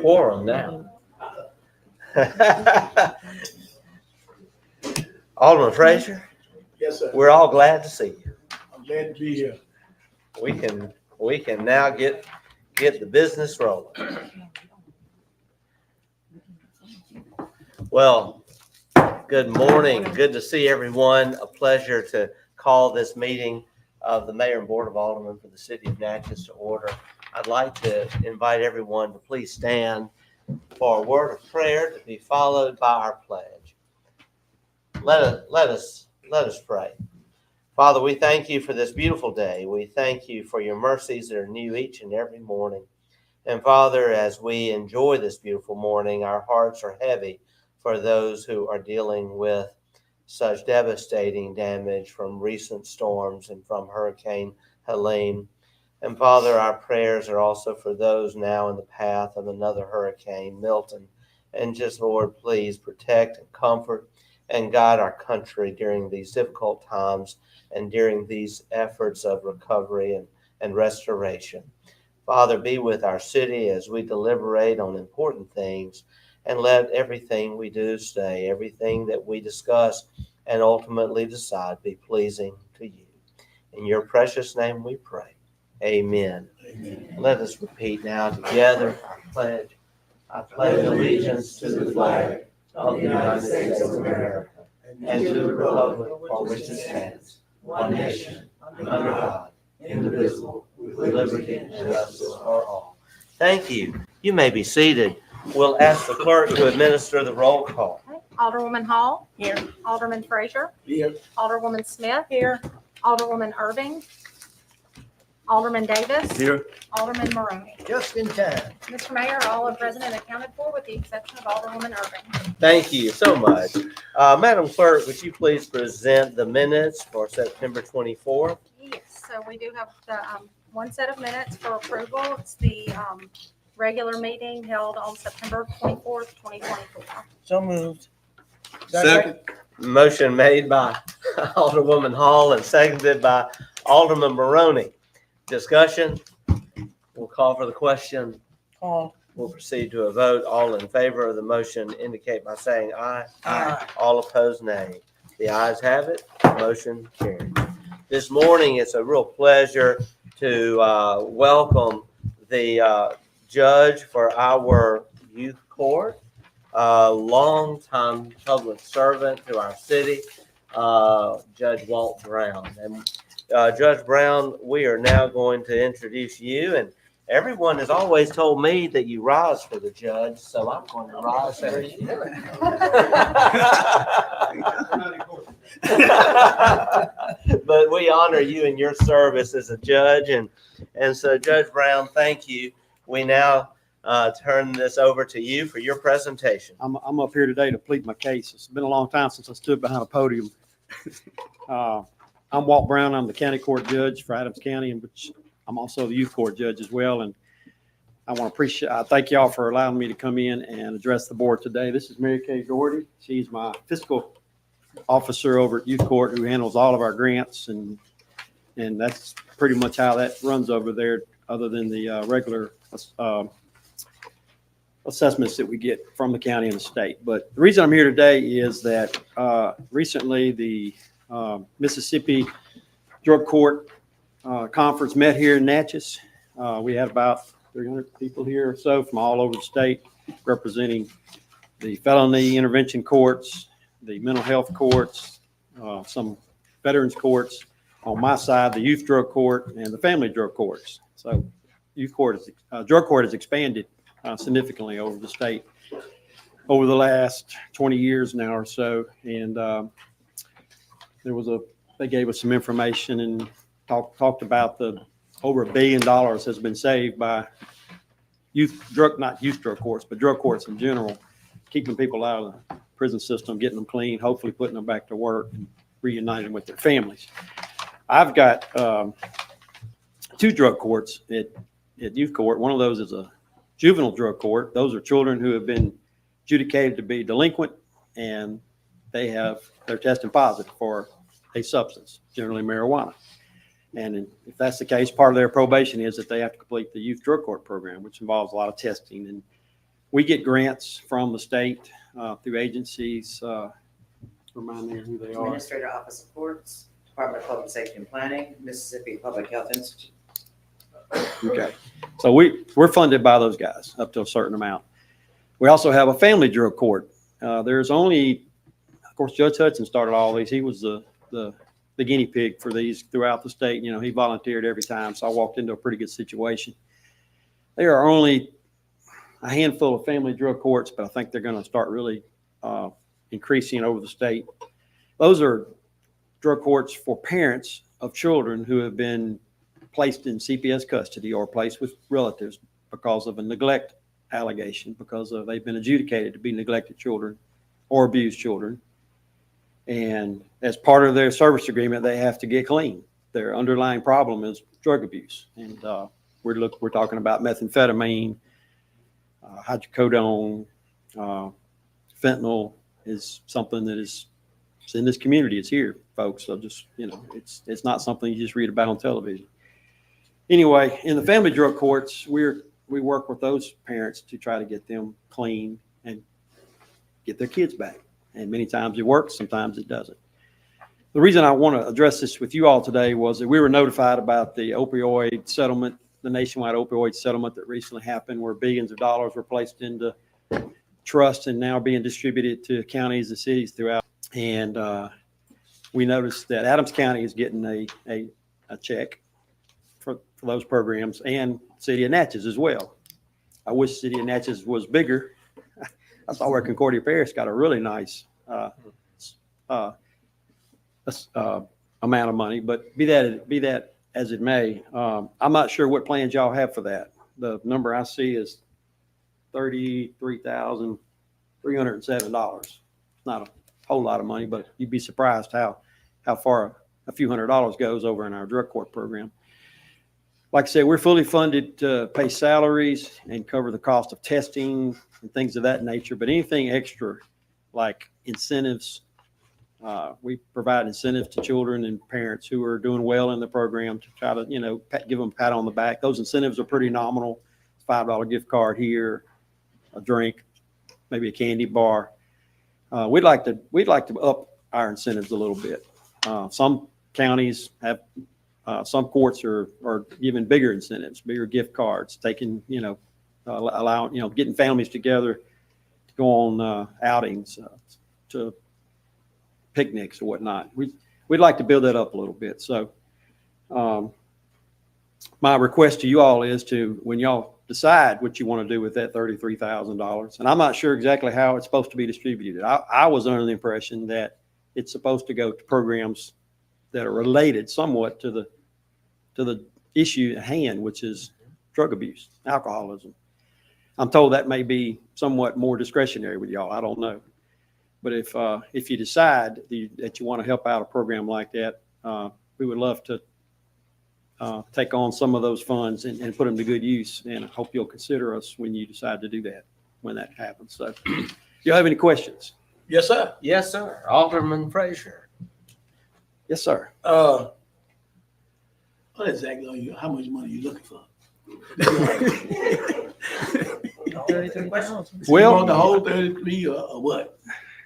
quorum now. Alderman Frazier, Yes, sir. we're all glad to see you. I'm glad to be here. We can now get the business rolling. Well, good morning. Good to see everyone. A pleasure to call this meeting of the Mayor and Board of Aldermen for the City of Natchez to order. I'd like to invite everyone to please stand for a word of prayer to be followed by our pledge. Let us pray. Father, we thank you for this beautiful day. We thank you for your mercies that are new each and every morning. And Father, as we enjoy this beautiful morning, our hearts are heavy for those who are dealing with such devastating damage from recent storms and from Hurricane Helene. And Father, our prayers are also for those now in the path of another hurricane, Milton. And just, Lord, please protect and comfort and guide our country during these difficult times and during these efforts of recovery and restoration. Father, be with our city as we deliberate on important things, and let everything we do say, everything that we discuss and ultimately decide be pleasing to you. In your precious name we pray. Amen. Amen. Let us repeat now together our pledge. I pledge allegiance to the flag of the United States of America and to the republic for which it stands, one nation, under God, indivisible, with liberty and justice for all. Thank you. You may be seated. We'll ask the clerk to administer the roll call. Okay. Alderwoman Hall. Here. Alderman Frazier. Here. Alderwoman Smith. Here. Alderwoman Irving. Alderman Davis. Here. Alderman Maroney. Just in time. Mr. Mayor, all are present and accounted for with the exception of Alderwoman Irving. Thank you so much. Madam Clerk, would you please present the minutes for September 24th? Yes, so we do have the one set of minutes for approval. It's the regular meeting held on September 24th, 2024. So moved. Second. Motion made by Alderwoman Hall and seconded by Alderman Maroney. Discussion? We'll call for the question. Call. We'll proceed to a vote. All in favor of the motion indicate by saying aye. Aye. All opposed, nay. The ayes have it. Motion carried. This morning, it's a real pleasure to welcome the judge for our youth court, longtime public servant to our city, Judge Walt Brown. And Judge Brown, we are now going to introduce you, and everyone has always told me that you rise for the judge, so I'm going to rise for you. But we honor you in your service as a judge, and so Judge Brown, thank you. We now turn this over to you for your presentation. I'm up here today to plead my case. It's been a long time since I stood behind a podium. I'm Walt Brown. I'm the county court judge for Adams County, and which I'm also the youth court judge as well. And I thank y'all for allowing me to come in and address the board today. This is Mary Kay Doherty. She's my fiscal officer over at youth court who handles all of our grants, and that's pretty much how that runs over there, other than the regular assessments that we get from the county and the state. But the reason I'm here today is that recently the Mississippi Drug Court conference met here in Natchez. We had about 300 people here or so from all over the state representing the felony intervention courts, the mental health courts, some veterans courts. On my side, the youth drug court and the family drug courts. So drug court has expanded significantly over the state over the last 20 years now or so. And they gave us some information and talked about the over $1 billion has been saved by not youth drug courts, but drug courts in general, keeping people out of the prison system, getting them clean, hopefully putting them back to work and reuniting with their families. I've got 2 drug courts at youth court. One of those is a juvenile drug court. Those are children who have been adjudicated to be delinquent, and they're testing positive for a substance, generally marijuana. And if that's the case, part of their probation is that they have to complete the youth drug court program, which involves a lot of testing. And We get grants from the state through agencies. Remind me who they are. Administrator Office of Courts, Department of Public Safety and Planning, Mississippi Public Health Institute. Okay. So we're funded by those guys up to a certain amount. We also have a family drug court. There's only, of course, Judge Hudson started all these. He was the guinea pig for these throughout the state. You know, he volunteered every time. So I walked into a pretty good situation. There are only a handful of family drug courts, but I think they're going to start really increasing over the state. Those are drug courts for parents of children who have been placed in CPS custody or placed with relatives because of a neglect allegation, because they've been adjudicated to be neglected children or abused children. And as part of their service agreement, they have to get clean. Their underlying problem is drug abuse. And we're talking about methamphetamine, hydrocodone, fentanyl is something that is in this community. It's here, folks. So just, you know, it's not something you just read about on television. Anyway, in the family drug courts, we work with those parents to try to get them clean and get their kids back. And many times it works, sometimes it doesn't. The reason I want to address this with you all today was that we were notified about the opioid settlement, the nationwide opioid settlement that recently happened, where billions of dollars were placed into trust and now being distributed to counties and cities throughout. And we noticed that Adams County is getting a check for those programs, and City of Natchez as well. I wish City of Natchez was bigger. I saw where Concordia Parish got a really nice amount of money, but be that as it may, I'm not sure what plans y'all have for that. The number I see is $33,307. It's not a whole lot of money, but you'd be surprised how far a few $100s goes over in our drug court program. Like I said, we're fully funded to pay salaries and cover the cost of testing and things of that nature. But anything extra, like incentives, we provide incentives to children and parents who are doing well in the program to try to, you know, give them a pat on the back. Those incentives are pretty nominal. $5 gift card here, a drink, maybe a candy bar. We'd like to up our incentives a little bit. Some counties have. Some courts are giving bigger incentives, bigger gift cards, taking, you know, allowing, you know, getting families together to go on outings, to picnics or whatnot. We'd like to build that up a little bit. So my request to you all is to, when y'all decide what you want to do with that $33,000, and I'm not sure exactly how it's supposed to be distributed. I was under the impression that it's supposed to go to programs that are related somewhat to the issue at hand, which is drug abuse, alcoholism. I'm told that may be somewhat more discretionary with y'all. I don't know. But if you decide that you want to help out a program like that, we would love to take on some of those funds and put them to good use. And I hope you'll consider us when you decide to do that, when that happens. So if you have any questions? Yes, sir. Yes, sir. Alderman Frazier. Yes, sir. What exactly are you, how much money are you looking for? Well, You want the whole 33 or what?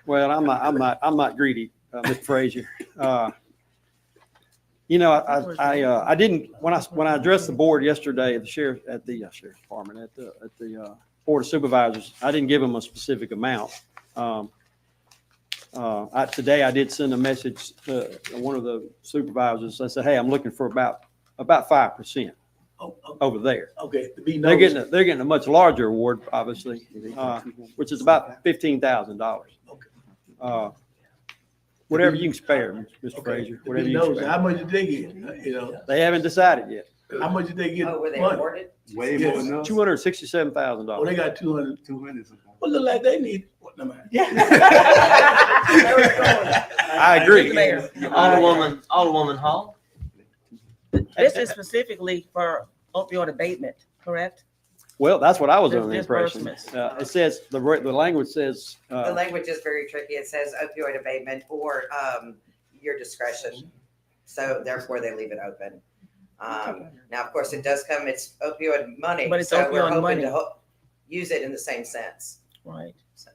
Well, I'm not greedy, Mr. Frazier. You know, I didn't, when I addressed the board yesterday at the sheriff's department, at the board of supervisors, I didn't give them a specific amount. Today I did send a message to one of the supervisors. I said, hey, I'm looking for about 5% over there. Okay, to be They're noticed. getting a much larger award, obviously, which is about $15,000. Whatever you can spare, Mr. Frazier, To whatever be you can noticed. spare. How much did they get? You know, They haven't decided yet. how much did they get? Oh, were they money? awarded? Way Yes. more than us. Oh, $267,000. they got 200. 200. Well, look like they need, what, no matter. I agree. Mr. Mayor. Alderwoman Hall. This is specifically for opioid abatement, correct? Well, that's what I was under the impression. Disbursements. It says, the language says, The language is very tricky. It says opioid abatement or your discretion. So therefore they leave it open. Now, of course, it does come, it's opioid money. But it's so we're opioid hoping money. to use it in the same sense. Right. So,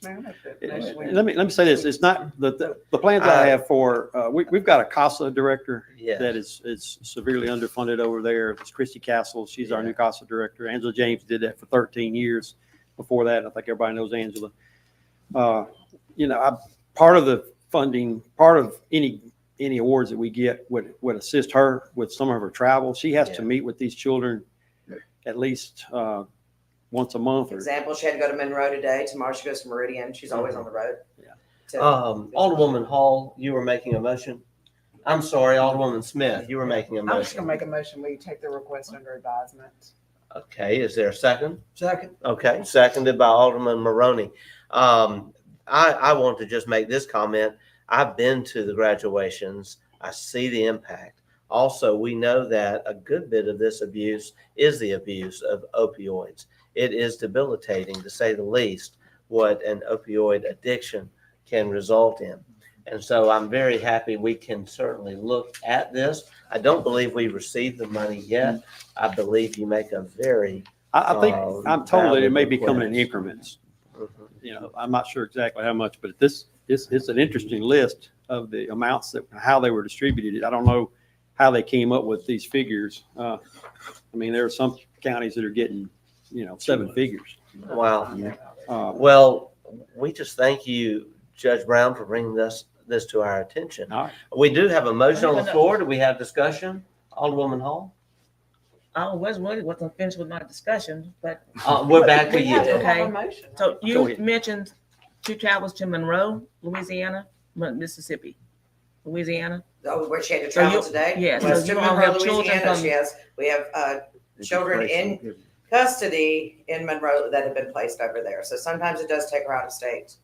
Let me say this, it's not, the plans I have for, we've got a CASA director Yeah. that is severely underfunded over there. It's Christy Castle. She's our new CASA director. Angela James did that for 13 years. Before that, I think everybody knows Angela. Part of the funding, part of any awards that we get would assist her with some of her travel. She has to meet with these children at least once a month. example, she had to go to Monroe today. Tomorrow she goes to Meridian. She's always on the road. Yeah. Alderwoman Hall, you were making a motion? I'm sorry, Alderwoman Smith, you were making a I'm just gonna motion. make a motion, we take the request under advisement. Okay, is there a second? Second. Okay, seconded by Alderman Maroney. I want to just make this comment. I've been to the graduations. I see the impact. Also, we know that a good bit of this abuse is the abuse of opioids. It is debilitating, to say the least, what an opioid addiction can result in. And so I'm very happy we can certainly look at this. I don't believe we received the money yet. I believe you make a very I think, I'm told that it may be valid coming in request. increments. I'm not sure exactly how much, but it's an interesting list of the amounts that, how they were distributed. I don't know how they came up with these figures. There are some counties that are getting, 7 figures. Wow. Uh, Well, we just thank you, Judge Brown, for bringing this to our attention. All right. We do have a motion on the floor. Do we have discussion? Alderwoman Hall? I wasn't finished with my discussion, but We're back to We have to you. have Okay. a motion. so Go you ahead. mentioned 2 travels to Monroe, Louisiana, Mississippi, Louisiana. Oh, where she had to So travel you- today? yeah, so Was you to all Monroe, have children Louisiana. from- We have children in custody in Monroe that have been placed over there. So sometimes it does take her out of state.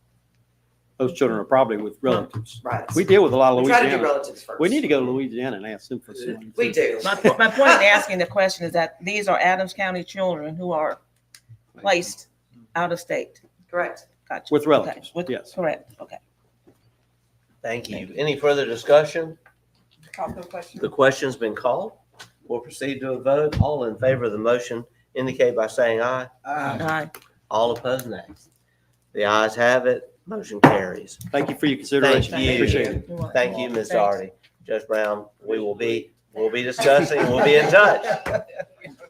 Those children are probably with relatives. Right. We deal with a lot of We try to do Louisiana. relatives first. We need to go to Louisiana and ask them for some money. We do. My point in asking the question is that these are Adams County children who are placed out of state. Correct. Gotcha. With relatives, Okay, with- yes. Correct, okay. Thank you. Any further discussion? Call for the question. The question's been called. We'll proceed to a vote. All in favor of the motion indicate by saying aye. Aye. All opposed, nay. The ayes have it. Motion carries. Thank you for your consideration. Thank you. Appreciate it. You're welcome. Thank you, Ms. Thanks. Doherty. Judge Brown, we'll be discussing, we'll be in touch.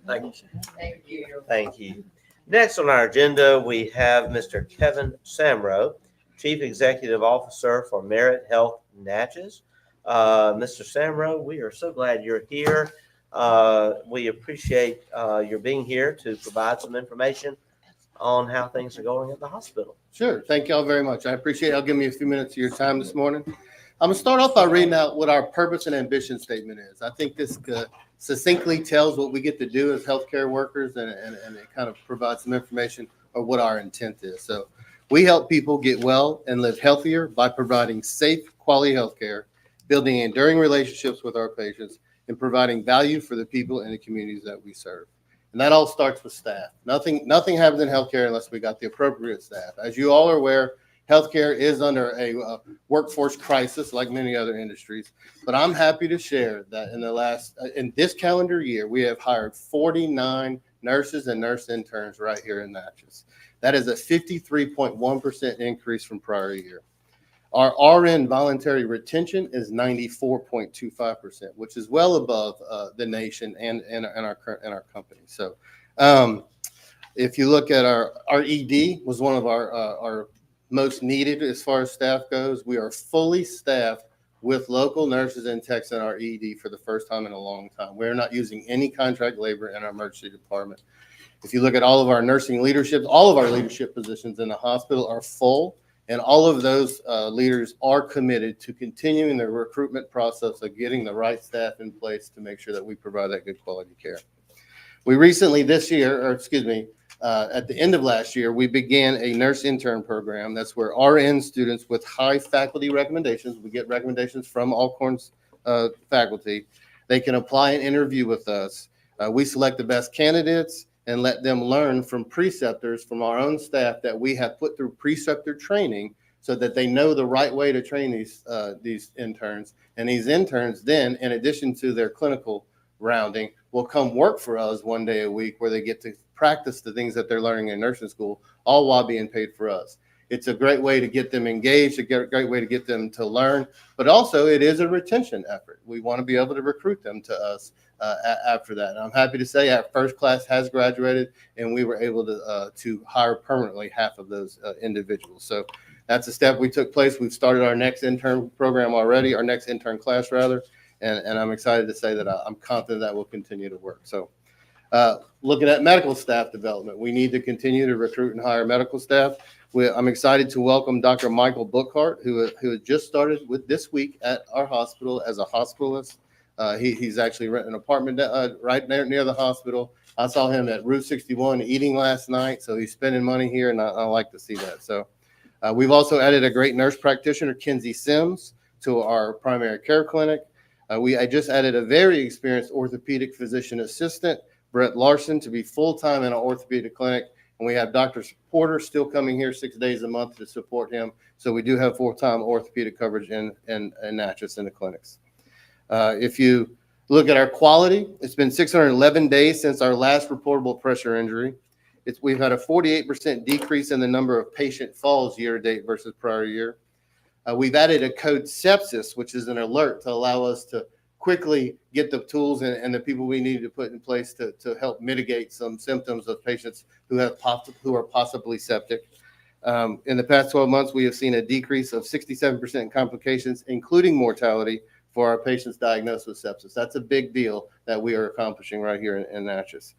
Thank you. Thank you. Next on our agenda, we have Mr. Kevin Samro, Chief Executive Officer for Merit Health Natchez. Mr. Samro, we are so glad you're here. We appreciate your being here to provide some information on how things are going at the hospital. Sure. Thank y'all very much. I appreciate it. I'll give me a few minutes of your time this morning. I'm going to start off by reading out what our purpose and ambition statement is. I think this succinctly tells what we get to do as healthcare workers, and it kind of provides some information of what our intent is. So we help people get well and live healthier by providing safe, quality healthcare, building enduring relationships with our patients, and providing value for the people and the communities that we serve. And that all starts with staff. Nothing happens in healthcare unless we got the appropriate staff. As you all are aware, healthcare is under a workforce crisis like many other industries. But I'm happy to share that in this calendar year, we have hired 49 nurses and nurse interns right here in Natchez. That is a 53.1% increase from prior year. Our RN voluntary retention is 94.25%, which is well above the nation and our company. So, if you look at our ED was one of our most needed as far as staff goes. We are fully staffed with local nurses and techs in our ED for the first time in a long time. We're not using any contract labor in our emergency department. If you look at all of our nursing leadership, all of our leadership positions in the hospital are full. And all of those leaders are committed to continuing the recruitment process of getting the right staff in place to make sure that we provide that good quality care. We recently at the end of last year, we began a nurse intern program. That's where RN students with high faculty recommendations, we get recommendations from Alcorn's faculty, they can apply and interview with us. We select the best candidates and let them learn from preceptors from our own staff that we have put through preceptor training so that they know the right way to train these interns. And these interns then, in addition to their clinical rounding, will come work for us one day a week where they get to practice the things that they're learning in nursing school, all while being paid for us. It's a great way to get them engaged, a great way to get them to learn, but also it is a retention effort. We want to be able to recruit them to us after that. And I'm happy to say our first class has graduated, and we were able to hire permanently half of those individuals. So that's a step we took place. We've started our next intern program already, our next intern class rather, and I'm excited to say that I'm confident that will continue to work. So looking at medical staff development, we need to continue to recruit and hire medical staff. I'm excited to welcome Dr. Michael Bookhart, who has just started with this week at our hospital as a hospitalist. He's actually renting an apartment right near the hospital. I saw him at Route 61 eating last night, so he's spending money here, and I like to see that. So we've also added a great nurse practitioner, Kinsey Sims, to our primary care clinic. I just added a very experienced orthopedic physician assistant, Brett Larson, to be full-time in our orthopedic clinic. And we have Dr. Porter still coming here 6 days a month to support him. So we do have full-time orthopedic coverage in Natchez in the clinics. If you look at our quality, it's been 611 days since our last reportable pressure injury. We've had a 48% decrease in the number of patient falls year to date versus prior year. We've added a code sepsis, which is an alert to allow us to quickly get the tools and the people we need to put in place to help mitigate some symptoms of patients who are possibly septic. In the past 12 months, we have seen a decrease of 67% in complications, including mortality, for our patients diagnosed with sepsis. That's a big deal that we are accomplishing right here in Natchez.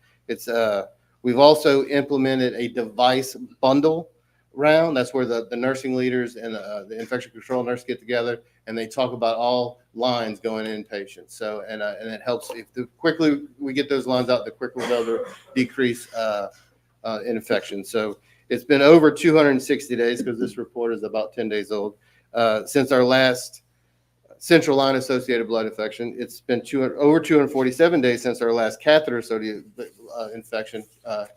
We've also implemented a device bundle round. That's where the nursing leaders and the infection control nurse get together, and they talk about all lines going in patients. So, and it helps. If the quickly we get those lines out, the quicker we'll be able to decrease infection. So it's been over 260 days, because this report is about 10 days old, since our last central line associated blood infection. It's been over 247 days since our last catheter associated infection,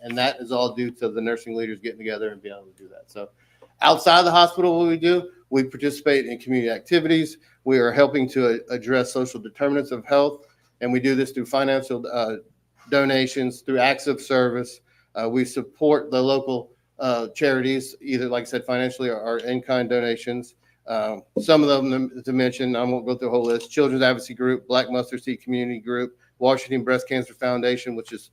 and that is all due to the nursing leaders getting together and being able to do that. So outside of the hospital, what we do, we participate in community activities. We are helping to address social determinants of health, and we do this through financial donations, through acts of service. We support the local charities, either, like I said, financially or in-kind donations. Some of them to mention, I won't go through the whole list: Children's Advocacy Group, Black Mustard Seed Community Group, Washington Breast Cancer Foundation, which is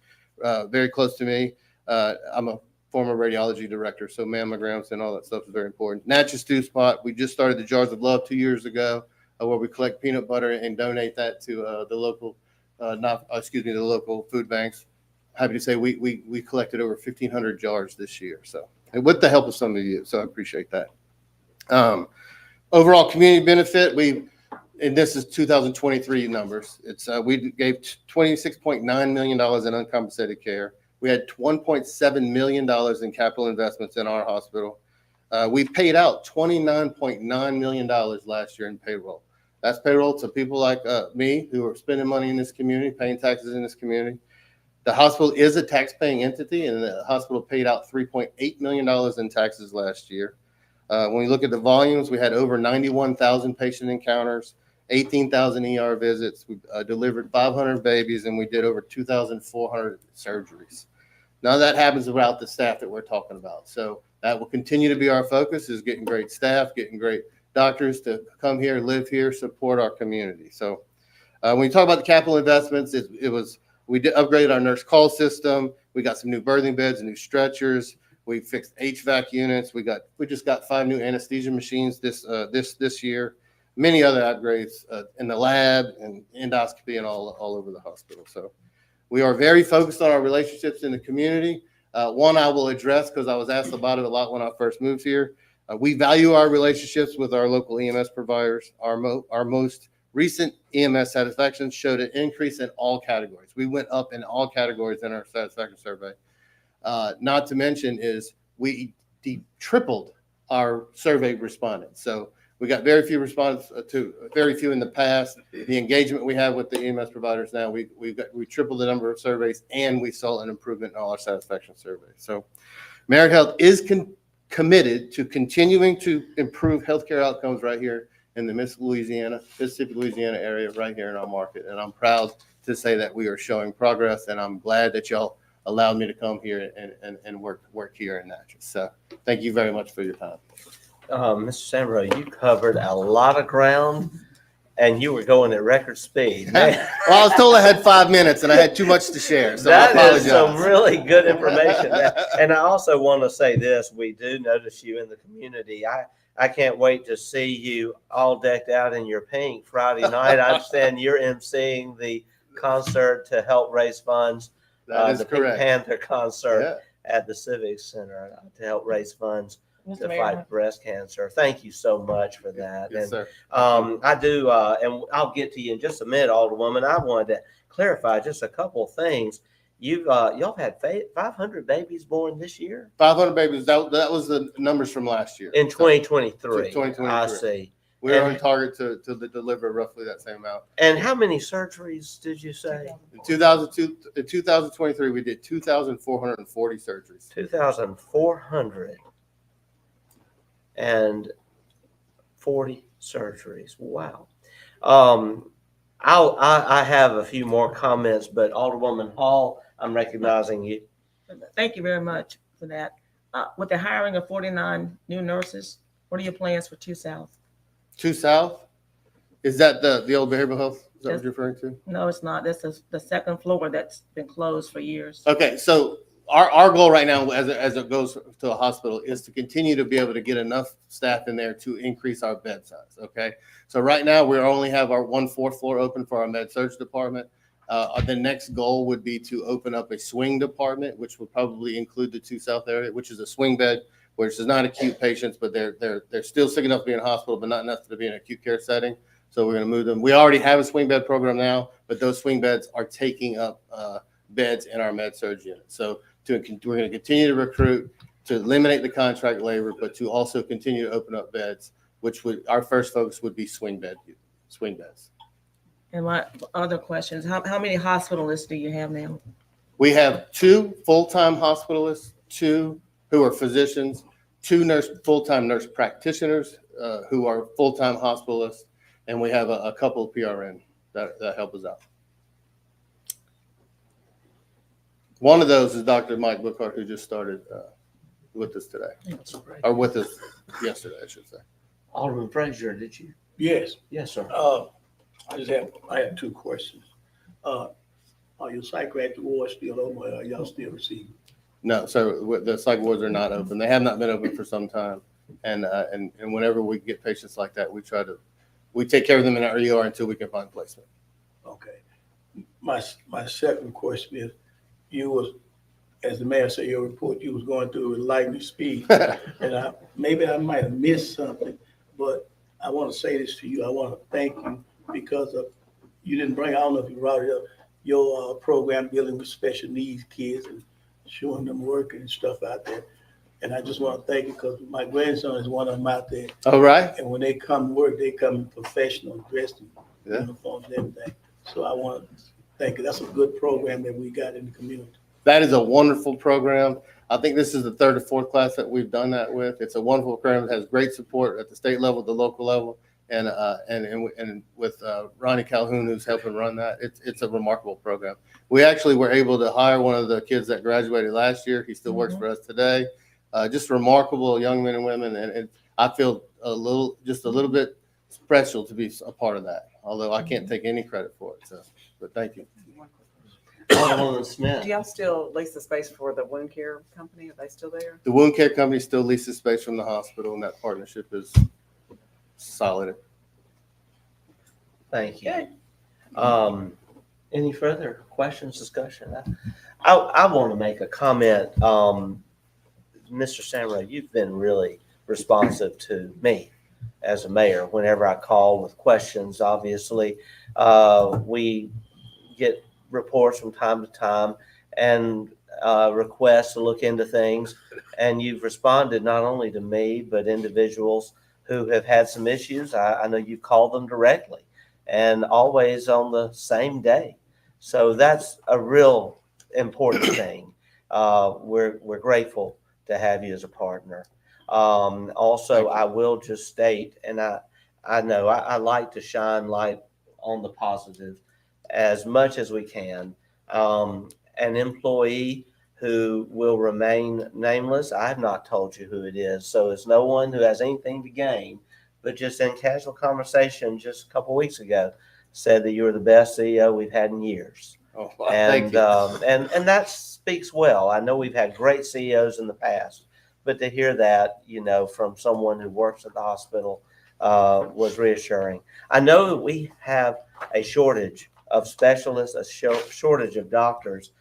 very close to me. I'm a former radiology director, so mammograms and all that stuff is very important. Natchez Stew Spot, we just started the Jars of Love 2 years ago, where we collect peanut butter and donate that to the local, the local food banks. Happy to say we collected over 1,500 jars this year, so, and with the help of some of you, so I appreciate that. Overall community benefit, and this is 2023 numbers. We gave $26.9 million in uncompensated care. We had $1.7 million in capital investments in our hospital. We paid out $29.9 million last year in payroll. That's payroll to people like me, who are spending money in this community, paying taxes in this community. The hospital is a tax-paying entity, and the hospital paid out $3.8 million in taxes last year. When we look at the volumes, we had over 91,000 patient encounters, 18,000 ER visits. We delivered 500 babies, and we did over 2,400 surgeries. None of that happens without the staff that we're talking about. So that will continue to be our focus, is getting great staff, getting great doctors to come here, live here, support our community. So when we talk about the capital investments, we did upgrade our nurse call system. We got some new birthing beds and new stretchers. We fixed HVAC units. We just got 5 new anesthesia machines this year. Many other upgrades in the lab and endoscopy and all over the hospital. So we are very focused on our relationships in the community. One I will address, because I was asked about it a lot when I first moved here. We value our relationships with our local EMS providers. Our most recent EMS satisfaction showed an increase in all categories. We went up in all categories in our satisfaction survey. Not to mention is we tripled our survey respondents. So we got very few respondents very few in the past. The engagement we have with the EMS providers now, we tripled the number of surveys, and we saw an improvement in all our satisfaction surveys. So Merit Health is committed to continuing to improve healthcare outcomes right here in the Mississippi, Louisiana area, right here in our market. And I'm proud to say that we are showing progress, and I'm glad that y'all allowed me to come here and work here in Natchez. So thank you very much for your time. Mr. Samro, you covered a lot of ground and you were going at record speed. Man, Well, I was told I had 5 minutes and I had too much to share, so I that is some apologize. really good information. And I also want to say this, we do notice you in the community. I can't wait to see you all decked out in your pink Friday night. I understand you're emceeing the concert to help raise funds, That is the Pink correct. Panther concert Yeah. at the Civic Center to help raise funds Mr. to Mayor, fight breast cancer. Thank you so much for that. Yes, And sir. I do, and I'll get to you in just a minute, Alderwoman. I wanted to clarify just a couple of things. Y'all had 500 babies born this year 500 babies. That was the numbers from last year. in 2023. 2023. I see. We're and- on target to deliver roughly that same amount. And how many surgeries did you say? In 2023, we did 2,440 surgeries. 2,440 surgeries. Wow. I have a few more comments, but Alderwoman Hall, I'm recognizing you. thank you very much for that. With the hiring of 49 new nurses, what are your plans for 2 South? 2 South, is that the old behavioral health? Is that Yes. what you're referring to? No, it's not. This is the second floor that's been closed for years. Okay, so our goal right now, as it goes to a hospital, is to continue to be able to get enough staff in there to increase our bed size. Okay, so right now we only have our 1 4th floor open for our med surg department. The next goal would be to open up a swing department, which would probably include the 2 South area, which is a swing bed, which is not acute patients, but they're still sick enough to be in a hospital, but not enough to be in an acute care setting. So we're going to move them. We already have a swing bed program now, but those swing beds are taking up beds in our med surg unit. So we're going to continue to recruit to eliminate the contract labor, but to also continue to open up beds, which would our first focus would be swing beds. And my other questions, how many hospitalists do you have now? We have 2 full-time hospitalists, 2 who are physicians, 2 full-time nurse practitioners who are full-time hospitalists, and we have a couple of PRN that help us out. One of those is Dr. Mike Bookhart, who just started with us today, or with us yesterday, I should say. Alderman Frazier, did you? Yes, Yes, sir. I have 2 questions. Are your psychiatric wards still open, or are y'all still receiving? No, so the psych wards are not open. They have not been open for some time. And whenever we get patients like that, we take care of them in our ER until we can find placement. Okay. My second question is, you was, as the mayor said, your report, you was going through with lightning speed. And maybe I might have missed something, but I want to say this to you. I want to thank you because you didn't bring, I don't know if you brought it up, your program dealing with special needs kids and showing them work and stuff out there. And I just want to thank you because my grandson is one of them out there. All right. And when they come to work, they come professional, dressed in Yeah. uniforms and everything. So I want to thank you. That's a good program that we got in the community. That is a wonderful program. I think this is the 3rd or 4th class that we've done that with. It's a wonderful program. It has great support at the state level, the local level, and with Ronnie Calhoun, who's helping run that. It's a remarkable program. We actually were able to hire one of the kids that graduated last year. He still works for us today. Just remarkable young men and women, and I feel just a little bit special to be a part of that. Although I can't take any credit for it. So, but thank you. Alderwoman Smith. Do y'all still lease the space for the wound care company? Are they still there? The wound care company still leases space from the hospital, and that partnership is solid. Thank you. Any further questions, discussion? I want to make a comment. Mr. Samra, you've been really responsive to me as a mayor whenever I call with questions. Obviously, we get reports from time to time and requests to look into things. And you've responded not only to me, but individuals who have had some issues. I know you've called them directly and always on the same day. So that's a real important thing. We're grateful to have you as a partner. Also, I will just state, and I know I like to shine light on the positive as much as we can. An employee who will remain nameless. I have not told you who it is, so it's no one who has anything to gain, but just in casual conversation just a couple weeks ago, said that you were the best CEO we've had in years. Oh, well, thank And, you. and that speaks well. I know we've had great CEOs in the past, but to hear that, from someone who works at the hospital was reassuring. I know that we have a shortage of specialists, a shortage of doctors.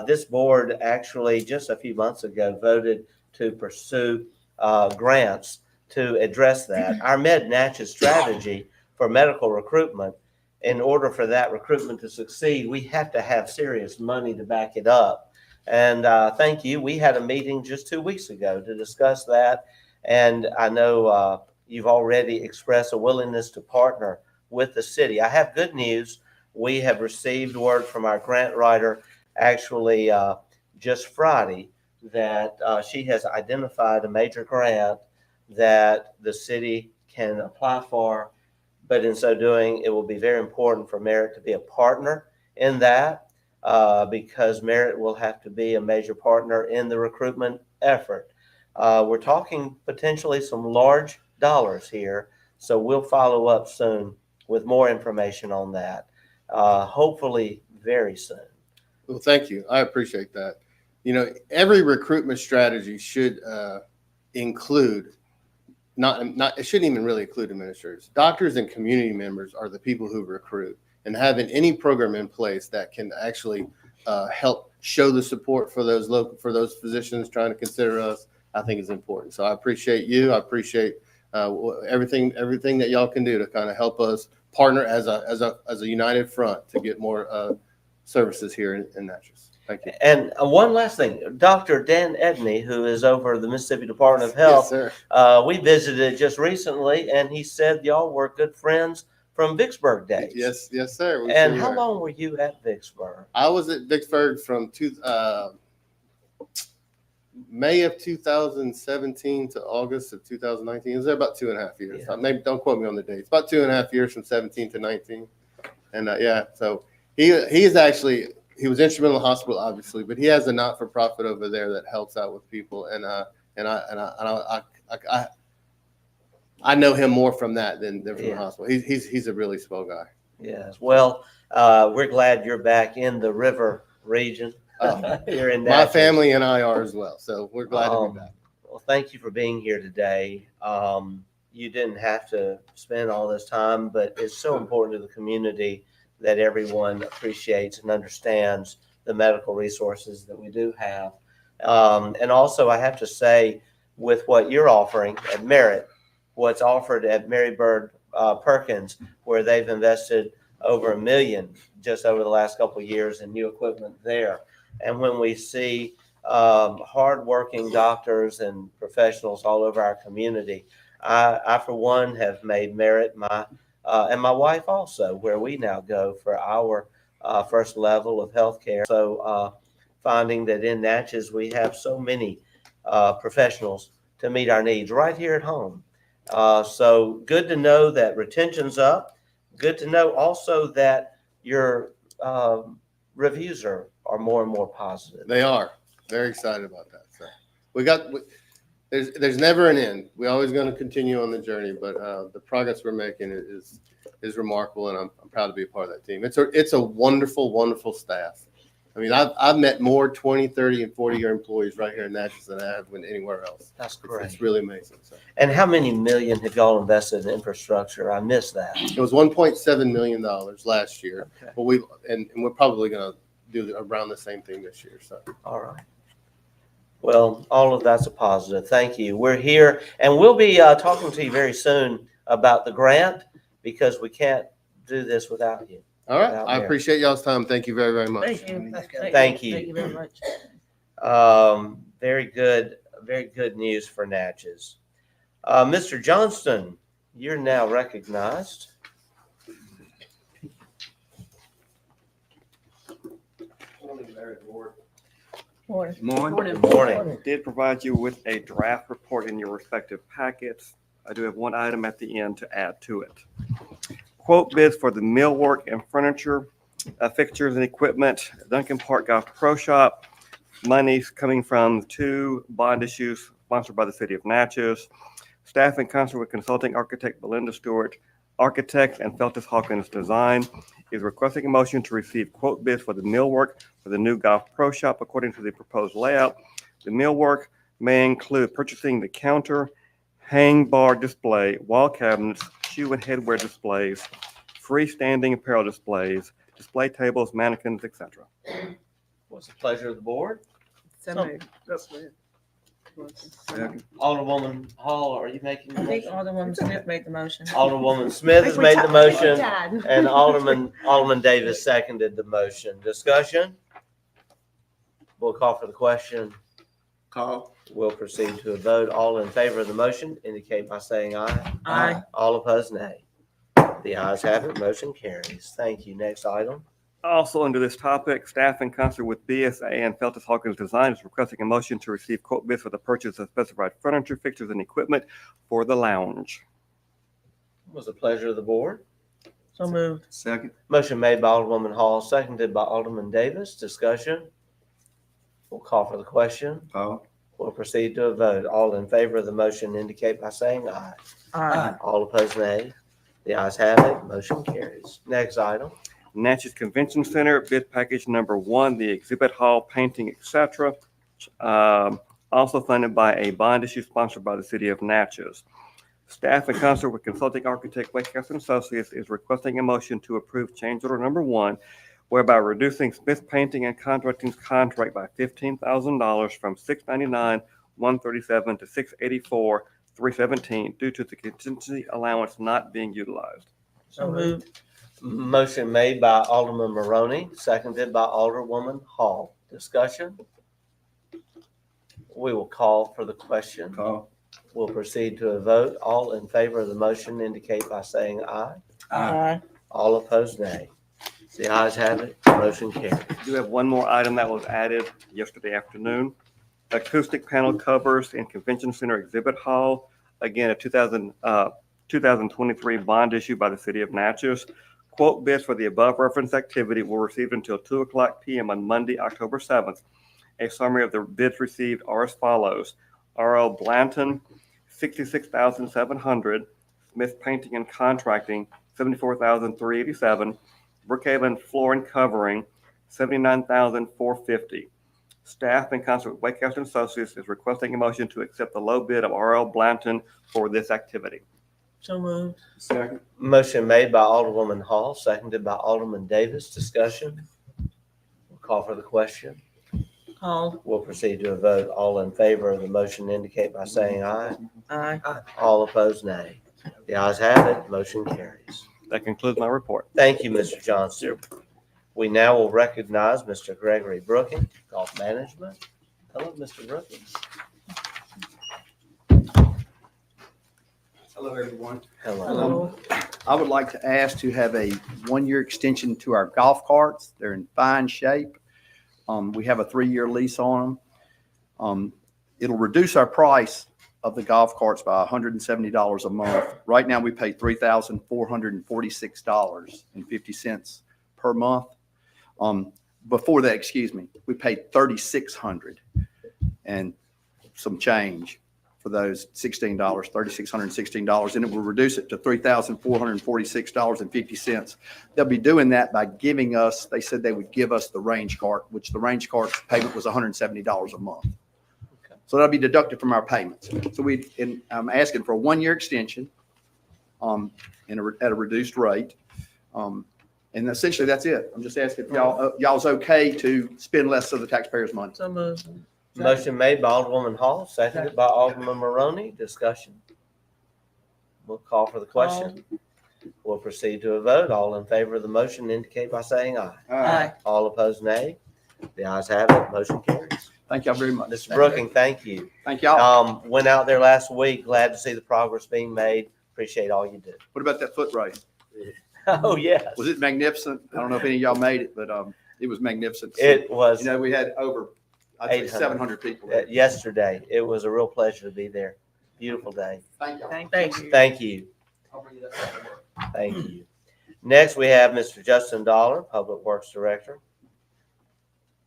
This board actually just a few months ago voted to pursue grants to address that. Our Med Natchez strategy for medical recruitment, in order for that recruitment to succeed, we have to have serious money to back it up. And thank you. We had a meeting just 2 weeks ago to discuss that. And I know you've already expressed a willingness to partner with the city. I have good news. We have received word from our grant writer actually just Friday that she has identified a major grant that the city can apply for. But in so doing, it will be very important for Merit to be a partner in that because Merit will have to be a major partner in the recruitment effort. We're talking potentially some large dollars here, so we'll follow up soon with more information on that, hopefully very soon. Well, thank you. I appreciate that. Every recruitment strategy should include it shouldn't even really include administrators. Doctors and community members are the people who recruit, and having any program in place that can actually help show the support for those physicians trying to consider us, I think is important. So I appreciate you. I appreciate everything that y'all can do to kind of help us partner as a united front to get more services here in Natchez. Thank you. And one last thing, Dr. Dan Edney, who is over the Mississippi Department of Health, Yes, sir. we visited just recently, and he said y'all were good friends from Vicksburg days. Yes, sir. And how long were you at Vicksburg? I was at Vicksburg from May of 2017 to August of 2019. It was there about 2.5 years. Yeah. Maybe don't quote me on the dates. About 2.5 years from 17 to 19. And so he was instrumental in the hospital, obviously, but he has a not-for-profit over there that helps out with people. And I know him more from that than from the hospital. He's a really swell guy. Yes. Well, we're glad you're back in the river region here in My Natchez. family and I are as well, so we're glad to be back. Well, thank you for being here today. You didn't have to spend all this time, but it's so important to the community that everyone appreciates and understands the medical resources that we do have. And also, I have to say, with what you're offering at Merit, what's offered at Mary Bird Perkins, where they've invested over $1 million just over the last couple of years in new equipment there. And when we see hardworking doctors and professionals all over our community, I for one, have made Merit and my wife also, where we now go for our first level of healthcare. So finding that in Natchez, we have so many professionals to meet our needs right here at home. So good to know that retention's up. Good to know also that your reviews are more and more positive. They are very excited about that. So there's never an end. We're always going to continue on the journey, but the progress we're making is remarkable, and I'm proud to be a part of that team. It's a wonderful, wonderful staff. I mean, I've met more 20, 30, and 40-year employees right here in Natchez than I have anywhere else. That's great. It's really amazing. So. And how many million have y'all invested in infrastructure? I missed that. It was $1.7 million last year, Okay. but we're probably going to do around the same thing this year. So. All right. Well, all of that's a positive. Thank you. We're here, and we'll be talking to you very soon about the grant, because we can't do this without you. All right. Out I there. appreciate y'all's time. Thank you very, very much. Thank you. Thank you. Thank you very much. Very good news for Natchez. Mr. Johnston, you're now recognized. Morning. Good morning. Did provide you with a draft report in your respective packets. I do have one item at the end to add to it. Quote bids for the millwork and furniture, fixtures and equipment, Duncan Park Golf Pro Shop monies coming from two bond issues sponsored by the city of Natchez. Staff in concert with consulting architect Belinda Stewart, Architects and Feltus Hawkins Design, is requesting a motion to receive quote bids for the millwork for the new golf pro shop according to the proposed layout. The millwork may include purchasing the counter, hang bar display, wall cabinets, shoe and headwear displays, freestanding apparel displays, display tables, mannequins, etc. What's the pleasure of the board? So So- moved. That's good. Alderwoman Hall, are you making the I think motion? Alderwoman Smith made the motion. Alderwoman Smith has made the motion and Alderman Davis seconded the motion. Discussion? We'll call for the question. Call. We'll proceed to a vote. All in favor of the motion indicate by saying aye. Aye. All opposed, nay. The ayes have it. Motion carries. Thank you. Next item. Also under this topic, staff in concert with BSA and Feltus Hawkins Design is requesting a motion to receive quote bids for the purchase of specified furniture, fixtures, and equipment for the lounge. Was the pleasure of the board. So moved. Second. Motion made by Alderwoman Hall, seconded by Alderman Davis. Discussion? We'll call for the question. Call. We'll proceed to a vote. All in favor of the motion indicate by saying aye. Aye. All opposed, nay. The ayes have it. Motion carries. Next item. Natchez Convention Center, bid package number 1, the exhibit hall, painting, etc. Also funded by a bond issue sponsored by the city of Natchez. Staff in concert with consulting architect Wakehouse and Associates is requesting a motion to approve change order number 1, whereby reducing Smith Painting and Contracting's contract by $15,000 from $699,137 to $684,317 due to the contingency allowance not being utilized. So moved. Motion made by Alderman Maroney, seconded by Alderwoman Hall. Discussion? We will call for the question. Call. We'll proceed to a vote. All in favor of the motion indicate by saying aye. Aye. All opposed, nay. The ayes have it. Motion carries. I do have one more item that was added yesterday afternoon. Acoustic panel covers in Convention Center Exhibit Hall. Again, a 2023 bond issue by the city of Natchez. Quote bids for the above referenced activity were received until 2:00 p.m. on Monday, October 7th. A summary of the bids received are as follows. R.L. Blanton, $66,700. Smith Painting and Contracting, $74,387. Brookhaven Floor and Covering, $79,450. Staff in concert with Wakehouse and Associates is requesting a motion to accept the low bid of R.L. Blanton for this activity. So moved. Second. Motion made by Alderwoman Hall, seconded by Alderman Davis. Discussion? We'll call for the question. Called. We'll proceed to a vote. All in favor of the motion indicate by saying aye. Aye. All opposed, nay. The ayes have it. Motion carries. That concludes my report. Thank you, Mr. Johnson. We now will recognize Mr. Gregory Brooking, Golf Management. Hello, Mr. Brooking. Hello, everyone. Hello. I would like to ask to have a one-year extension to our golf carts. They're in fine shape. We have a 3-year lease on them. It'll reduce our price of the golf carts by $170 a month. Right now, we pay $3,446.50 per month. Before that, we paid $3,600 and some change for those $3,616, and it will reduce it to $3,446.50. They'll be doing that by giving us, they said they would give us the range cart, which the range cart's payment was $170 a month. So that'll be deducted from our payments. So I'm asking for a 1-year extension at a reduced rate. And essentially that's it. I'm just asking if y'all's okay to spend less of the taxpayers' money. So moved. Motion made by Alderwoman Hall, seconded by Alderman Maroney. Discussion. We'll call for the question. We'll proceed to a vote. All in favor of the motion indicate by saying aye. Aye. All opposed, nay. The ayes have it. Motion carries. Thank y'all very much. Mr. Brooking, thank you. Thank y'all. Went out there last week. Glad to see the progress being made. Appreciate all you do. What about that foot race? Oh, yes. Was it magnificent? I don't know if any of y'all made it, but it was magnificent. It was. You know, we had over, I'd say 800. 700 people there. Yesterday. It was a real pleasure to be there. Beautiful day. Thank y'all. Thank you. Thank you. I'll bring you that back to work. Thank you. Next, we have Mr. Justin Dollar, Public Works Director.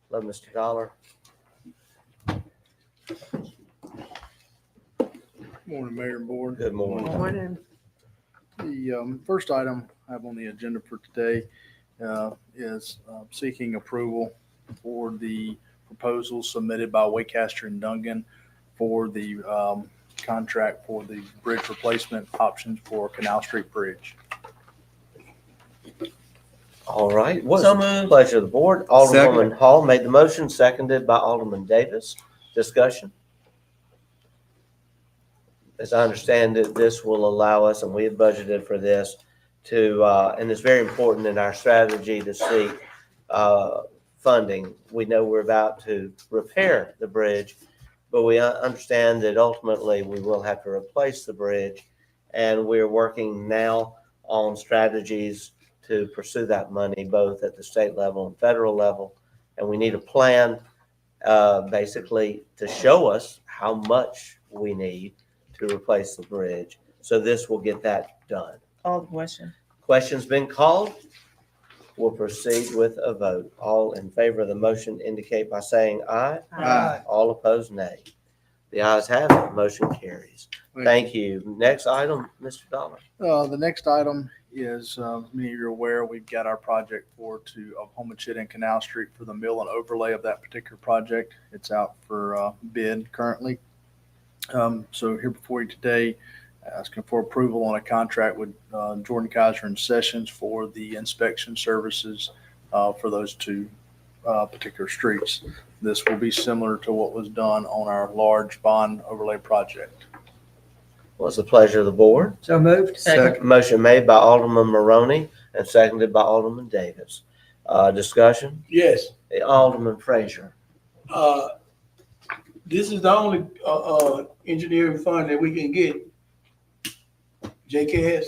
Hello, Mr. Dollar. Morning, Mayor and Board. Good morning. Morning. The first item I have on the agenda for today is seeking approval for the proposal submitted by Waycaster and Dungan for the contract for the bridge replacement options for Canal Street Bridge. All right. What's So the moved. pleasure of the board? Alderwoman Hall made the motion, seconded by Alderman Davis. Discussion? As I understand it, this will allow us, and we have budgeted for this, to, and it's very important in our strategy to seek funding. We know we're about to repair the bridge, but we understand that ultimately we will have to replace the bridge. And we're working now on strategies to pursue that money, both at the state level and federal level. And we need a plan, basically, to show us how much we need to replace the bridge. So this will get that done. All the question. Question's been called. We'll proceed with a vote. All in favor of the motion indicate by saying aye. Aye. All opposed, nay. The ayes have it. Motion carries. Thank you. Next item, Mr. Dollar. The next item is, many of you are aware, we've got our project of Homachit and Canal Street for the mill and overlay of that particular project. It's out for bid currently. So here before you today, asking for approval on a contract with Jordan Kaiser and Sessions for the inspection services for those two particular streets. This will be similar to what was done on our large bond overlay project. What's the pleasure of the board? So moved. Second. Motion made by Alderman Maroney and seconded by Alderman Davis. Discussion? Yes, Alderman Frazier. this is the only engineering fund that we can get. JKS?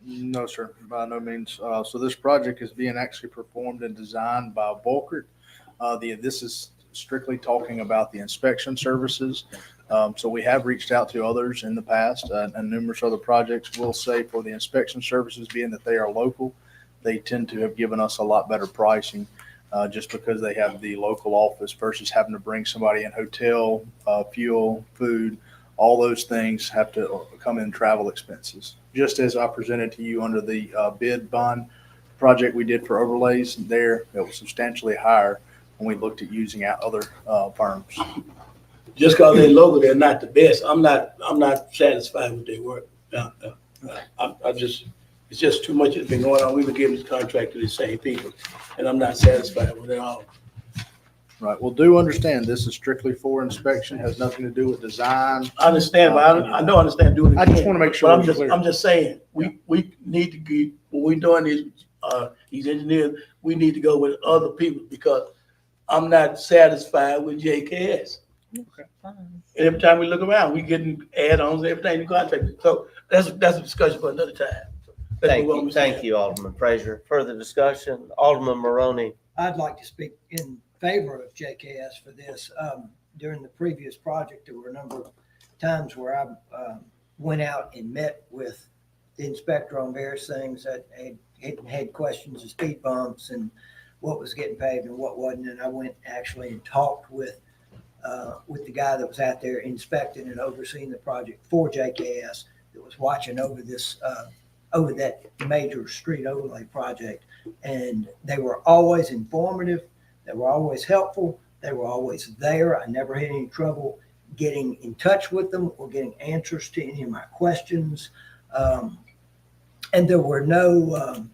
No, sir, by no means. So this project is being actually performed and designed by Volkert. This is strictly talking about the inspection services. So we have reached out to others in the past and numerous other projects. Will say for the inspection services, being that they are local, they tend to have given us a lot better pricing just because they have the local office versus having to bring somebody in. Hotel, fuel, food, all those things have to come in travel expenses. Just as I presented to you under the bid bond project we did for overlays there, it was substantially higher when we looked at using out other firms. Just because they're local, they're not the best. I'm not satisfied with their work. It's just too much has been going on. We've been giving this contract to the same people, and I'm not satisfied with it all. Right. Well, do understand this is strictly for inspection, has nothing to do with design. I understand, but I don't understand doing it. I just again. want to make sure. But it's clear. I'm just saying, we need to get, when we're doing these engineers, we need to go with other people because I'm not satisfied with JKS. Okay. And every time we look around, we getting add-ons, everything in contract. So that's a discussion for another time. Thank you, Alderman Frazier. Further discussion? Alderman Maroney. I'd like to speak in favor of JKS for this. During the previous project, there were a number of times where I went out and met with the inspector on various things that had questions of speed bumps and what was getting paved and what wasn't. And I went actually and talked with the guy that was out there inspecting and overseeing the project for JKS that was watching over this, over that major street overlay project. And they were always informative. They were always helpful. They were always there. I never had any trouble getting in touch with them or getting answers to any of my questions. And there were no,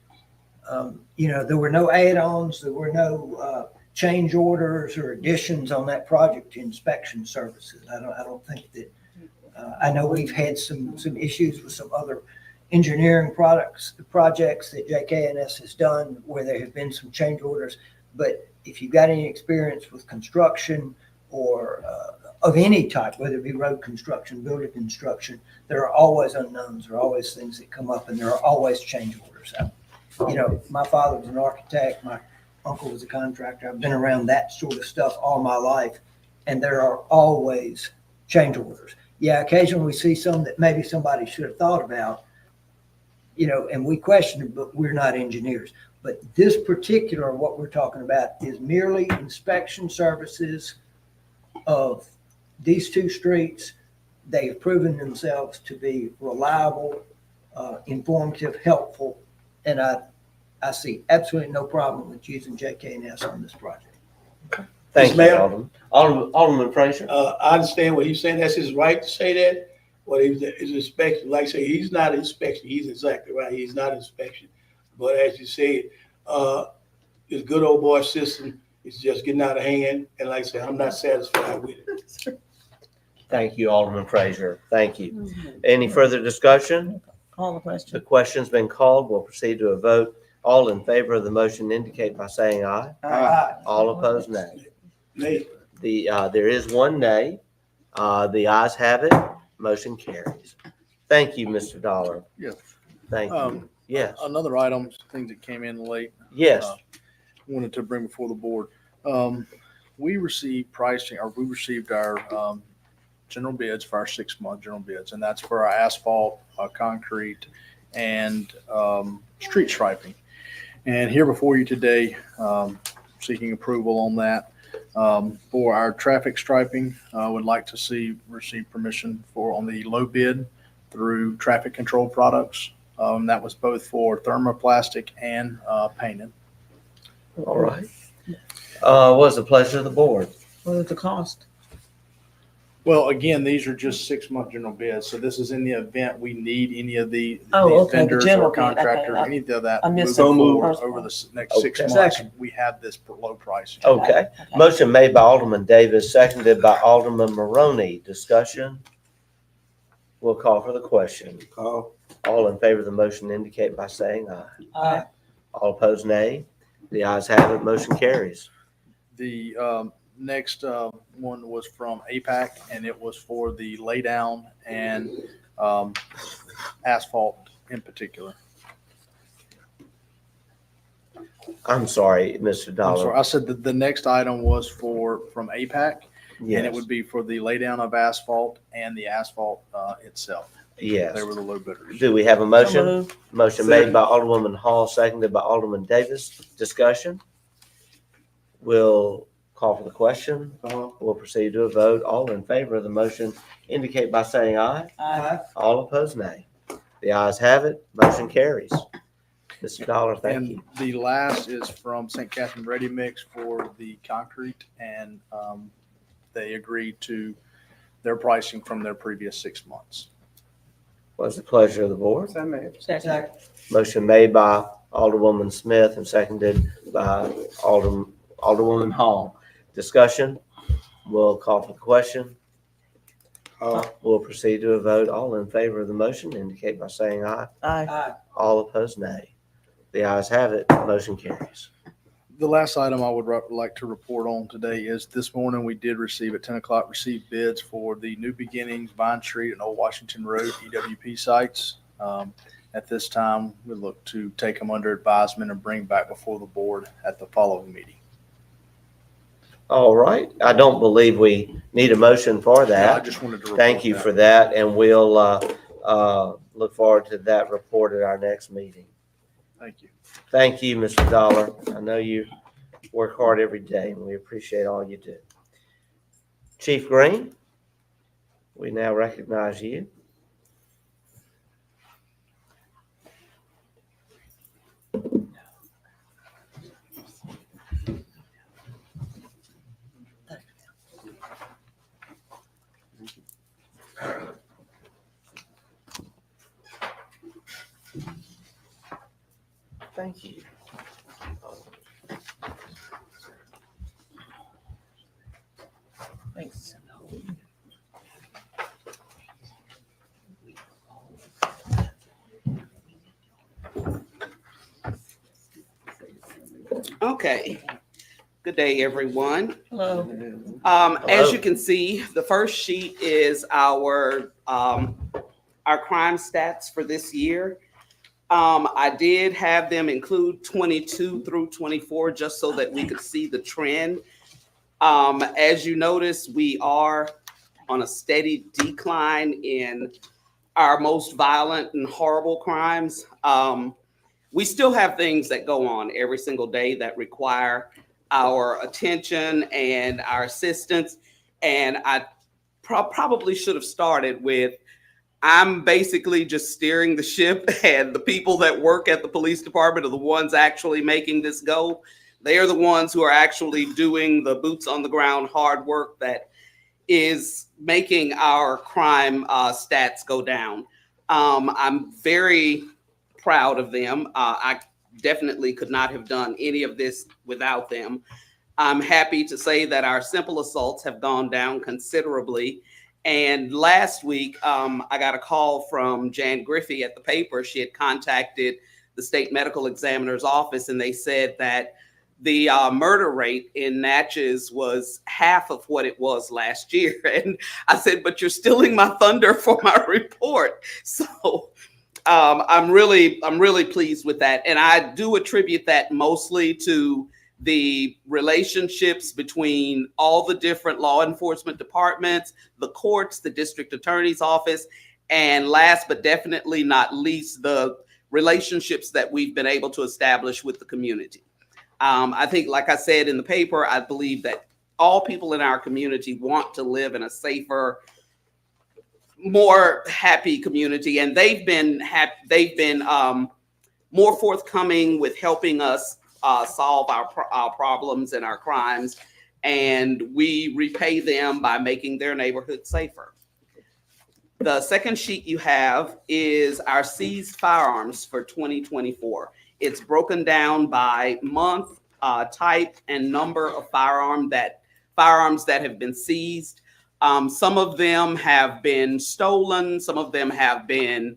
there were no add-ons. There were no change orders or additions on that project to inspection services. I don't think that, I know we've had some issues with some other engineering projects that JKNS has done where there have been some change orders. But if you've got any experience with construction or of any type, whether it be road construction, building construction, there are always unknowns. There are always things that come up, and there are always change orders. My father was an architect. My uncle was a contractor. I've been around that sort of stuff all my life, and there are always change orders. Yeah, occasionally we see some that maybe somebody should have thought about, and we question it, but we're not engineers. But this particular, what we're talking about is merely inspection services of these two streets they have proven themselves to be reliable, informative, helpful, and I see absolutely no problem with using JK&S on this project. Thank you, Mayor? Alderman Frazier. I understand what he's saying. That's his right to say that. What his inspection, like I say, he's not inspection. He's exactly right. He's not inspection. But as you said, this good old boy system is just getting out of hand. And like I said, I'm not satisfied with it. Thank you, Alderman Frazier. Thank you. Any further discussion? Call the The question. question's been called. We'll proceed to a vote. All in favor of the motion indicate by saying aye. All opposed, nay. Nate, There is one nay. The ayes have it. Motion carries. Thank you, Mr. Dollar. Yes. Thank you. Yes, Another item, things that came in late. yes. Wanted to bring before the board. We received pricing, or we received our general bids for our 6-month general bids, and that's for our asphalt, concrete, and street striping. And here before you today, seeking approval on that. For our traffic striping, would like to receive permission on the low bid through Traffic Control Products. That was both for thermoplastic and painted. All right. What's the pleasure of the board? What is the cost? Well, again, these are just 6-month general bids, so this is in the event we need any of these Oh, okay, the vendors general or bid, okay, contractors, any of that I missed moving it. forward First over one. the next 6 Okay. months. We have this for low pricing. Okay. Motion made by Alderman Davis, seconded by Alderman Maroney. Discussion? We'll call for the question. call. All in favor of the motion indicate by saying aye. Aye. All opposed, nay. The ayes have it. Motion carries. The next one was from APAC, and it was for the laydown and asphalt in particular. I'm sorry, Mr. I'm Dollar. sorry, I said that the next item was from APAC, and it Yes, would be for the laydown of asphalt and the asphalt itself. yes. They were the low bidders. Do we have a So motion? moved. Motion made by Alderwoman Hall, seconded by Alderman Davis. Discussion? We'll call for the question. We'll proceed to a vote. All in favor of the motion indicate by saying aye. Aye. All opposed, nay. The ayes have it. Motion carries. Mr. Dollar, thank And you. the last is from St. Catherine Ready Mix for the concrete, and they agreed to their pricing from their previous 6 months. What's the pleasure of the board? So moved. Second. Motion made by Alderwoman Smith and seconded by Alderwoman Hall. Discussion? We'll call for the question. We'll proceed to a vote. All in favor of the motion indicate by saying aye. Aye. All opposed, nay. The ayes have it. Motion carries. The last item I would like to report on today is this morning we did receive at 10 o'clock, received bids for the New Beginnings, Vine Street and Old Washington Road EWP sites. At this time, we look to take them under advisement and bring back before the board at the following meeting. All right. I don't believe we need a motion for I that. just wanted to report Thank you that. for that, and we'll look forward to that report at our next meeting. Thank you. Thank you, Mr. Dollar. I know you work hard every day, and we appreciate all you do. Chief Green, we now recognize you. Thank you. Thanks. Okay. Good day, everyone. Hello. As you can see, the first sheet is our crime stats for this year. I did have them include 22 through 24 just so that we could see the trend. As you notice, we are on a steady decline in our most violent and horrible crimes. We still have things that go on every single day that require our attention and our assistance. And I probably should have started with, I'm basically just steering the ship, and the people that work at the police department are the ones actually making this go. They are the ones who are actually doing the boots on the ground hard work that is making our crime stats go down. I'm very proud of them. I definitely could not have done any of this without them. I'm happy to say that our simple assaults have gone down considerably. And last week, I got a call from Jan Griffey at the paper. She had contacted the state medical examiner's office, and they said that the murder rate in Natchez was half of what it was last year. And I said, but you're stealing my thunder for my report. So I'm really pleased with that. And I do attribute that mostly to the relationships between all the different law enforcement departments, the courts, the district attorney's office, and last but definitely not least, the relationships that we've been able to establish with the community. I think, like I said in the paper, I believe that all people in our community want to live in a safer, more happy community, and they've been more forthcoming with helping us solve our problems and our crimes, and we repay them by making their neighborhood safer. The second sheet you have is our seized firearms for 2024. It's broken down by month, type, and number of firearms that have been seized. Some of them have been stolen. Some of them have been,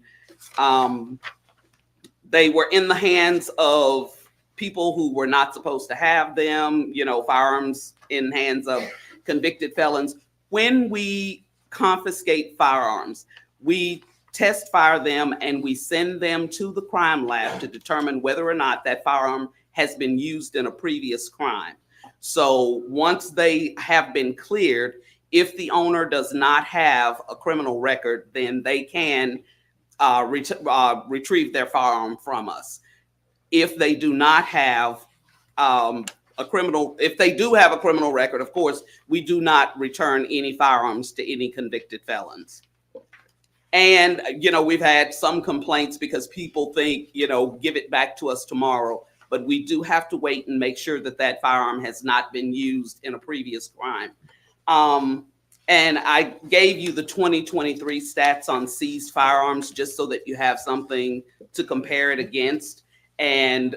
they were in the hands of people who were not supposed to have them, firearms in hands of convicted felons. When we confiscate firearms, we test fire them and we send them to the crime lab to determine whether or not that firearm has been used in a previous crime. So once they have been cleared, if the owner does not have a criminal record, then they can retrieve their firearm from us. If they do not have if they do have a criminal record, of course, we do not return any firearms to any convicted felons. And, we've had some complaints because people think, give it back to us tomorrow. But we do have to wait and make sure that that firearm has not been used in a previous crime. And I gave you the 2023 stats on seized firearms just so that you have something to compare it against. And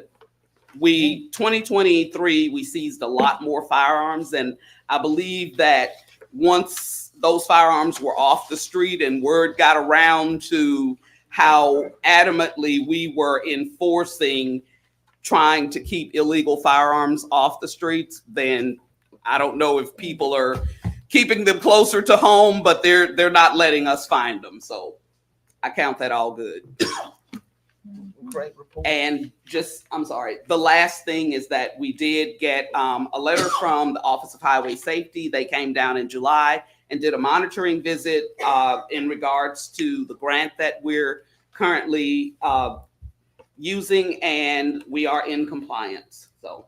2023, we seized a lot more firearms. And I believe that once those firearms were off the street and word got around to how adamantly we were enforcing trying to keep illegal firearms off the streets, then I don't know if people are keeping them closer to home, but they're not letting us find them. So I count that all good. Great report. And the last thing is that we did get a letter from the Office of Highway Safety. They came down in July and did a monitoring visit in regards to the grant that we're currently using, and we are in compliance. So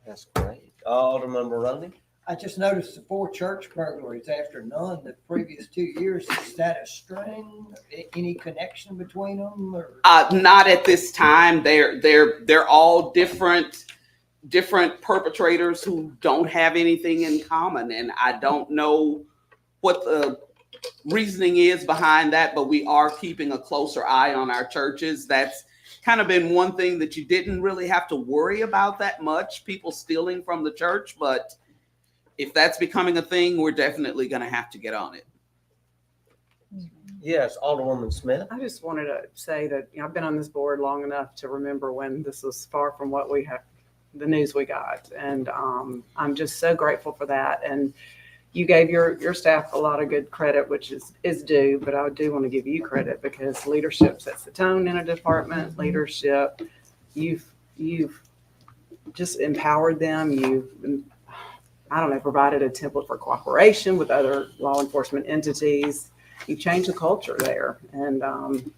That's great. Alderman Maroney? I just noticed the 4 church burglaries after none the previous 2 years. Is that a string? Any connection between them? Or? Not at this time. They're all different perpetrators who don't have anything in common, and I don't know what the reasoning is behind that, but we are keeping a closer eye on our churches. That's kind of been one thing that you didn't really have to worry about that much, people stealing from the church. But if that's becoming a thing, we're definitely going to have to get on it. Yes, Alderwoman Smith. I just wanted to say that I've been on this board long enough to remember when this was far from what we have, the news we got. And I'm just so grateful for that. And you gave your staff a lot of good credit, which is due, but I do want to give you credit because leadership sets the tone in a department. Leadership, you've just empowered them. You've, provided a template for cooperation with other law enforcement entities. You changed the culture there. And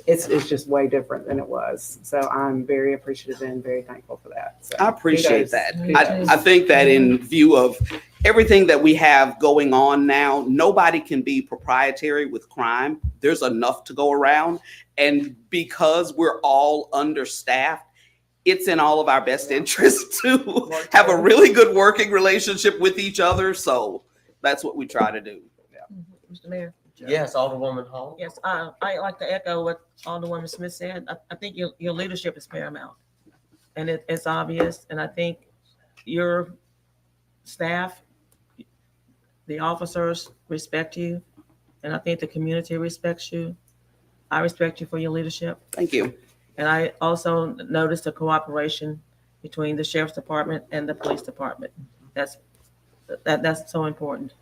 it's just way different than it was. So I'm very appreciative and very thankful for that. So I appreciate kudos, that. kudos. I think that in view of everything that we have going on now, nobody can be proprietary with crime. There's enough to go around. And because we're all understaffed, it's in all of our best interest to have a really good working relationship with each other. So that's what we try to do. Mr. Mayor. Yes, Alderwoman Hall. Yes, I like to echo what Alderwoman Smith said. I think your leadership is paramount, and it's obvious. And I think your staff, the officers respect you, and I think the community respects you. I respect you for your leadership. Thank you. And I also noticed the cooperation between the sheriff's department and the police department. That's so important.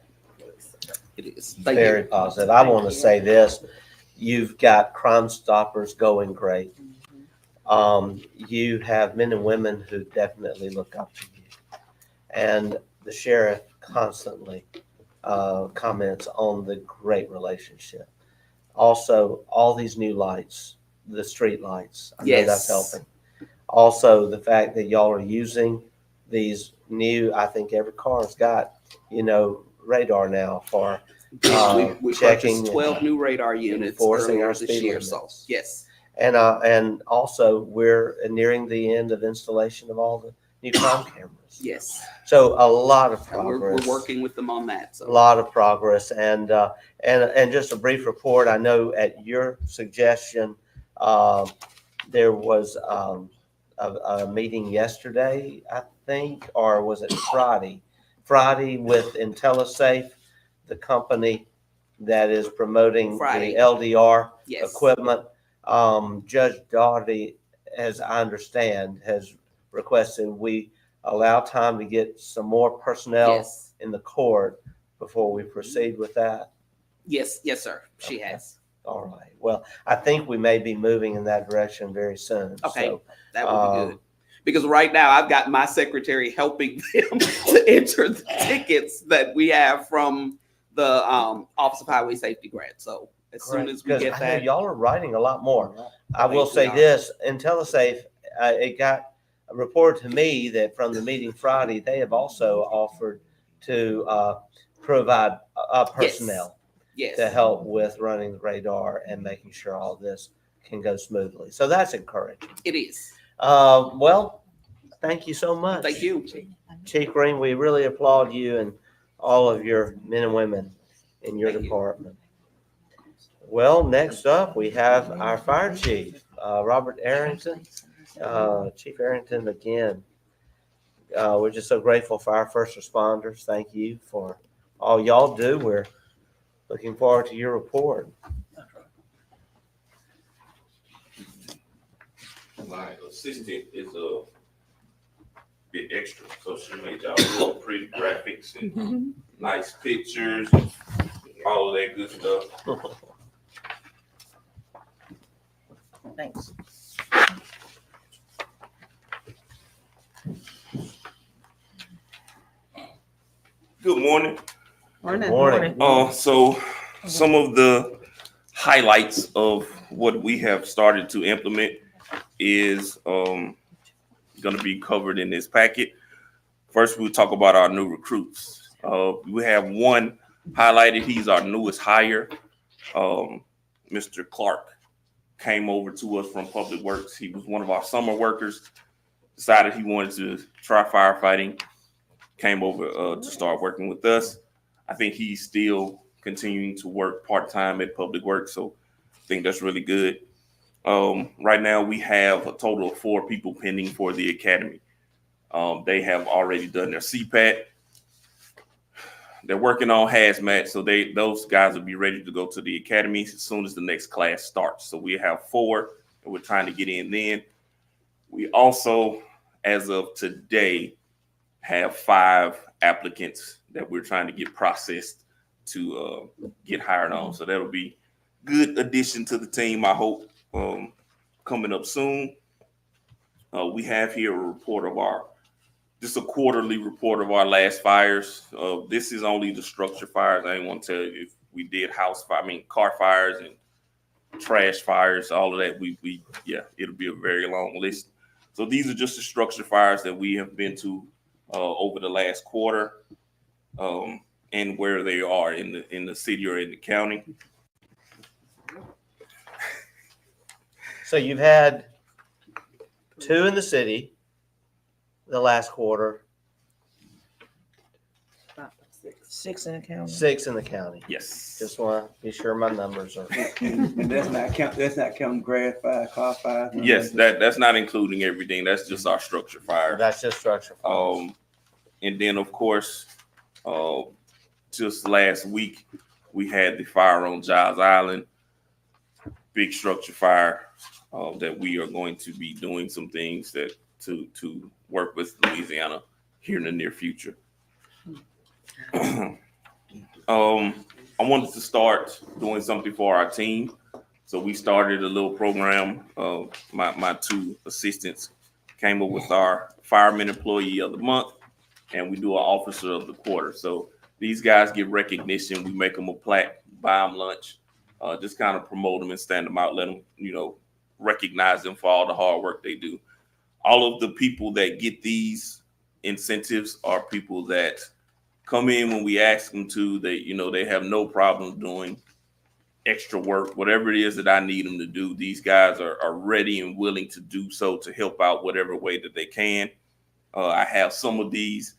It is. Very positive. I want to say this, you've got Crime Stoppers going great. You have men and women who definitely look up to you. And the sheriff constantly comments on the great relationship. Also, all these new lights, the street lights, I know that's helping. Also, the fact that y'all are using these new, I think every car's got, radar now for we checking purchased 12 new radar units enforcing earlier our this speed year. limits. So yes, And also we're nearing the end of installation of all the new crime cameras. yes. So a lot of And progress. we're working with them on that. A So lot of progress, and just a brief report. I know at your suggestion, there was a meeting yesterday, I think, or was it Friday? Friday with IntelliSafe, the company that is promoting Friday. the LDR yes, equipment. Judge Doughty, as I understand, has requested we allow time to get some more personnel yes, in the court before we proceed with that. yes, sir. She has. All right. Well, I think we may be moving in that direction very soon. Okay, So, that would be good. Because right now I've got my secretary helping them to enter the tickets that we have from the Office of Highway Safety grant. So as soon as we because get I know that, y'all are writing a lot more. I think will we say are. this, IntelliSafe, it got reported to me that from the meeting Friday, they have also offered to provide personnel yes, to help with running the radar and making sure all this can go smoothly. So that's encouraging. it is. Well, thank you so much. Thank you. Chief Green, we really applaud you and all of your men and women in your Thank you. department. Well, next up, we have our fire chief, Robert Arrington. Chief Arrington, again, we're just so grateful for our first responders. Thank you for all y'all do. We're looking forward to your report. My assistant is a bit extra, so she made y'all real pretty graphics and nice pictures, and all of that good stuff. Thanks. Good morning. Morning. Morning. So some of the highlights of what we have started to implement is going to be covered in this packet. First, we'll talk about our new recruits. We have one highlighted. He's our newest hire. Mr. Clark came over to us from Public Works. He was one of our summer workers, decided he wanted to try firefighting, came over to start working with us. I think he's still continuing to work part-time at Public Works, so I think that's really good. Right now, we have a total of 4 people pending for the academy. They have already done their CPAT. They're working on hazmat, so those guys will be ready to go to the academy as soon as the next class starts. So we have 4, and we're trying to get in then. We also, as of today, have 5 applicants that we're trying to get processed to get hired on. So that'll be good addition to the team, I hope, coming up soon. We have here a report of just a quarterly report of our last fires. This is only the structure fires. I didn't want to tell you if we did car fires and trash fires, all of that. Yeah, it'll be a very long list. So these are just the structure fires that we have been to over the last quarter, and where they are in the city or in the county. So you've had 2 in the city the last quarter, 6 in the county. 6 in the county. Yes. Just want to be sure my numbers are. And that's not counting grad fire, car fire. Yes, that's not including everything. That's just our structure fire. That's just structure fires. And then of course, just last week we had the fire on Giles Island, big structure fire, that we are going to be doing some things that to work with Louisiana here in the near future. I wanted to start doing something for our team. So we started a little program. My 2 assistants came up with our Fireman Employee of the Month, and we do an Officer of the Quarter. So these guys get recognition. We make them a plaque, buy them lunch, just kind of promote them and stand them out, let them, recognize them for all the hard work they do. All of the people that get these incentives are people that come in when we ask them to. They have no problem doing extra work, whatever it is that I need them to do. These guys are ready and willing to do so, to help out whatever way that they can. I have some of these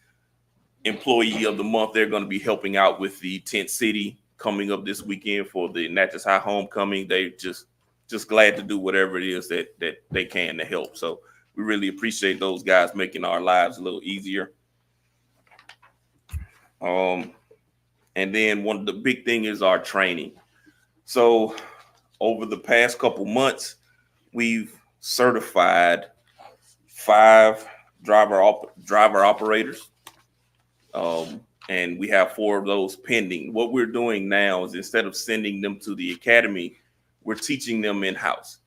Employee of the Month. They're going to be helping out with the tent city coming up this weekend for the Natchez High homecoming. They just glad to do whatever it is that they can to help. So we really appreciate those guys making our lives a little easier. And then one of the big thing is our training. So over the past couple months, we've certified 5 driver operators. And we have 4 of those pending. What we're doing now is, instead of sending them to the academy, we're teaching them in-house.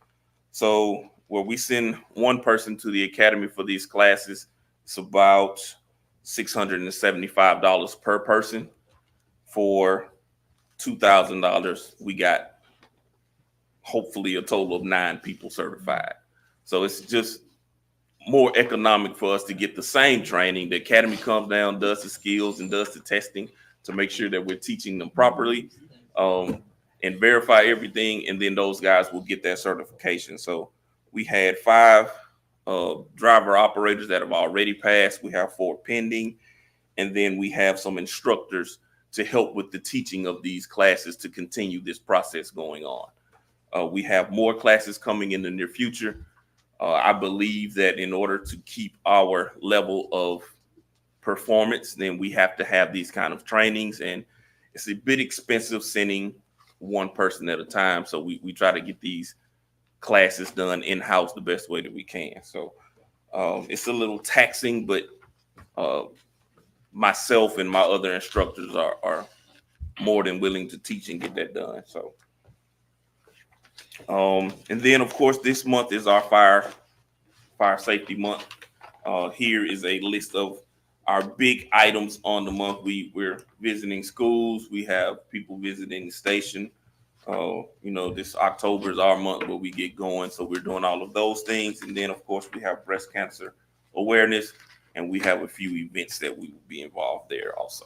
So where we send one person to the academy for these classes, it's about $675 per person. For $2,000, we got hopefully a total of 9 people certified. So it's just more economic for us to get the same training. The academy comes down, does the skills and does the testing to make sure that we're teaching them properly, and verify everything. And then those guys will get that certification. So we had 5 driver operators that have already passed. We have 4 pending. And then we have some instructors to help with the teaching of these classes to continue this process going on. We have more classes coming in the near future. I believe that in order to keep our level of performance, then we have to have these kind of trainings, and it's a bit expensive sending one person at a time. So we try to get these classes done in-house the best way that we can. So it's a little taxing, but myself and my other instructors are more than willing to teach and get that done. So, and then of course, this month is our fire safety month. Here is a list of our big items on the month. We're visiting schools. We have people visiting the station. This October is our month where we get going. So we're doing all of those things. And then of course, we have breast cancer awareness, and we have a few events that we will be involved there also.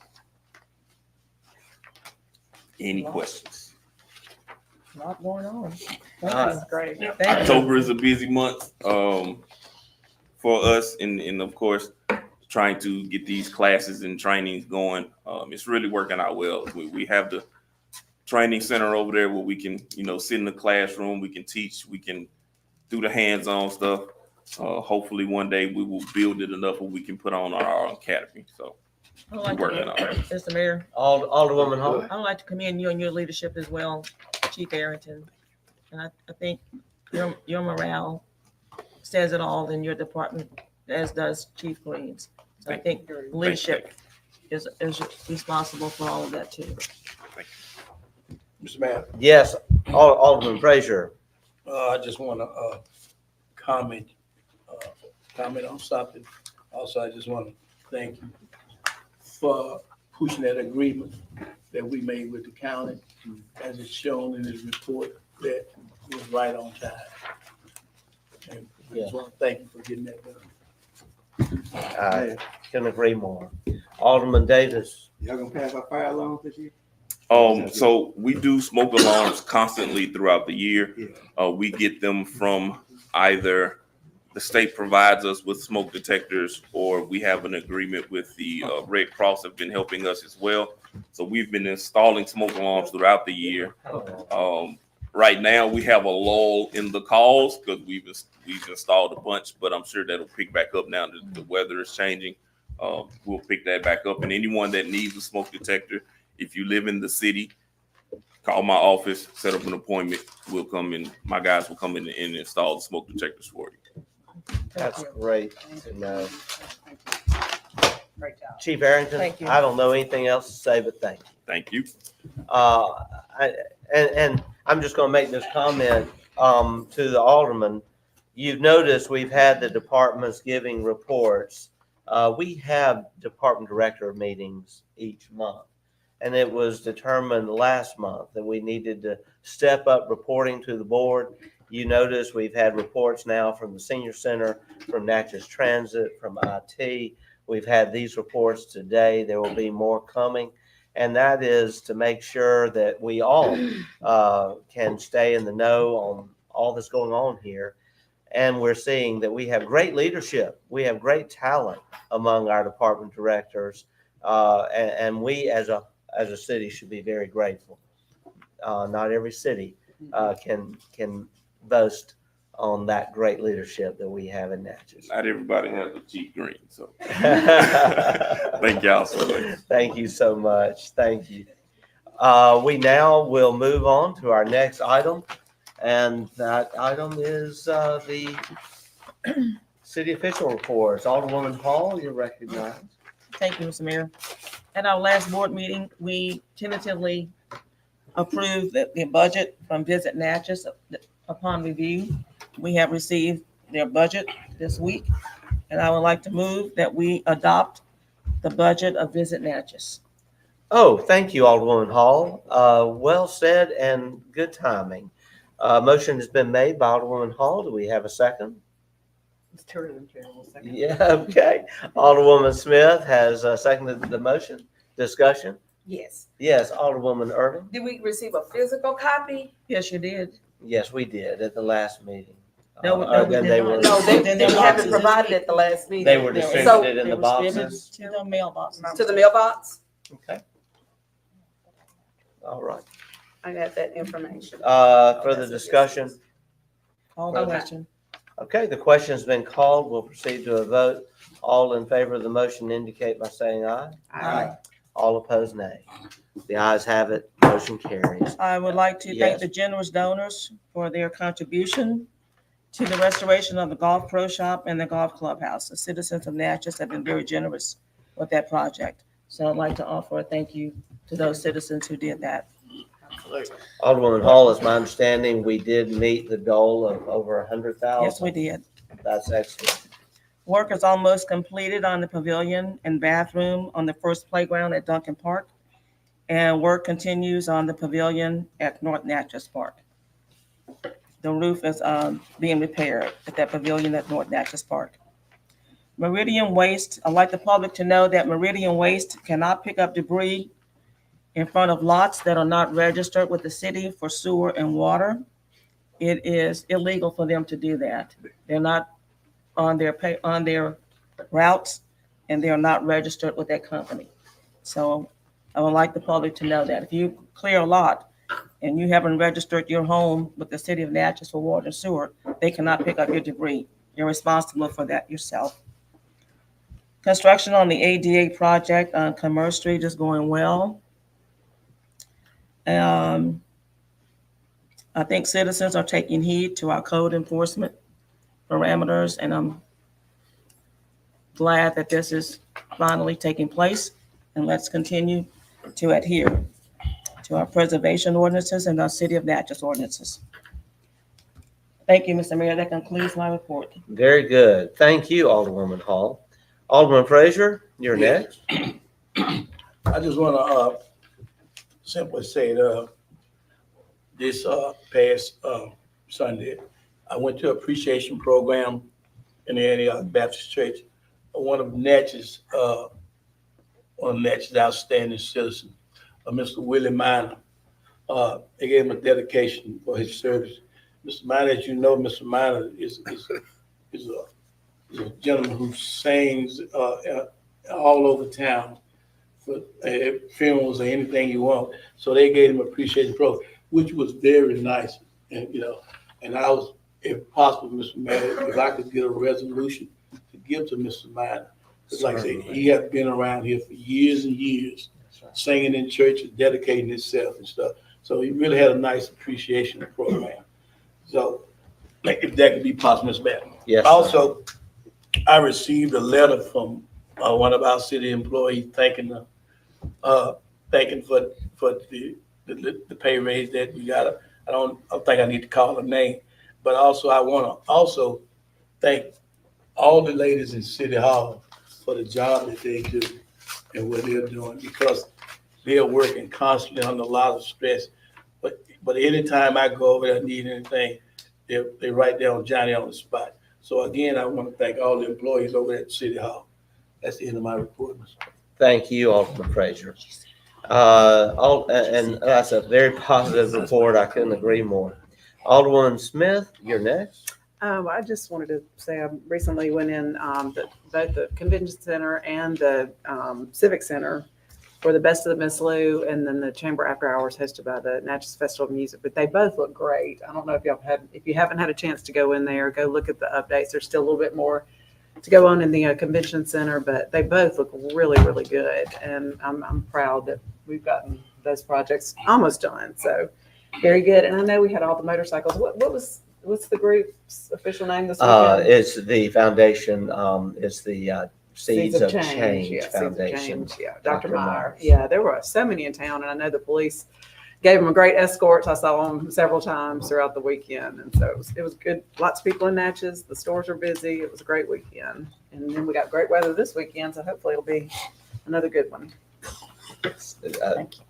Any questions? A lot going on. That's great. Thank you. October is a busy month for us, and of course, trying to get these classes and trainings going. It's really working out well. We have the training center over there where we can, sit in the classroom, we can teach, we can do the hands-on stuff. Hopefully one day we will build it enough where we can put on our academy. So I'd like to, working on it. Mr. Mayor, Alderwoman Hall. I'd like to commend you on your leadership as well, Chief Arrington. And I think your morale says it all in your department, as does Chief Queens. So I think leadership is responsible for all of that too. Mr. Mayor, Yes, Alderman Frazier. I just want to comment on something. Also, I just want to thank you for pushing that agreement that we made with the county, as it's shown in this report, that right on time. And I just want to thank you for getting that done. I couldn't agree more. Alderman Davis. Y'all gonna pass our fire alarms this year? So we do smoke alarms constantly throughout the year. We get them from either the state provides us with smoke detectors, or we have an agreement with the Red Cross have been helping us as well. So we've been installing smoke alarms throughout the year. Right now we have a lull in the calls because we've installed a bunch, but I'm sure that'll pick back up now that the weather is changing. We'll pick that back up, and anyone that needs a smoke detector, if you live in the city, call my office, set up an appointment. We'll come in. My guys will come in and install the smoke detectors for you. That's great to know. Great job. Chief Arrington, Thank you. I don't know anything else to say, but thank you. Thank you. And I'm just gonna make this comment, to the alderman. You've noticed we've had the departments giving reports. We have department director meetings each month. And it was determined last month that we needed to step up reporting to the board. You notice we've had reports now from the senior center, from Natchez Transit, from IT. We've had these reports today. There will be more coming. And that is to make sure that we all can stay in the know on all that's going on here. And we're seeing that we have great leadership. We have great talent among our department directors. And we as a city should be very grateful. Not every city can boast on that great leadership that we have in Natchez. Not everybody has a cheap green, so thank y'all so much. Thank you so much. Thank you. We now will move on to our next item, and that item is the city official reports. Alderwoman Hall, you're recognized. Thank you, Mr. Mayor. At our last board meeting, we tentatively approved the budget from Visit Natchez. Upon review, we have received their budget this week, and I would like to move that we adopt the budget of Visit Natchez. Oh, thank you, Alderwoman Hall. Well said and good timing. Motion has been made by Alderwoman Hall. Do we have a second? Yeah, okay. Alderwoman Smith has seconded the motion. Discussion? Yes. Yes, Alderwoman Irving? Did we receive a physical copy? Yes, you did. Yes, we did at the last meeting. No, we Then did they not. were. No, they Then they haven't were- provided at the last meeting. They were They were- distributed in They the were boxes. distributed to the mailboxes. To the mailbox? Okay. All right. I got that information. Further discussion? Call the question. Okay, the question's been called. We'll proceed to a vote. All in favor of the motion indicate by saying aye. Aye. All opposed, nay. The ayes have it. Motion carries. I would like to thank Yes. the generous donors for their contribution to the restoration of the Golf Pro Shop and the Golf Clubhouse. The citizens of Natchez have been very generous with that project. So I'd like to offer a thank you to those citizens who did that. Alderwoman Hall, it's my understanding we did meet the goal of over 100,000. Yes, we did. That's excellent. Work is almost completed on the pavilion and bathroom on the first playground at Duncan Park. And work continues on the pavilion at North Natchez Park. The roof is being repaired at that pavilion at North Natchez Park. Meridian Waste, I'd like the public to know that Meridian Waste cannot pick up debris in front of lots that are not registered with the city for sewer and water. It is illegal for them to do that. They're not on their routes, and they are not registered with that company. So I would like the public to know that if you clear a lot and you haven't registered your home with the city of Natchez for water and sewer, they cannot pick up your debris. You're responsible for that yourself. Construction on the ADA project on Commerce Street is going well. I think citizens are taking heed to our code enforcement parameters, and I'm glad that this is finally taking place. And let's continue to adhere to our preservation ordinances and our city of Natchez ordinances. Thank you, Mr. Mayor. That concludes my report. Very good. Thank you, Alderwoman Hall. Alderman Frazier, you're next. I just want to simply say that this past Sunday. I went to appreciation program in the Antioch Baptist Church. One of Natchez outstanding citizens, Mr. Willie Minor. They gave him a dedication for his service. Mr. Minor, as you know, Mr. Minor is a gentleman who sings all over town for funerals or anything you want. So they gave him appreciation program, which was very nice. And and I was, if possible, Mr. Mayor, if I could get a resolution to give to Mr. Minor. Because like I say, he has been around here for years and years, singing in church and dedicating himself and stuff. So he really had a nice appreciation program. So if that could be possible, Mr. Mayor. Yes. Also, I received a letter from one of our city employees thanking for the pay raise that we got. I don't think I need to call her name, but also I want to also thank all the ladies in City Hall for the job that they do and what they're doing, because they're working constantly under a lot of stress. But anytime I go over there and need anything, they're right there on Johnny on the spot. So again, I want to thank all the employees over at City Hall. That's the end of my report, Mr. Thank you, Alderman Frazier. And that's a very positive report. I couldn't agree more. Alderwoman Smith, you're next. I just wanted to say I recently went in both the convention center and the civic center for the Best of the Miss Lou, and then the Chamber After Hours hosted by the Natchez Festival of Music. But they both look great. I don't know if you haven't had a chance to go in there, go look at the updates. There's still a little bit more to go on in the convention center, but they both look really, really good. And I'm proud that we've gotten those projects almost done. So very good. And I know we had all the motorcycles. What's the group's official name this weekend? It's the foundation. It's the Seeds of Change Yeah, Foundation. Seeds of Change. Yeah, Dr. Meyer. Yeah, there were so many in town, and I know the police gave them a great escorts. I saw them several times throughout the weekend, and so it was good. Lots of people in Natchez. The stores are busy. It was a great weekend, and then we got great weather this weekend, so hopefully it'll be another good one.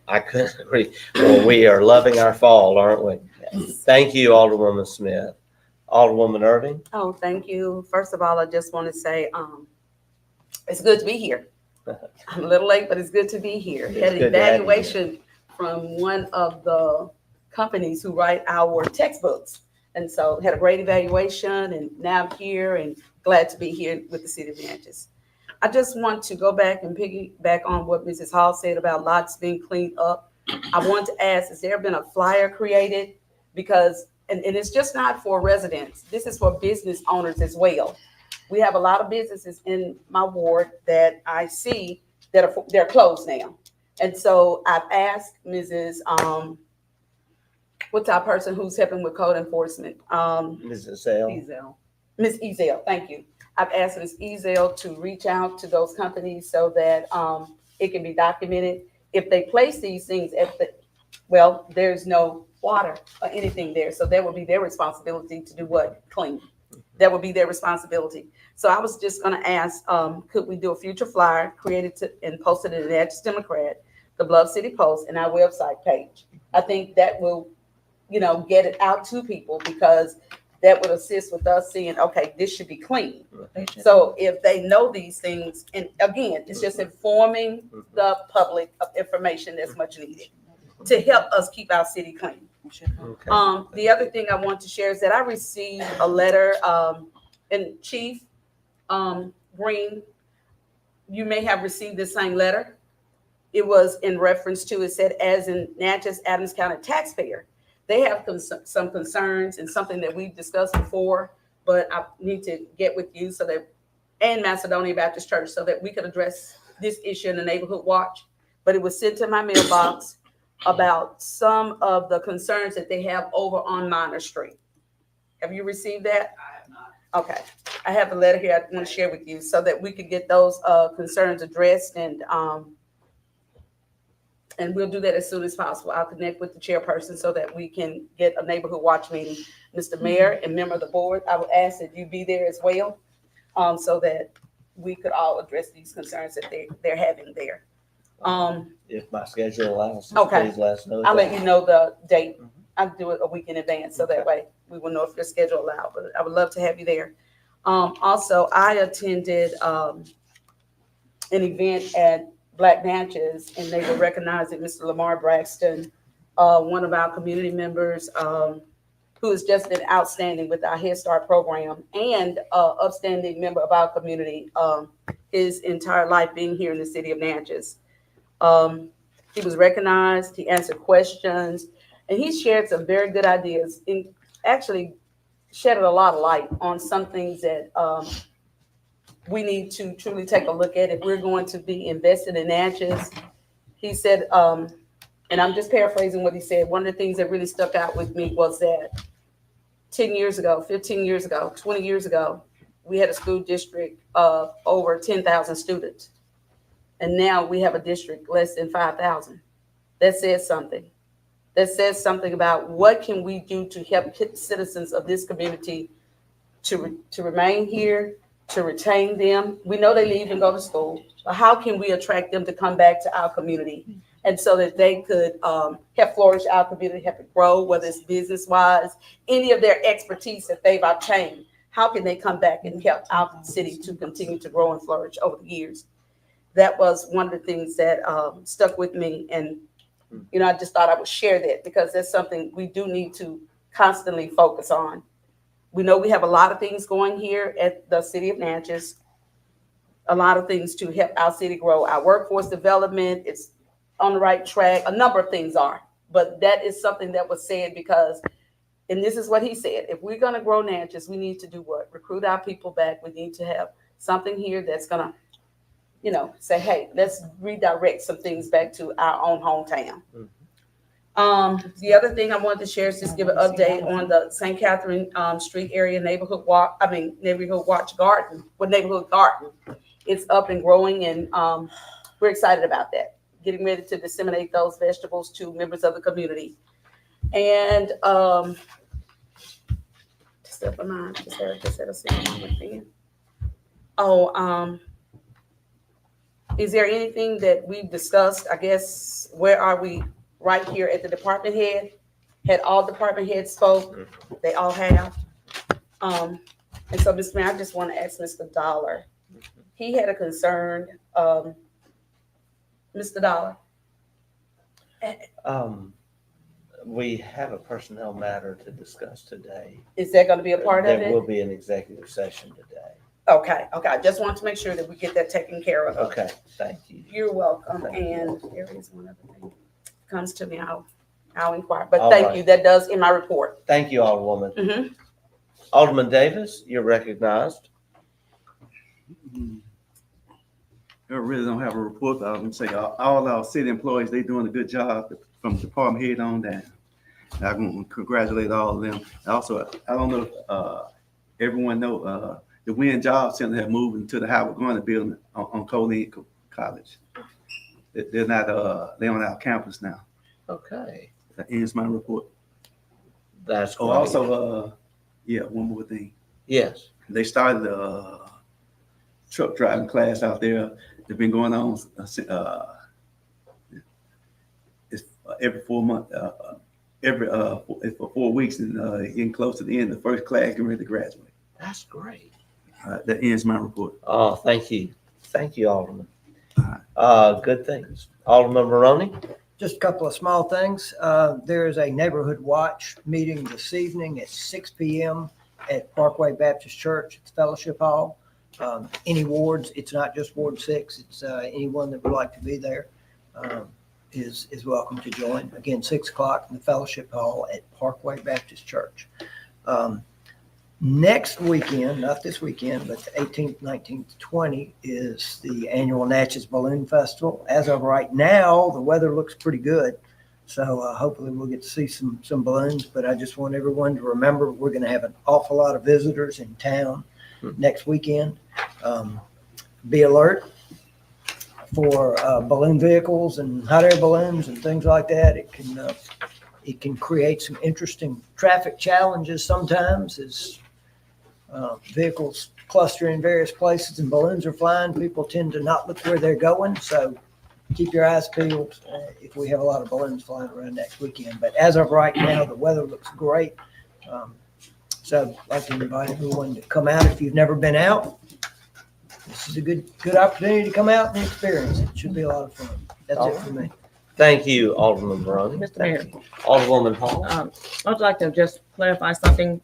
I couldn't agree. Well, we are loving our fall, aren't we? Yes. Thank you, Alderwoman Smith. Alderwoman Irving. Oh, thank you. First of all, I just want to say, it's good to be here. I'm a little late, but it's good to be here. It's Had an good to have you evaluation from one of the companies who write our textbooks. And so had a great evaluation, and now I'm here and glad to be here with the City of Natchez. I just want to go back and piggyback on what Mrs. Hall said about lots being cleaned up. I want to ask, has there been a flyer created? Because, and it's just not for residents. This is for business owners as well. We have a lot of businesses in my ward that I see that they're closed now. And so I've asked Mrs. What's our person who's helping with code enforcement? Mrs. Sale. Ms. Ezel, thank you. I've asked Ms. Ezel to reach out to those companies so that it can be documented. If they place these things there's no water or anything there. So that would be their responsibility to do what? Clean. That would be their responsibility. So I was just going to ask, could we do a future flyer created and posted in the Natchez Democrat, the Bluff City Post, and our website page? I think that will, get it out to people, because that would assist with us seeing, okay, this should be clean. So if they know these things, and again, it's just informing the public of information that's much needed to help us keep our city clean. Okay. The other thing I want to share is that I received a letter, and Chief Green, you may have received the same letter. It was in reference to, it said, as in Natchez Adams County taxpayer, they have some concerns, and something that we've discussed before, but I need to get with you and Macedonia Baptist Church so that we could address this issue in the neighborhood watch. But it was sent to my mailbox about some of the concerns that they have over on Minor Street. Have you received that? I have not. Okay. I have a letter here I want to share with you so that we could get those concerns addressed, and we'll do that as soon as possible. I'll connect with the chairperson so that we can get a neighborhood watch meeting. Mr. Mayor and member of the board, I would ask that you be there as well, so that we could all address these concerns that they're having there. If my schedule allows, Okay. please let us know. I'll let you know the date. I'll do it a week in advance, so that way we will know if your schedule allows, but I would love to have you there. Also, I attended an event at Black Natchez, and they were recognizing Mr. Lamar Braxton, one of our community members, who has just been outstanding with our Head Start program and upstanding member of our community, his entire life being here in the city of Natchez. He was recognized, he answered questions, and he shared some very good ideas, and actually shedded a lot of light on some things that we need to truly take a look at if we're going to be invested in Natchez. He said, and I'm just paraphrasing what he said, one of the things that really stuck out with me was that 10 years ago, 15 years ago, 20 years ago, we had a school district of over 10,000 students. And now we have a district less than 5,000. That says something. That says something about what can we do to help citizens of this community to remain here, to retain them. We know they leave and go to school, but how can we attract them to come back to our community? And so that they could help flourish our community, help it grow, whether it's business-wise, any of their expertise that they've obtained. How can they come back and help our city to continue to grow and flourish over the years? That was one of the things that stuck with me. And, I just thought I would share that because that's something we do need to constantly focus on. We know we have a lot of things going here at the city of Natchez, a lot of things to help our city grow. Our workforce development, it's on the right track. A number of things are, but that is something that was said because, and this is what he said, if we're going to grow Natchez, we need to do what? Recruit our people back. We need to have something here that's going to, say, hey, let's redirect some things back to our own hometown. The other thing I wanted to share is just give an update on the St. Catherine Street area neighborhood watch garden. It's up and growing, and we're excited about that. Getting ready to disseminate those vegetables to members of the community. And is there anything that we've discussed? I guess, where are we right here at the department head? Had all department heads spoke? They all have. And so, Mr. Mayor, I just want to ask Mr. Dollar. He had a concern. Mr. Dollar. We have a personnel matter to discuss today. Is that going to be a part of it? There will be an executive session today. Okay. I just want to make sure that we get that taken care of. Okay, thank you. You're welcome. And there is one other thing comes to me. I'll inquire. But All thank right. you. That does in my report. Thank you, Alderwoman. Mm-hmm. Alderman Davis, you're recognized. I really don't have a report, but I can say all our city employees, they doing a good job from department head on down. And I want to congratulate all of them. Also, I don't know if everyone know the Wynn Job Center have moved into the Howard Garner building on Colleen College. They're not they're on our campus now. Okay. That ends my report. That's great. Also, one more thing. Yes. They started a truck driving class out there. They've been going on it's every 4 months, it's for 4 weeks, and getting close to the end. The first class getting ready to graduate. That's great. That ends my report. Oh, thank you. Thank you, Alderman. Good things. Alderman Maroney? Just a couple of small things. There is a neighborhood watch meeting this evening at 6 p.m. at Parkway Baptist Church. It's Fellowship Hall. Any wards, it's not just Ward 6. It's anyone that would like to be there is welcome to join. Again, 6 o'clock in the Fellowship Hall at Parkway Baptist Church. Next weekend, not this weekend, but the 18th, 19th, 20th is the annual Natchez Balloon Festival. As of right now, the weather looks pretty good. So hopefully we'll get to see some balloons, but I just want everyone to remember we're going to have an awful lot of visitors in town next weekend. Be alert for balloon vehicles and hot air balloons and things like that. It can create some interesting traffic challenges sometimes as vehicles cluster in various places and balloons are flying. People tend to not look where they're going. So keep your eyes peeled if we have a lot of balloons flying around next weekend. But as of right now, the weather looks great. So I'd like to invite everyone to come out if you've never been out. This is a good opportunity to come out and experience it. Should be a lot of fun. That's it for me. Thank you, Alderman Maroney. Mr. Mayor. Alderwoman Hall. I'd like to just clarify something.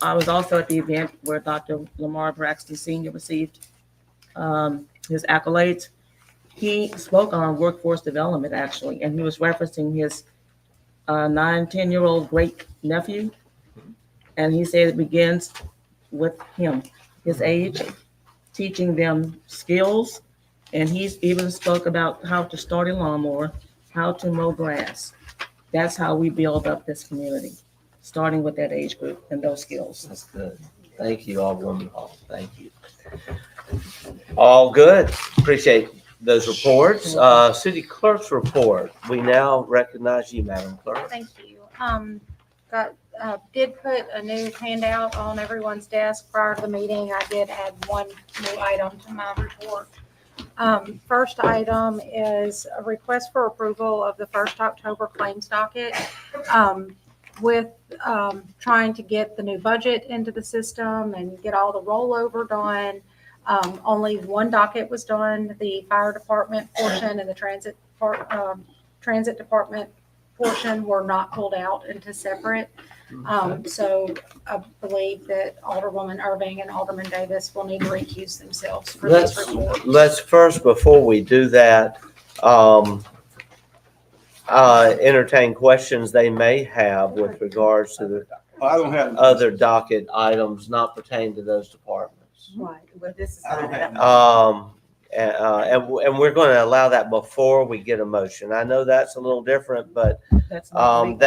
I was also at the event where Dr. Lamar Braxton Sr. received his accolades. He spoke on workforce development, actually, and he was referencing his 9-10-year-old great nephew. And he said it begins with him, his age, teaching them skills. And he's even spoke about how to start a lawnmower, how to mow grass. That's how we build up this community, starting with that age group and those skills. That's good. Thank you, Alderwoman Hall. Thank you. All good. Appreciate those reports. City Clerk's report. We now recognize you, Madam Clerk. Thank you. Did put a new handout on everyone's desk prior to the meeting. I did add one new item to my report. First item is a request for approval of the 1st October claims docket. With trying to get the new budget into the system and get all the rollover done. Only one docket was done, the fire department portion and the transit department portion were not pulled out into separate. So I believe that Alderwoman Irving and Alderman Davis will need to recuse themselves for this report. Let's first, before we do that, entertain questions they may have with regards to the I don't have. other docket items not pertaining to those departments. Right, but this is I don't have. And we're going to allow that before we get a motion. I know that's a little different, but That's not legal.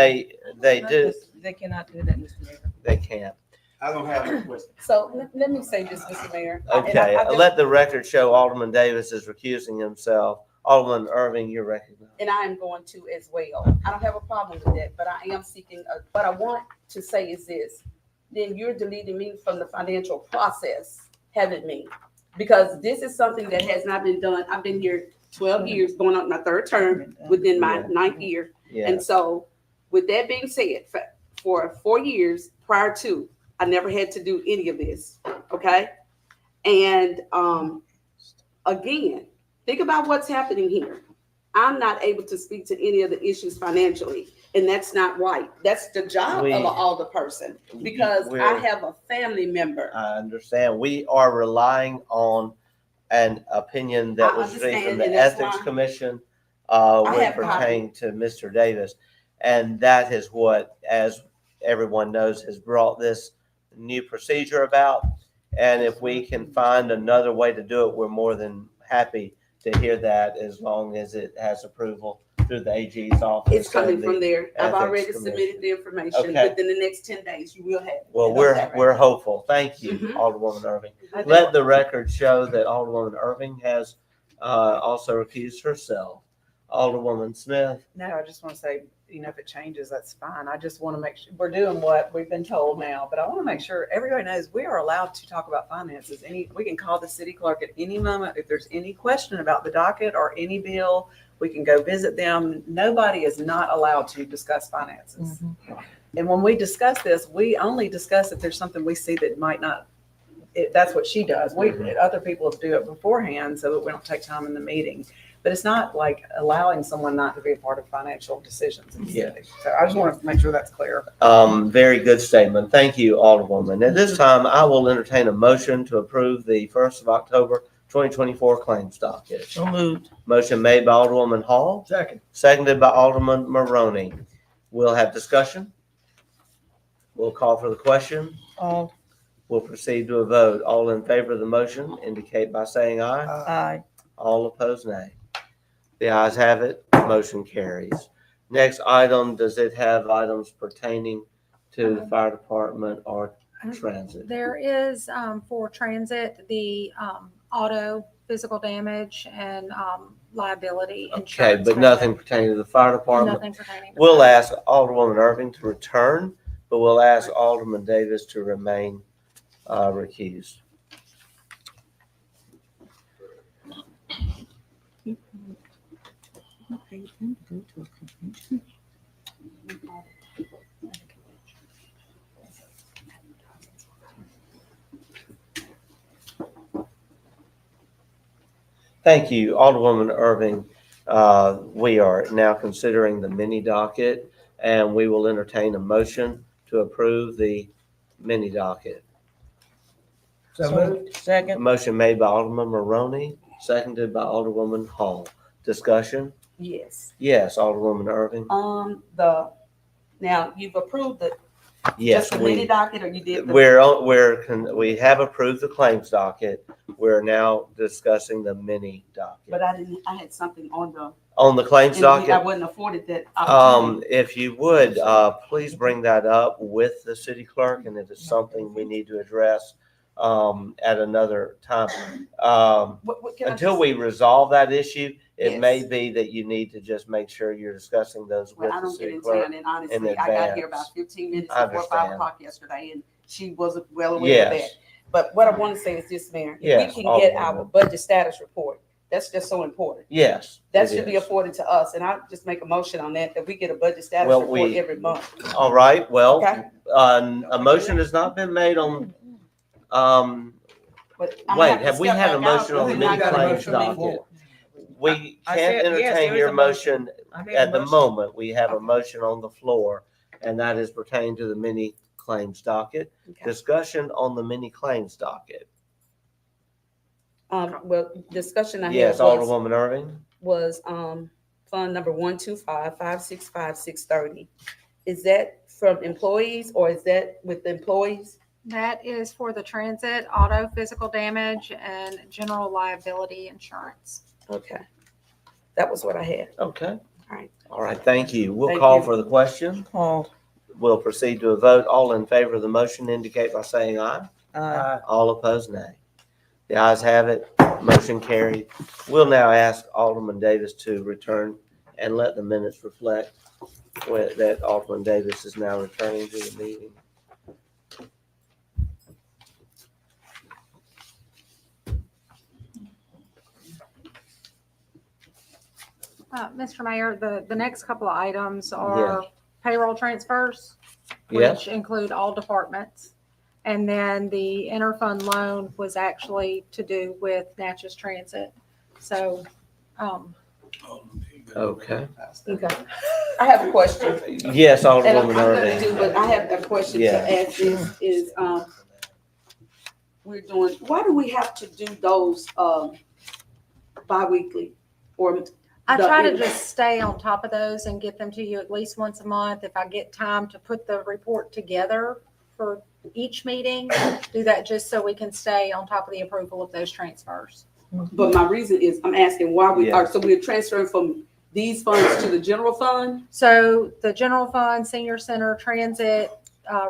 they do, They cannot do that, Mr. Mayor. they can't. I don't have any questions. So let me say this, Mr. Mayor. And Okay, I just- let the record show Alderman Davis is recusing himself. Alderman Irving, you're recognized. And I am going to as well. I don't have a problem with that, but I am seeking, what I want to say is this. Then you're deleting me from the financial process, haven't me? Because this is something that has not been done. I've been here 12 years, going on my 3rd term within my 9th year. Yeah. And so with that being said, for 4 years prior to, I never had to do any of this, okay? And again, think about what's happening here. I'm not able to speak to any of the issues financially, and that's not right. That's the job of an alderperson, because I have a family member. I understand. We are relying on an opinion that I was received from understand, the and that's Ethics why Commission I when have pertaining to Mr. Davis. And that is what, as everyone knows, has brought this new procedure about. And if we can find another way to do it, we're more than happy to hear that, as long as it has approval through the AG's office. It's coming and from the there. I've Ethics already Commission. submitted the information. Okay. Within the next 10 days, you will have it. Well, we're hopeful. Thank you, Mhm. Alderwoman Irving. I do. Let the record show that Alderwoman Irving has also recused herself. Alderwoman Smith. No, I just want to say, if it changes, that's fine. I just want to make sure we're doing what we've been told now, but I want to make sure everybody knows we are allowed to talk about finances. We can call the city clerk at any moment. If there's any question about the docket or any bill, we can go visit them. Nobody is not allowed to discuss finances. And when we discuss this, we only discuss if there's something we see that might not, that's what she does. Other people do it beforehand so that we don't take time in the meeting. But it's not like allowing someone not to be a part of financial decisions in the city. So I just want to make sure that's clear. Very good statement. Thank you, Alderwoman. At this time, I will entertain a motion to approve the 1st of October 2024 claims docket. So moved. Motion made by Alderwoman Hall. Second. Seconded by Alderman Maroney. We'll have discussion. We'll call for the question. All. We'll proceed to a vote. All in favor of the motion indicate by saying aye. Aye. All opposed, nay. The ayes have it. Motion carries. Next item, does it have items pertaining to the fire department or transit? There is, for transit, the auto physical damage and liability Okay, insurance. but nothing pertaining to the fire department? Nothing pertaining to We'll fire. ask Alderwoman Irving to return, but we'll ask Alderman Davis to remain recused. Thank you, Alderwoman Irving. We are now considering the mini docket, and we will entertain a motion to approve the mini docket. So moved. A Second. motion made by Alderman Maroney, seconded by Alderwoman Hall. Discussion? Yes. Yes, Alderwoman Irving. Now you've approved the, Yes, just the mini docket, or you did the? we have approved the claims docket. We're now discussing the mini docket. But I had something on On the claims I docket, wasn't afforded that opportunity. if you would, please bring that up with the city clerk, and it is something we need to address, at another time. What can I Until just- we resolve that issue, it may Yes. be that you need to just make sure you're discussing those with Well, I the don't get city in clerk. town, and honestly, in I got here advance. about 15 minutes I before 5 understand. o'clock yesterday, and she wasn't well aware of that. Yes, But what I want to say is this, Mayor, if Yes, we can get Alderwoman. our budget status report, that's just so important. yes. That it should be is. afforded to us, and I just make a motion on that we get a budget status Well, report every month. All right, well, Okay? a motion has not been made on, But I'm gonna wait, have to have we step had a back out motion on the because mini I got a claims motion on the docket? floor. We I can't said, yes, entertain there is your a motion. motion I made a at the motion. moment. We have a motion on the floor, and that is pertaining to the mini claims docket. Okay. Discussion on the mini claims docket. Well, discussion I had Yes, Alderwoman Irving? was, fund number 125-565-630. Is that from employees, or is that with the employees? That is for the transit, auto, physical damage, and general liability insurance. Okay. That was what I had. Okay. All right. All right, thank you. We'll Thank call you. for the question. Call. We'll proceed to a vote. All in favor of the motion indicate by saying aye. All opposed, nay. The ayes have it. Motion carried. We'll now ask Alderman Davis to return and let the minutes reflect that Alderman Davis is now returning to the meeting. Mr. Mayor, the next couple of items are Yes. payroll transfers, Yes, which include all departments. And then the interfund loan was actually to do with Natchez Transit. So, okay. Okay. I have a question. Yes, And I'm Alderwoman gonna do, Irving. but I have a question to Yeah. ask is, we're doing, why do we have to do those, bi-weekly? Or I try to just stay on top of those and get them to you at least once a month. If I get time to put the report together for each meeting, do that just so we can stay on top of the approval of those transfers. But my reason is, I'm asking why we Yeah. are, so we're transferring from these funds to the general fund? So the general fund, senior center, transit,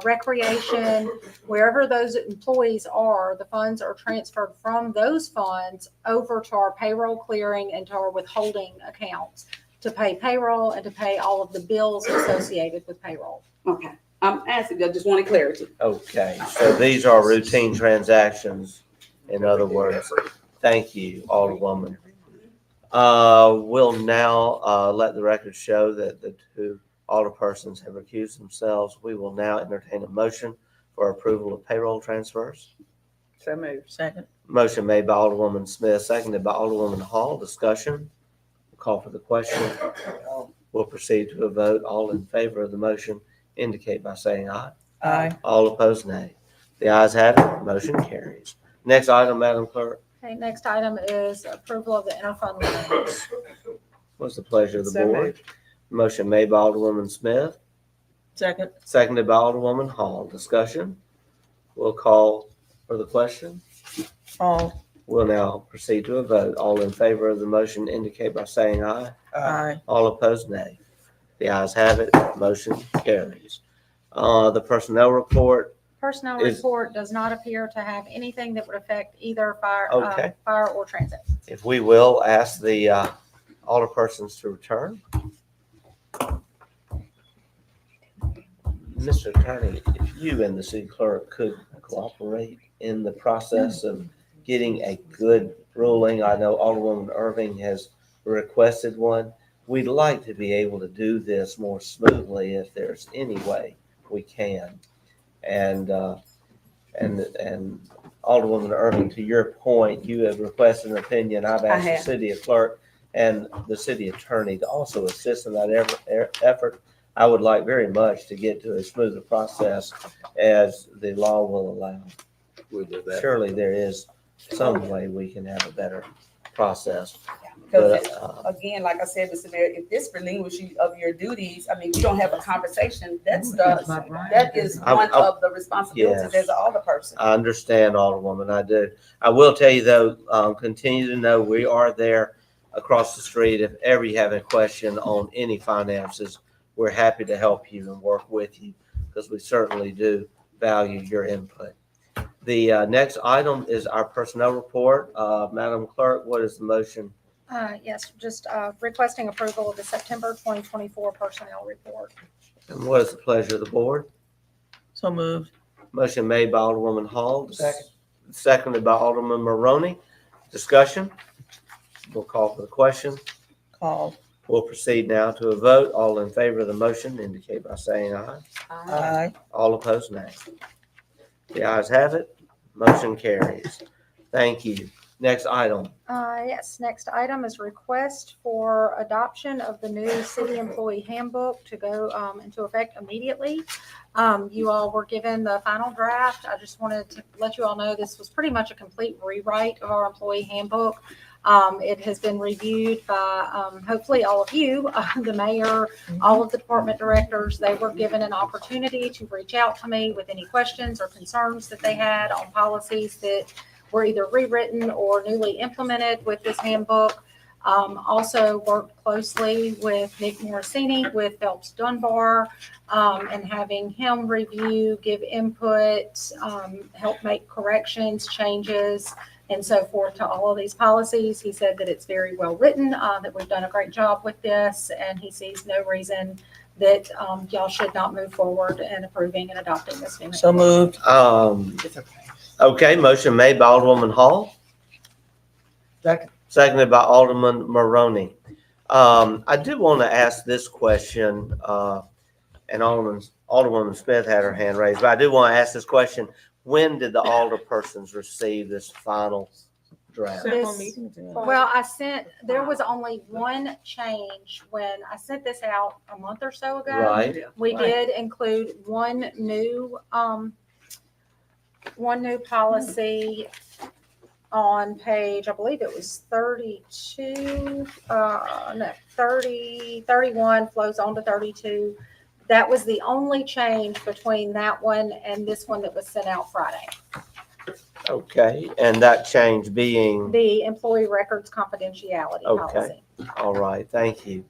recreation, wherever those employees are, the funds are transferred from those funds over to our payroll clearing and to our withholding accounts to pay payroll and to pay all of the bills associated with payroll. Okay, I'm asking, I just wanted clarity. Okay, so these are routine transactions, in other words. Thank you, Alderwoman. We'll now let the record show that the two alderpersons have recused themselves. We will now entertain a motion for approval of payroll transfers. So moved. Second. Motion made by Alderwoman Smith, seconded by Alderwoman Hall. Discussion. Call for the question. We'll proceed to a vote. All in favor of the motion indicate by saying aye. Aye. All opposed, nay. The ayes have it. Motion carries. Next item, Madam Clerk. Okay, next item is approval of the interfund loans. What's the pleasure of the So board? moved. Motion made by Alderwoman Smith, Second. seconded by Alderwoman Hall. Discussion. We'll call for the question. Call. We'll now proceed to a vote. All in favor of the motion indicate by saying aye. Aye. All opposed, nay. The ayes have it. Motion carries. The personnel report. Personnel Is- report does not appear to have anything that would affect either fire, Okay. fire or transit. If we will ask the alderpersons to return. Mr. Attorney, if you and the city clerk could cooperate in the process of getting a good ruling. I know Alderwoman Irving has requested one. We'd like to be able to do this more smoothly if there's any way we can. And Alderwoman Irving, to your point, you have requested an opinion. I've asked the have. city clerk and the city attorney to also assist in that effort. I would like very much to get to as smooth a process as the law will allow. We'll do that. Surely there is some way we can have a better process. Because But, again, like I said, Mr. Mayor, if this relinquishes you of your duties, I mean, we don't have a conversation, that is one of the responsibilities Yes. as an alderperson. I understand, Alderwoman, I do. I will tell you though, continue to know we are there across the street. If ever you have a question on any finances, we're happy to help you and work with you because we certainly do value your input. The next item is our personnel report. Madam Clerk, what is the motion? Yes, just requesting approval of the September 2024 personnel report. And what is the pleasure of the board? So moved. Motion made by Alderwoman Hall. Second. Seconded by Alderman Maroney. Discussion? We'll call for the question. Call. We'll proceed now to a vote. All in favor of the motion indicate by saying aye. Aye. All opposed, nay. The ayes have it. Motion carries. Thank you. Next item. Yes, next item is request for adoption of the new city employee handbook to go into effect immediately. You all were given the final draft. I just wanted to let you all know this was pretty much a complete rewrite of our employee handbook. It has been reviewed by hopefully all of you, the mayor, all of the department directors. They were given an opportunity to reach out to me with any questions or concerns that they had on policies that were either rewritten or newly implemented with this handbook. Also worked closely with Nick Morosini with Phelps Dunbar and having him review, give input, help make corrections, changes, and so forth to all of these policies. He said that it's very well written, that we've done a great job with this, and he sees no reason that y'all should not move forward in approving and adopting this new. So moved. Okay, motion made by Alderwoman Hall. Second. Seconded by Alderman Maroney. I do want to ask this question, and Alderwoman Smith had her hand raised, but I do want to ask this question. When did the alderpersons receive this final draft? Well, there was only one change when I sent this out a month or so ago. Right. We did include one new policy on page, I believe it was 32, 31 flows on to 32. That was the only change between that one and this one that was sent out Friday. Okay, and that change being? The employee records confidentiality policy. All right, thank you.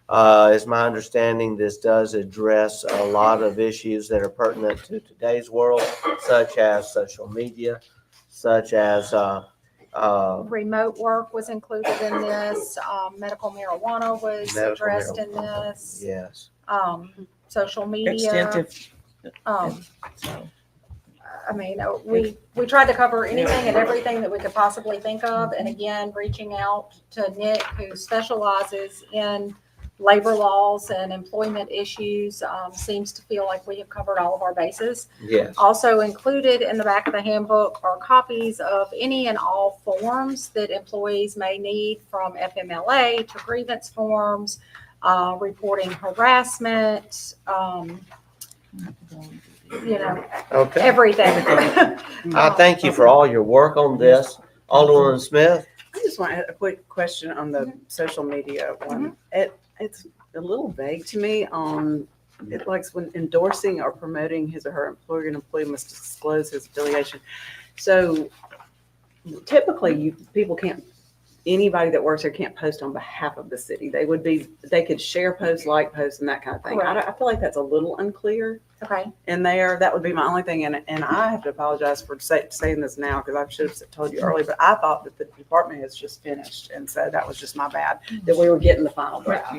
It's my understanding this does address a lot of issues that are pertinent to today's world, such as social media, such as remote work was included in this. Medical marijuana was addressed in this. Yes. Social media. Extensive. I mean, we tried to cover anything and everything that we could possibly think of. And again, reaching out to Nick, who specializes in labor laws and employment issues, seems to feel like we have covered all of our bases. Yes. Also included in the back of the handbook are copies of any and all forms that employees may need, from FMLA to grievance forms, reporting harassment, Okay. everything. I thank you for all your work on this. Alderwoman Smith? I just want to add a quick question on the social media one. It's a little vague to me on it, like when endorsing or promoting his or her employer, an employee must disclose his affiliation. So typically people can't, anybody that works here can't post on behalf of the city. They could share posts, like posts, and that kind of thing. I feel like that's a little unclear. Okay. In there, that would be my only thing. And I have to apologize for saying this now, because I should have told you earlier, but I thought that the department has just finished. And so that was just my bad, that we were getting the final draft.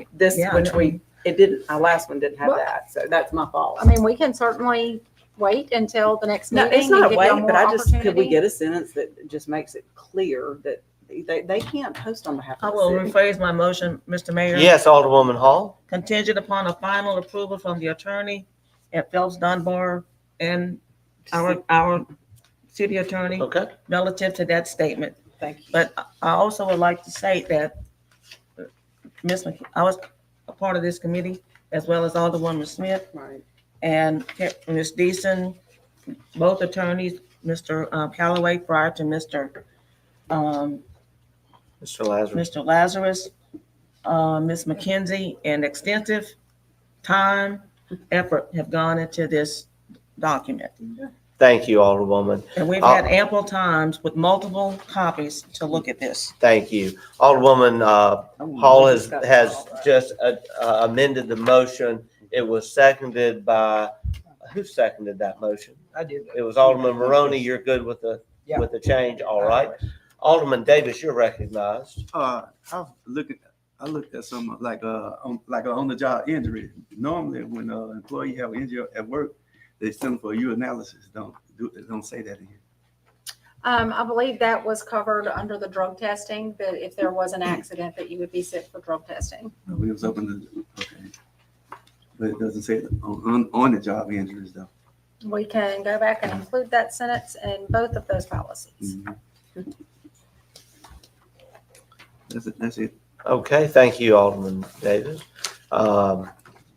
Our last one didn't have that. So that's my fault. I mean, we can certainly wait until the next No, meeting. it's not and a give y'all wait, but more could we opportunity. get a sentence that just makes it clear that they can't post on behalf I of will the city? rephrase my motion, Mr. Mayor. Yes, Alderwoman Hall? Contingent upon a final approval from the attorney at Phelps Dunbar and our city attorney Okay. relative to that statement. Thank you. But I also would like to say that I was a part of this committee as well as Alderwoman Smith Right. and Ms. Deason, both attorneys, Mr. Callaway prior to Mr. Mr. Lazarus. Mr. Lazarus, Ms. McKenzie, and extensive time, effort have gone into this document. Thank you, Alderwoman. And we've had ample times with multiple copies to look at this. Thank you. Alderwoman Hall has just amended the motion. It was seconded by, who seconded that motion? I did. It was Alderman Maroney. You're good with the change? All right. Alderman Davis, you're recognized. I looked at some like on the job injury. Normally, when an employee have an injury at work, they send for urinalysis. Don't say that in here. I believe that was covered under the drug testing, that if there was an accident, that you would be sent for drug testing. We was open to, okay. But it doesn't say it on the job injuries though. We can go back and include that sentence in both of those policies. Mm-hmm. That's it. Okay, thank you, Alderman Davis.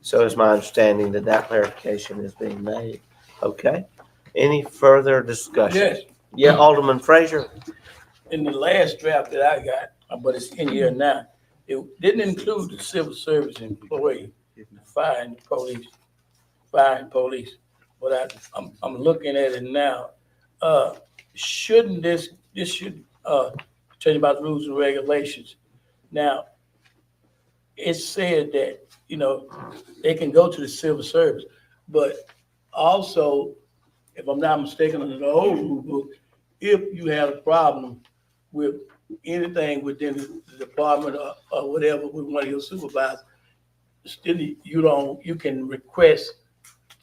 So it's my understanding that that clarification is being made. Okay. Any further discussion? Yes. Yeah, Alderman Frazier. In the last draft that I got, but it's in here now, it didn't include the civil service employee, the fire and police. But I'm looking at it now. Shouldn't this should tell you about the rules and regulations. Now, it said that, they can go to the civil service, but also, if I'm not mistaken, under the old rule book, if you have a problem with anything within the department or whatever with one of your supervisors, still you can request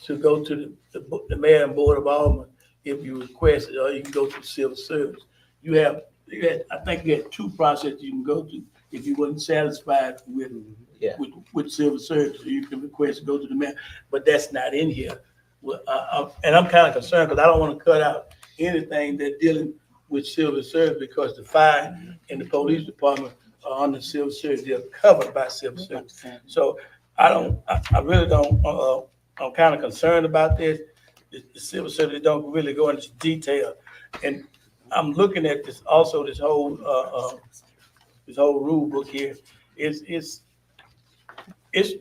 to go to the mayor and board of aldermen if you request it, or you can go to the civil service. I think you had two processes you can go to if you wasn't satisfied with civil service. You can request to go to the mayor, but that's not in here. And I'm kind of concerned because I don't want to cut out anything that's dealing with civil service because the fire and the police department are under civil service. They're covered by civil service. So I really don't, I'm kind of concerned about this. The civil service don't really go into detail. And I'm looking at this also, this whole rule book here. It's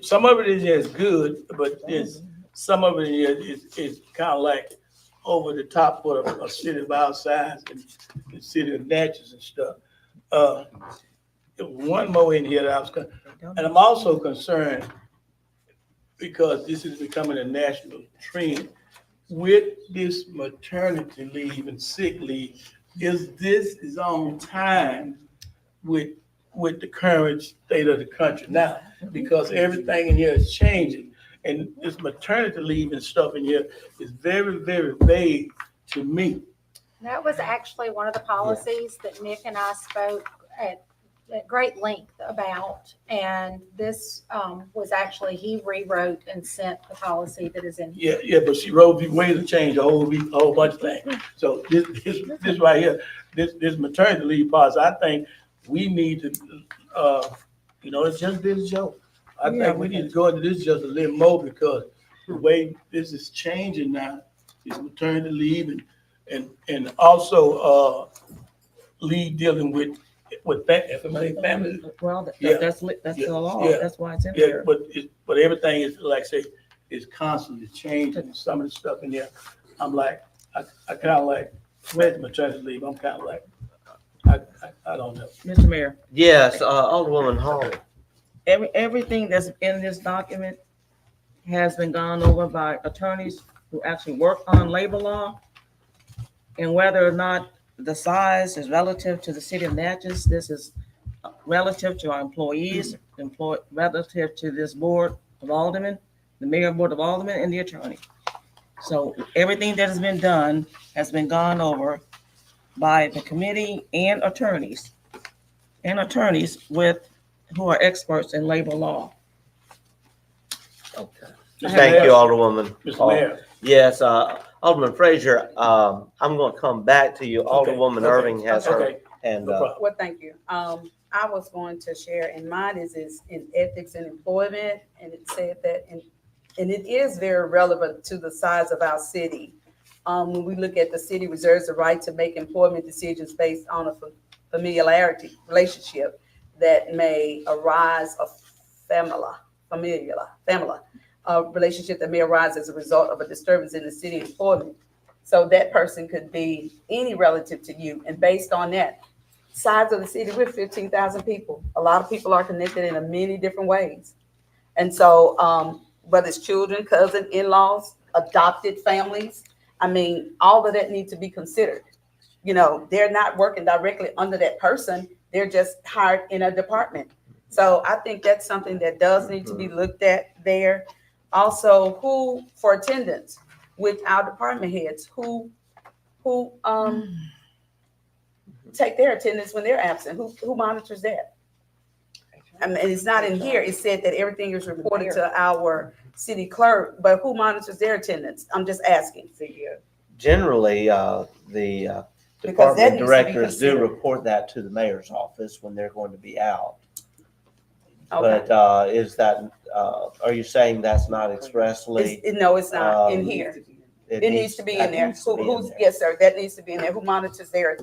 some of it is good, but some of it is kind of like over the top for a city of our size and the city of Natchez and stuff. One more in here that I was, and I'm also concerned because this is becoming a national trend with this maternity leave and sick leave. This is on time with the current state of the country now, because everything in here is changing. And this maternity leave and stuff in here is very, very vague to me. That was actually one of the policies that Nick and I spoke at great length about. And this was actually, he rewrote and sent the policy that is in here. Yeah, but she wrote ways to change a whole bunch of things. So this right here, this maternity leave policy, I think we need to, it's just this joke. I think we need to go into this just a little more because the way this is changing now is maternity leave and also leave dealing with family. Well, that's the law. Yeah. That's why it's in Yeah, there. but everything is, like I say, is constantly changing. Some of the stuff in there, I'm like, I kind of like, where's maternity leave? I'm kind of like, I don't know. Mr. Mayor. Yes, Alderwoman Hall. Everything that's in this document has been gone over by attorneys who actually work on labor law. And whether or not the size is relative to the city of Natchez, this is relative to our employees, relative to this board of aldermen, the mayor board of aldermen, and the attorney. So everything that has been done has been gone over by the committee and attorneys who are experts in labor law. Okay. Thank you, Alderwoman Mr. Hall. Mayor. Yes, Alderman Frazier, I'm going to come back to you. Okay, Alderwoman okay, Irving has her okay. hand No up. problem. Well, thank you. I was going to share, and mine is in ethics and employment, and it said that, and it is very relevant to the size of our city. When we look at the city reserves the right to make employment decisions based on a familiarity relationship that may arise of relationship that may arise as a result of a disturbance in the city employment. So that person could be any relative to you, and based on that size of the city, we're 15,000 people. A lot of people are connected in many different ways. And so, whether it's children, cousins, in-laws, adopted families, I mean, all of that needs to be considered. You know, they're not working directly under that person. They're just hired in a department. So I think that's something that does need to be looked at there. Also, who, for attendance with our department heads, who take their attendance when they're absent? Who monitors that? I mean, it's not in here. It said that everything is reported to our city clerk, but who monitors their attendance? I'm just asking. Generally, the department needs to be directors do considered. report that to the mayor's office when they're going to be out. Okay. But is that, are you saying that's not expressly? No, it's not in um, here. It needs to be in there. Needs to be in Who's, there. yes, sir, that needs to be in there. Who monitors their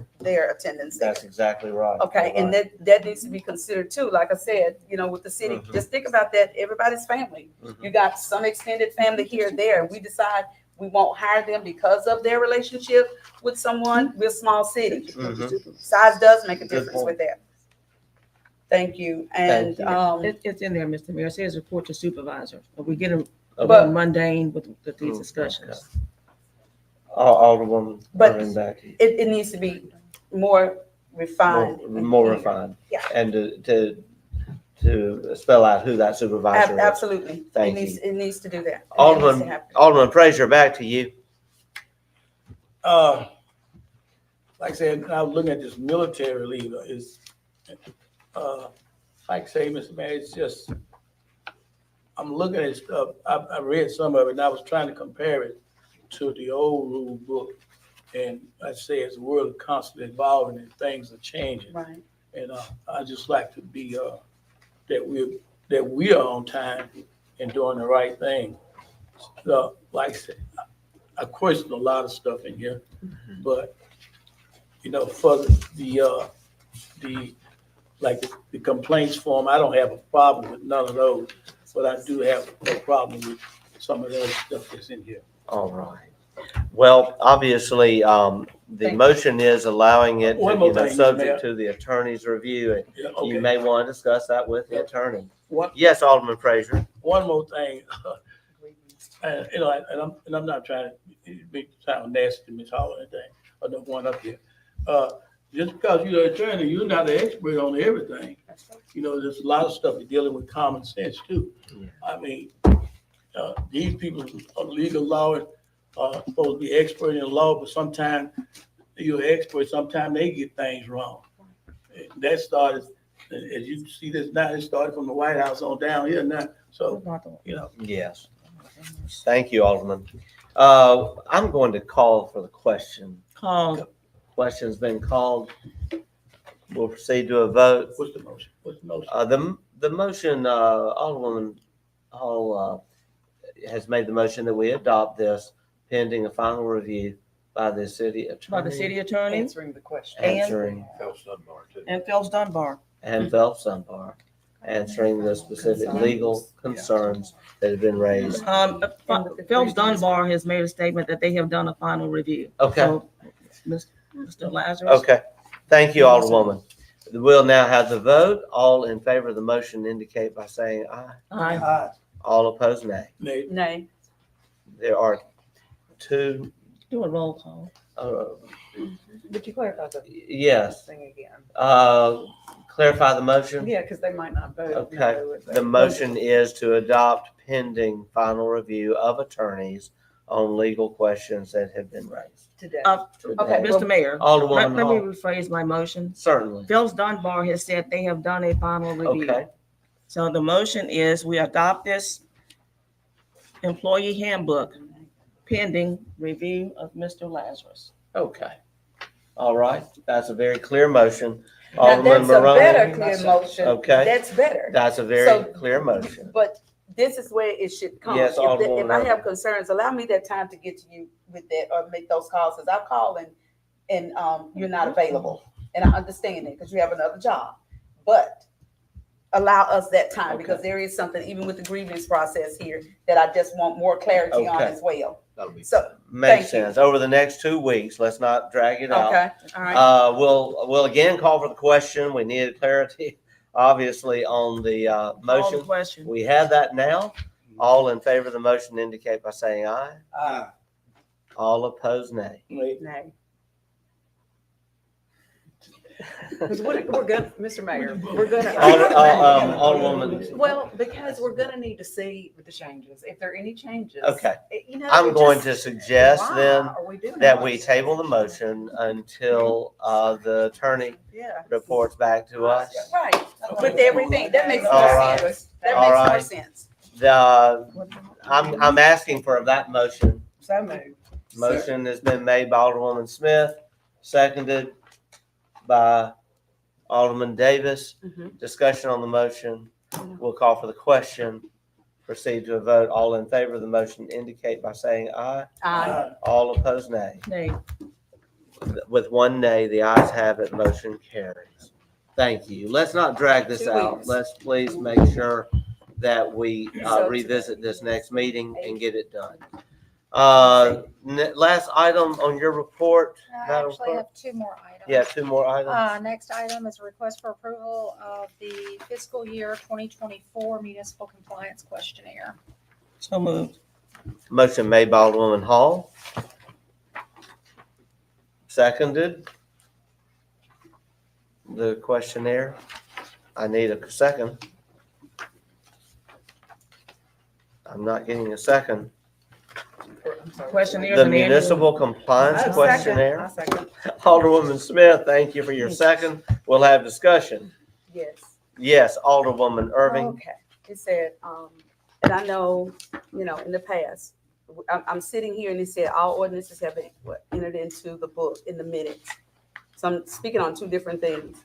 attendance there? That's exactly right. Okay, You're and right. that needs to be considered too. Like I said, you know, with the city, just think about that, everybody's family. You got some extended family here and there, and we decide we won't hire them because of their relationship with someone. We're a small city. Size does make a Good difference point. with that. Thank you. Thank And, you. It's in there, Mr. Mayor. It says report to supervisor, but we get a But- mundane with these discussions. Alderwoman But Irving, back to you. it needs to be more refined. More refined. Yeah. And to spell out who that supervisor is. Absolutely. Thank It needs to do that. It needs to Alderman, happen. Alderman Frazier, back to you. Like I said, I was looking at this military leave is, like I say, Mr. Mayor, it's just, I'm looking at stuff. I read some of it and I was trying to compare it to the old rule book. And I say it's the world is constantly evolving and things are changing. Right. And I just like to be that we are on time and doing the right thing. So, like I said, I question a lot of stuff in here, but you know, for the complaints form, I don't have a problem with none of those, but I do have a problem with some of the other stuff that's in here. All right. Well, obviously, the motion is allowing it, One more you know, thing, Mr. subject Mayor. to the attorney's review. And Yeah, you okay. may want to discuss that with the attorney. One, Yes, Alderman Frazier. one more thing, and you know, and I'm not trying to sound nasty to Ms. Hall or anything, or no one up here. Just because you're an attorney, you're not an expert on everything. You know, there's a lot of stuff you're dealing with common sense too. Yeah. I mean, these people are legal lawyers are supposed to be expert in law, but sometimes you're an expert, sometimes they get things wrong. That started, as you see this now, it started from the White House on down here now. So, you know. Yes. Thank you, Alderman. I'm going to call for the question. Question's been called. We'll proceed to a vote. What's the motion? What's the motion? The motion, Alderwoman Hall has made the motion that we adopt this pending a final review by the city attorney. By the city attorney. Answering the question. Answering. And Phelps Dunbar. And Phelps Dunbar, answering the specific legal concerns that have been raised. Phelps Dunbar has made a statement that they have done a final review. Okay. So, Mr. Lazarus. Okay. Thank you, Alderwoman. We'll now have the vote. All in favor of the motion indicate by saying aye. Aye. All opposed, nay. Nay. There are two. Do a roll call. Would you clarify the Yes. thing again? Clarify the motion? Yeah, because they might not vote. Okay. The motion is to adopt pending final review of attorneys on legal questions that have been raised. Today. Okay, Mr. Mayor. Alderwoman Let me Hall. rephrase my motion. Certainly. Phelps Dunbar has said they have done a final review. Okay. So the motion is we adopt this employee handbook pending review of Mr. Lazarus. Okay. All right. That's a very clear motion. Now, Alderman that's a better Moroni. clear motion. Okay. That's better. That's a very So- clear motion. But this is where it should come. Yes, Alderwoman If I have Irving. concerns, allow me that time to get to you with that or make those calls, because I'll call and you're not available. And I understand it because you have another job. But allow us that time, because there is something, even with the grievance process here, that I just want more clarity on Okay. as well. That'll be So, Makes thank you. sense. Over the next 2 weeks, let's not drag it out. okay, all right. We'll again call for the question. We needed clarity, obviously, on the Call the motion. question. We have that now. All in favor of the motion indicate by saying aye. Aye. All opposed, nay. Wait, Nay. Because we're gonna, Mr. Mayor, we're gonna. Alderwoman, Well, because we're gonna need to see the changes, if there are any changes. okay. You know, I'm it going just- to suggest why then are we doing that this? we table the motion until the attorney Yeah. reports back to us. Right, with everything, that makes All more right. sense. That All makes more right. sense. I'm asking for that motion. So moved. Motion has been made by Alderwoman Smith, seconded by Alderman Davis. Mhm. Discussion on the motion. We'll call for the question. Proceed to a vote. All in favor of the motion indicate by saying aye. Aye. All opposed, nay. Nay. With one nay, the ayes have it. Motion carries. Thank you. Let's not drag this 2 out. weeks. Let's please make sure that we So- revisit this next meeting and get it done. Last item on your report, I Madam actually Clerk? have 2 more items. Yeah, 2 more items. Next item is a request for approval of the fiscal year 2024 municipal compliance questionnaire. So moved. Motion made by Alderwoman Hall. Seconded. The questionnaire. I need a second. I'm not getting a second. Questionnaire. The municipal compliance I second. questionnaire. I second. Alderwoman Smith, thank you for your second. We'll have discussion. Yes. Yes, Alderwoman Irving. Okay. It said, and I know, in the past, I'm sitting here and it said all ordinances have been entered into the book in the minutes. So I'm speaking on 2 different things.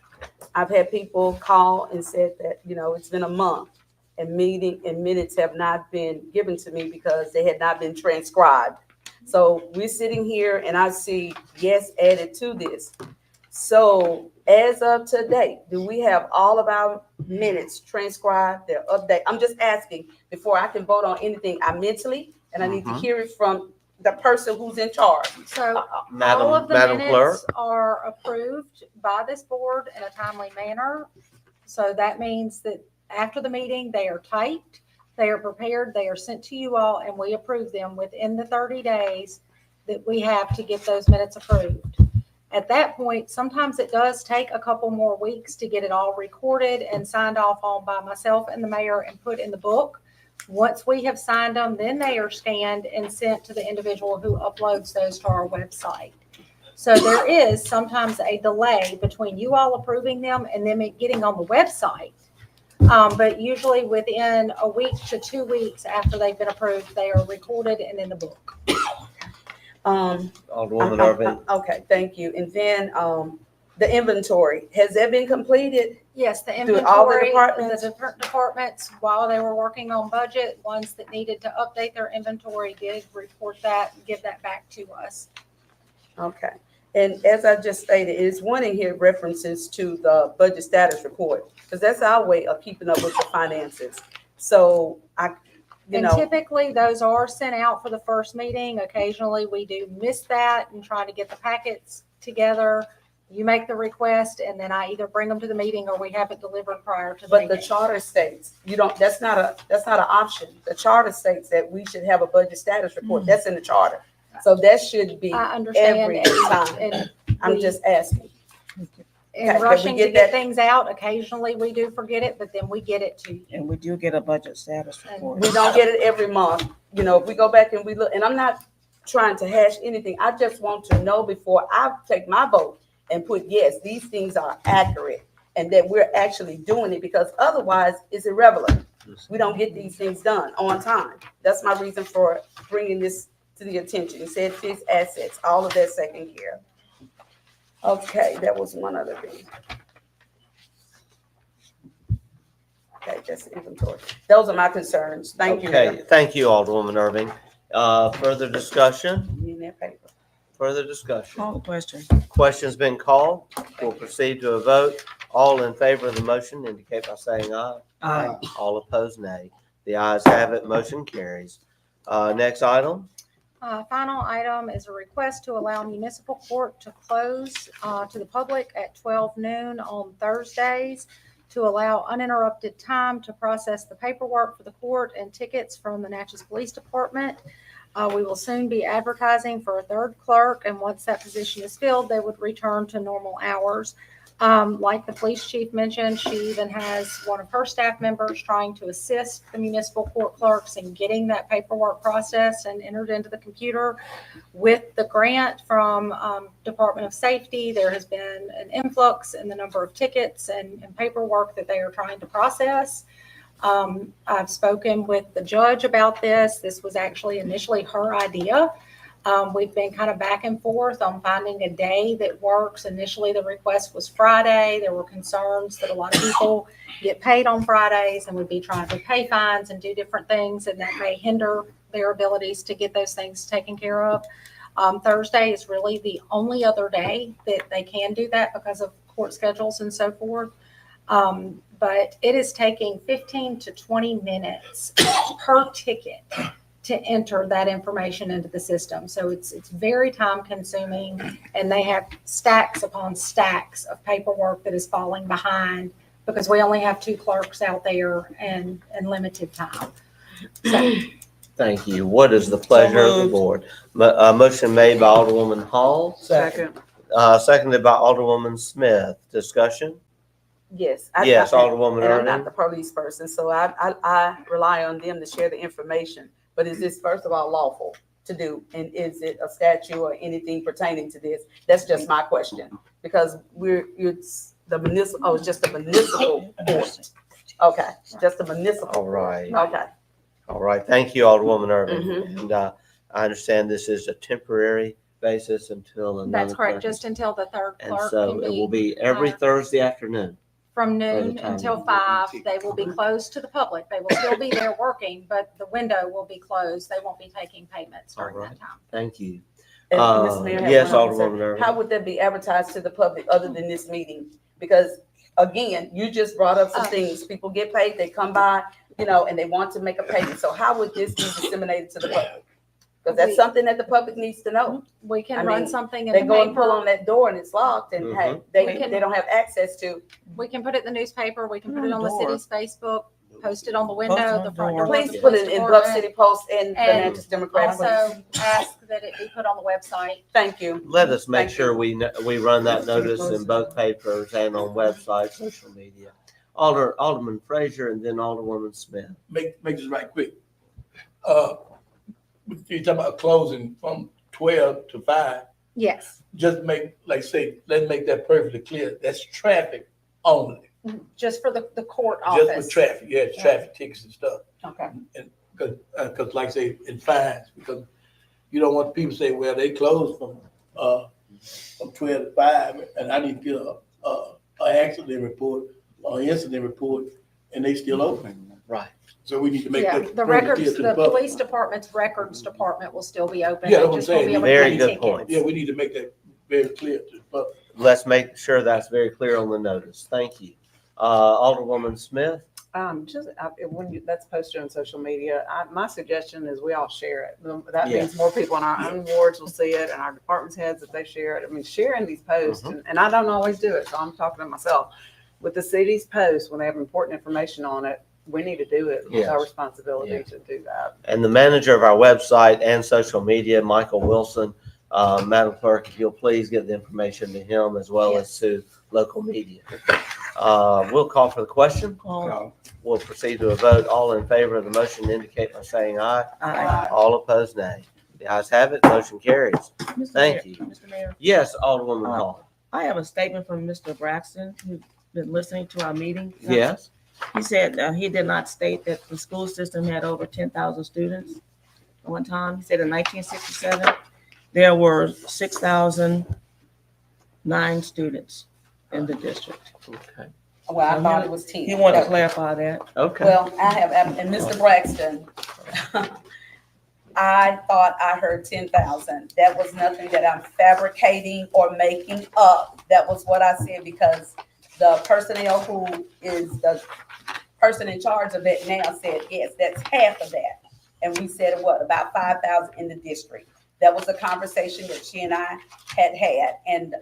I've had people call and said that, it's been a month and minutes have not been given to me because they had not been transcribed. So we're sitting here and I see yes added to this. So as of today, do we have all of our minutes transcribed, they're updated? I'm just asking before I can vote on anything. I mentally, and I need to hear it from the person who's in charge. So all Madam of the Clerk. minutes are approved by this board in a timely manner. So that means that after the meeting, they are typed, they are prepared, they are sent to you all, and we approve them within the 30 days that we have to get those minutes approved. At that point, sometimes it does take a couple more weeks to get it all recorded and signed off on by myself and the mayor and put in the book. Once we have signed them, then they are scanned and sent to the individual who uploads those to our website. So there is sometimes a delay between you all approving them and them getting on the website. But usually within a week to 2 weeks after they've been approved, they are recorded and in the book. Alderwoman Irving. Okay, thank you. And then the inventory, has that been completed? Yes, the Through all the inventory, departments? the different departments, while they were working on budget, ones that needed to update their inventory did report that, and give that back to us. Okay. And as I just stated, is one in here references to the budget status report, because that's our way of keeping up with the finances. So And typically, those are sent out for the first meeting. Occasionally, we do miss that and try to get the packets together. You make the request, and then I either bring them to the meeting or we have it delivered prior to the But the meeting. charter states, that's not an option. The charter states that we should have a budget status report. That's in the charter. So that should be I understand. every time. And I'm we- just asking. in Okay, but we rushing to get get that- things out, occasionally we do forget it, but then we get it to you. And we do get a budget status report. We don't get it every month. If we go back and we look, and I'm not trying to hash anything. I just want to know before I take my vote and put, yes, these things are accurate and that we're actually doing it, because otherwise it's irrelevant. We don't get these things done on time. That's my reason for bringing this to the attention. It said fixed assets, all of that taken care of. Okay, that was one other thing. Okay, just inventory. Those are my concerns. Thank you, Okay, Mayor. thank you, Alderwoman Irving. Further discussion? In that paper. Further discussion? Call the question. Question's been called. We'll proceed to a vote. All in favor of the motion indicate by saying aye. Aye. All opposed, nay. The ayes have it, motion carries. Next item? Final item is a request to allow municipal court to close to the public at 12 noon on Thursdays to allow uninterrupted time to process the paperwork for the court and tickets from the Natchez Police Department. We will soon be advertising for a third clerk, and once that position is filled, they would return to normal hours. Like the police chief mentioned, she even has one of her staff members trying to assist the municipal court clerks in getting that paperwork processed and entered into the computer. With the grant from Department of Safety, there has been an influx in the number of tickets and paperwork that they are trying to process. I've spoken with the judge about this. This was actually initially her idea. We've been kind of back and forth on finding a day that works. Initially, the request was Friday. There were concerns that a lot of people get paid on Fridays and would be trying to pay fines and do different things, and that may hinder their abilities to get those things taken care of. Thursday is really the only other day that they can do that because of court schedules and so forth. But it is taking 15 to 20 minutes per ticket to enter that information into the system. So it's very time consuming, and they have stacks upon stacks of paperwork that is falling behind because we only have 2 clerks out there and limited time. So, Thank you. What is the pleasure of the board? Motion made by Alderwoman Hall, Second. seconded by Alderwoman Smith. Discussion? Yes. Yes, Alderwoman And I'm not Irving. the police person, so I rely on them to share the information. But is this, first of all, lawful to do? And is it a statute or anything pertaining to this? That's just my question. Because it's the municipal, it's just a municipal court. Okay, just a municipal. All right. Okay. All right. Thank you, Alderwoman Irving. Mhm. And I understand this is a temporary basis until another. that's correct, clerk just is- until the third And clerk so can it will be be every hired. Thursday afternoon. From the noon time. until 5. They will be closed to the public. They will still be there working, but the window will be closed. They won't be taking payments during All right. that time. Thank you. And Ms. Mayor, I have Yes, one other Alderwoman concern. Irving. How would that be advertised to the public other than this meeting? Because again, you just brought up some things. People get paid, they come by, and they want to make a payment. So how would this be disseminated to the public? Because that's something that the public needs to know. We can I run mean, something in They the go and pull on paper. that door and it's locked and hey, Mhm. they don't have access to. We can put it in the newspaper. We can put it on the Door. city's Facebook, post it on the Post window, on the the front door. door. of the Please put police it in Bluff department, City Post and the And Natchez Democrat. Police. Also ask that it be put on the website. Thank you. Let us make Thank sure we run that notice in both papers and on websites, social media. Alderman Frazier and then Alderwoman Smith. Make this right quick. You're talking about closing from 12 to 5. Yes, Just let's make that perfectly clear. That's traffic only. just for the court Just office. for traffic, yeah, traffic tickets and stuff. Okay. Because like I say, in fines, because you don't want people to say, well, they closed from 12 to 5, and I need to get an accident report or incident report, and they still open. Right. So we need to make Yeah, that the very clear records, to the the public. police department's records department will still be open. Yeah, They that's what I'm just won't be saying. able to Very pay good tickets. point. Yeah, we need to make that very clear to the public. Let's make sure that's very clear on the notice. Thank you. Alderwoman Smith? When that's posted on social media, my suggestion is we all share it. That Yeah. means more people in our own wards will see it, and our department's heads if they share it. I mean, sharing these posts, Mm-hmm. and I don't always do it, so I'm talking to myself. With the city's posts, when they have important information on it, we need to do it. It's Yes. our responsibility Yeah. to do that. And the manager of our website and social media, Michael Wilson, Madam Clerk, if you'll please get the information to him as well as to local media. We'll call for the question. Call. We'll proceed to a vote. All in favor of the motion indicate by saying aye. Aye. All opposed, nay. The ayes have it, motion carries. Mr. Thank Mayor- you. Mr. Mayor, Yes, Alderwoman Hall. I have a statement from Mr. Braxton, who's been listening to our meeting. Yes. He said he did not state that the school system had over 10,000 students. one time. He said in 1967, there were 6,009 students in the district. Okay. Well, I thought it was 10. He wanted to clarify that. Okay. Well, I have, and Mr. Braxton, I thought I heard 10,000. That was nothing that I'm fabricating or making up. That was what I said because the personnel who is the person in charge of it now said, yes, that's half of that. And we said, what, about 5,000 in the district. That was a conversation that she and I had. And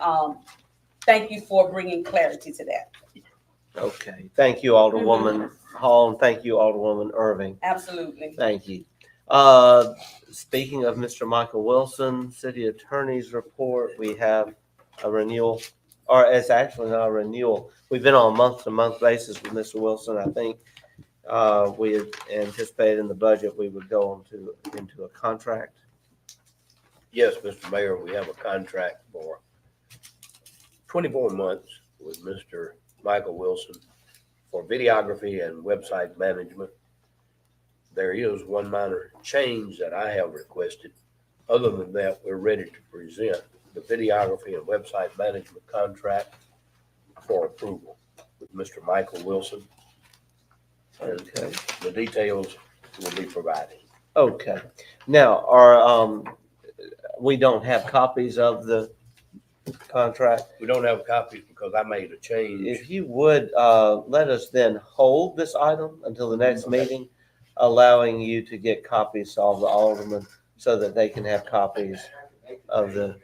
thank you for bringing clarity to that. Okay. Thank you, Alderwoman Hall, and thank you, Alderwoman Irving. Absolutely. Thank you. Speaking of Mr. Michael Wilson, City Attorney's report, we have a renewal, or it's actually not a renewal. We've been on a month-to-month basis with Mr. Wilson. I think we had anticipated in the budget we would go into a contract. Yes, Mr. Mayor, we have a contract for 24 months with Mr. Michael Wilson for videography and website management. There is one minor change that I have requested. Other than that, we're ready to present the videography and website management contract for approval with Mr. Michael Wilson. And the details will be provided. Okay. Now, we don't have copies of the contract. We don't have copies because I made a change. If you would, let us then hold this item until the next meeting, allowing you to get copies to all the aldermen so that they can have copies of the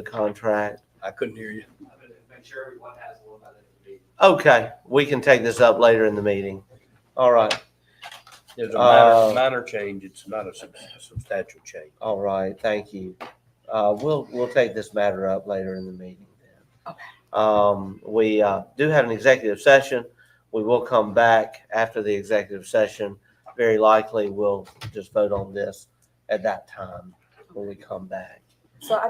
contract. I couldn't hear you. Okay, we can take this up later in the meeting. All right. There's a minor change. It's not a substantial change. All right, thank you. We'll take this matter up later in the meeting then. Okay. We do have an executive session. We will come back after the executive session. Very likely, we'll just vote on this at that time when we come back. So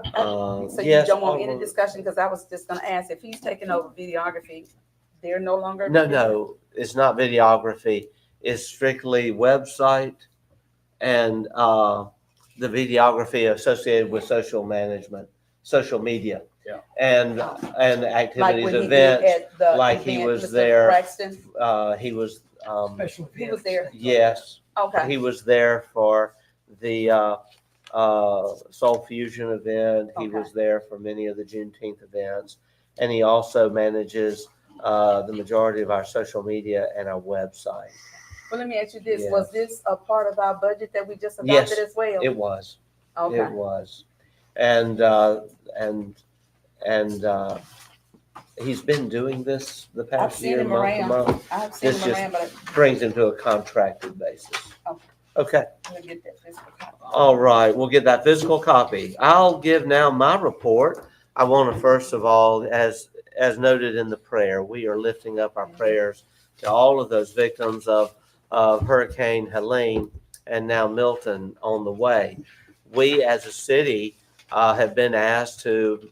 Yes, you don't want any Alderman. discussion because I was just going to ask if he's taking over videography, they're no longer. No, it's not videography. It's strictly website and the videography associated with social management, social media. Yeah. And activities, when he events, did at the like he event, was Mr. there. Braxton? He was, Special He was there. yes, Okay. he was there for the Soul Fusion event. He Okay. was there for many of the Juneteenth events. And he also manages the majority of our social media and our website. Well, let me ask you this. Yeah. Was this a part of our budget that we just Yes, adopted as well? It was. Okay. It was. And he's been doing this the I've past seen year, him month to around. month. I've seen This him just around, but brings him to a contracted basis. Okay. Okay. I'm gonna get that physical copy. All right, we'll get that physical copy. I'll give now my report. I want to first of all, as noted in the prayer, we are lifting up our prayers to all of those victims of Hurricane Helene and now Milton on the way. We as a city have been asked to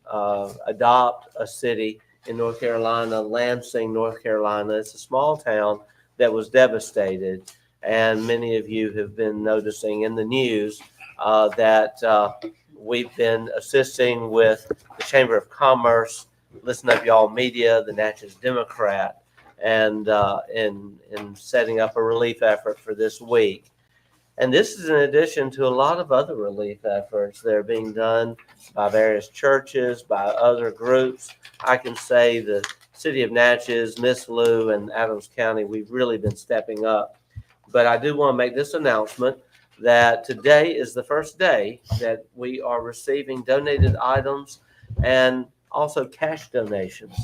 adopt a city in North Carolina, Lansing, North Carolina. It's a small town that was devastated. And many of you have been noticing in the news that we've been assisting with the Chamber of Commerce, Listen Up Y'all Media, the Natchez Democrat, and in setting up a relief effort for this week. And this is in addition to a lot of other relief efforts that are being done by various churches, by other groups. I can say the City of Natchez, Miss Lou, and Adams County, we've really been stepping up. But I do want to make this announcement that today is the first day that we are receiving donated items and also cash donations.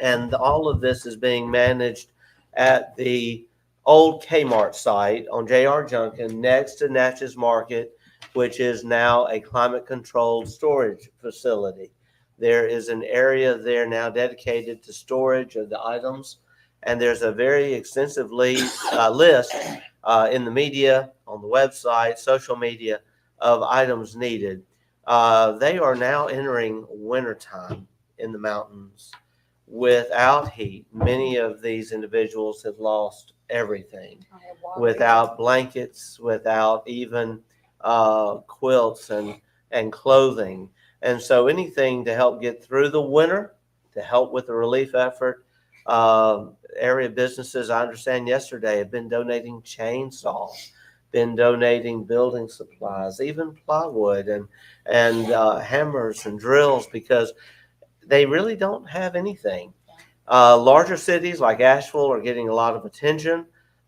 And all of this is being managed at the old Kmart site on J.R. Junction next to Natchez Market, which is now a climate-controlled storage facility. There is an area there now dedicated to storage of the items. And there's a very extensive list in the media, on the website, social media of items needed. They are now entering wintertime in the mountains. without heat. Many of these individuals have lost everything, without blankets, without even quilts and clothing. And so anything to help get through the winter, to help with the relief effort. Area businesses, I understand yesterday, have been donating chainsaws, been donating building supplies, even plywood and hammers and drills, because they really don't have anything. Larger cities like Asheville are getting a lot of attention,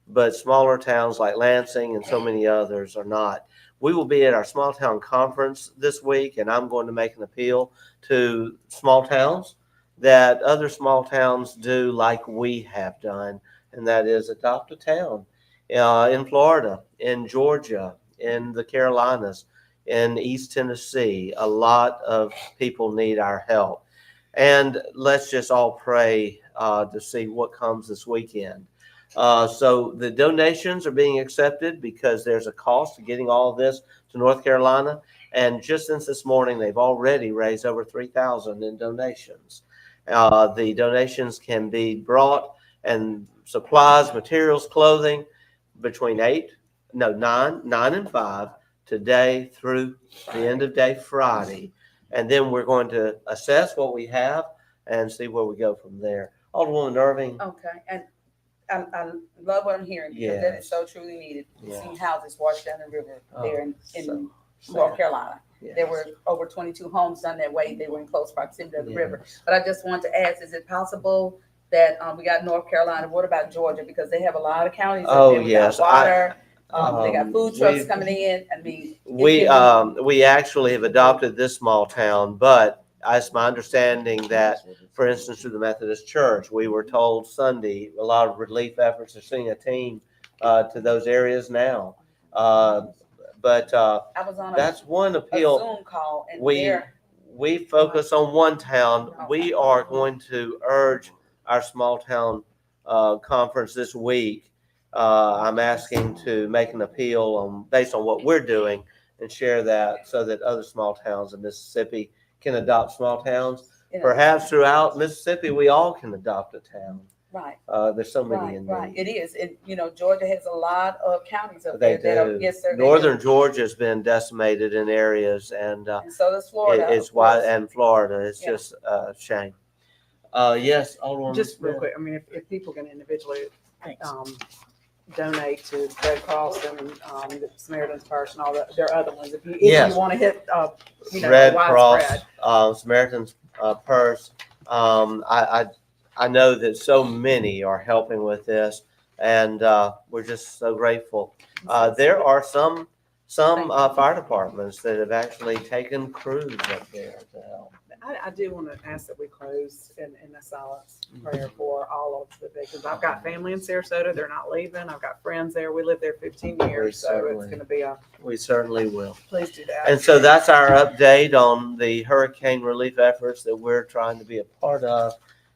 but smaller towns like Lansing and so many others are not. We will be at our small town conference this week, and I'm going to make an appeal to small towns that other small towns do like we have done, and that is adopt a town in Florida, in Georgia, in the Carolinas, in East Tennessee. A lot of people need our help. And let's just all pray to see what comes this weekend. So the donations are being accepted because there's a cost to getting all of this to North Carolina. And just since this morning, they've already raised over $3,000 in donations. The donations can be brought, and supplies, materials, clothing, between 9 and 5 today through the end of day Friday. And then we're going to assess what we have and see where we go from there. Alderwoman Irving. Okay, and I love what I'm hearing because that is so truly needed. Yeah. Seeing houses washed down the river there in So North Carolina. yes. There were over 22 homes done that way. They were in close proximity to the river. Yes. But I just want to ask, is it possible that we got North Carolina? What about Georgia? Because they have a lot of counties up there without water. They got food trucks coming in. I mean, we actually have adopted this small town, but it's my understanding that, for instance, through the Methodist Church, we were told Sunday a lot of relief efforts are sending a team to those areas now. But I was on that's one appeal. a Zoom call, and we focus on one town. We are going to urge our small town conference this week. I'm asking to make an appeal based on what we're doing and share that so that other small towns in Mississippi can adopt small towns. Perhaps throughout Mississippi, we all can adopt a town. Right. There's so many in there. Right. It is. And, Georgia has a lot of counties up They there. do. Yes, sir. Northern Georgia has been decimated in areas, and so does Florida. It's why, and Florida. It's just a shame. Yes, Alderwoman. Just real quick, I mean, if people can individually donate to Red Cross and the Samaritan's Purse and all that, there are other ones. If you want to hit, Red Cross, widespread. Samaritan's Purse. I know that so many are helping with this, and we're just so grateful. There are some fire departments that have actually taken crews up there to help. I do want to ask that we close in a silence prayer for all of the victims. I've got family in Sarasota. They're not leaving. I've got friends there. We lived there 15 years, so it's going to be We certainly will. Please do that. And so that's our update on the hurricane relief efforts that we're trying to be a part of.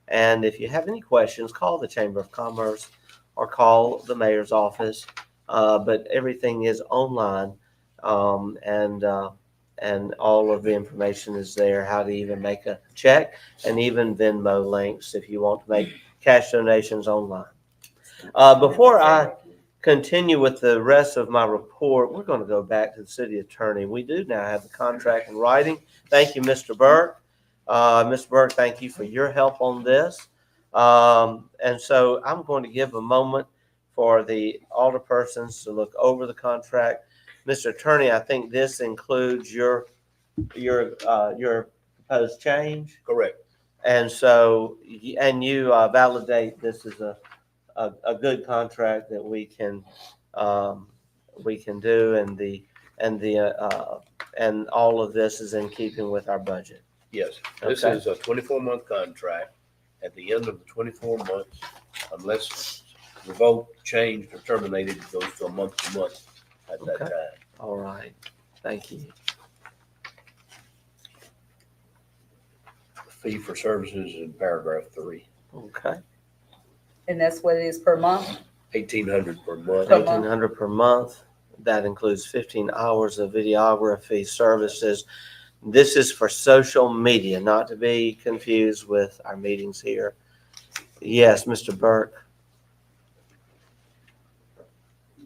And if you have any questions, call the Chamber of Commerce or call the mayor's office. But everything is online, and all of the information is there, how to even make a check, and even Venmo links if you want to make cash donations online. Before I continue with the rest of my report, we're going to go back to the city attorney. We do now have the contract in writing. Thank you, Mr. Burke. Mr. Burke, thank you for your help on this. And so I'm going to give a moment for the alderpersons to look over the contract. Mr. Attorney, I think this includes your proposed change. Correct. And so, and you validate this is a good contract that we can do, and all of this is in keeping with our budget. Yes, this Okay. is a 24-month contract. At the end of the 24 months, unless revoked, changed, or terminated, it goes to a month-to-month at that Okay. time. All right. Thank you. Fee for services in paragraph 3. Okay. And that's what it is per month? $1,800 per month. $1,800 per month. That includes 15 hours of videography services. This is for social media, not to be confused with our meetings here. Yes, Mr. Burke.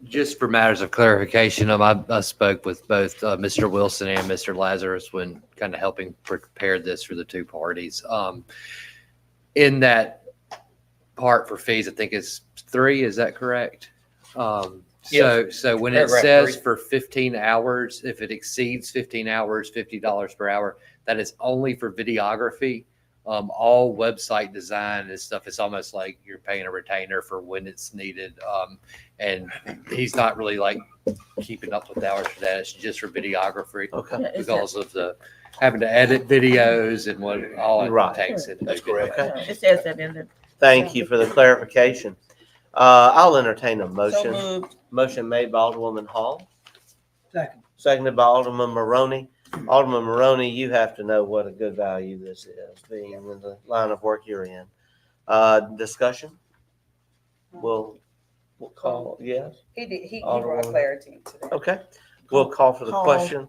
Just for matters of clarification, I spoke with both Mr. Wilson and Mr. Lazarus when kind of helping prepare this for the two parties. In that part for fees, I think it's 3, is that correct? So when it Paragraph says 3. for 15 hours, if it exceeds 15 hours, $50 per hour, that is only for videography. All website design and stuff, it's almost like you're paying a retainer for when it's needed. And he's not really like keeping up with the hours for that. It's just for videography. Okay. Because of the having to edit videos and what all it Right. takes. That's correct. Okay. It says that in there. Thank you for the clarification. I'll entertain a So motion. moved. Motion made by Alderwoman Hall, Second. seconded by Alderman Maroney. Alderman Maroney, you have to know what a good value this is, being in the line of work you're in. Discussion? We'll call, yes? He Alderwoman. brought clarity to that. Okay, we'll call for the Call. question.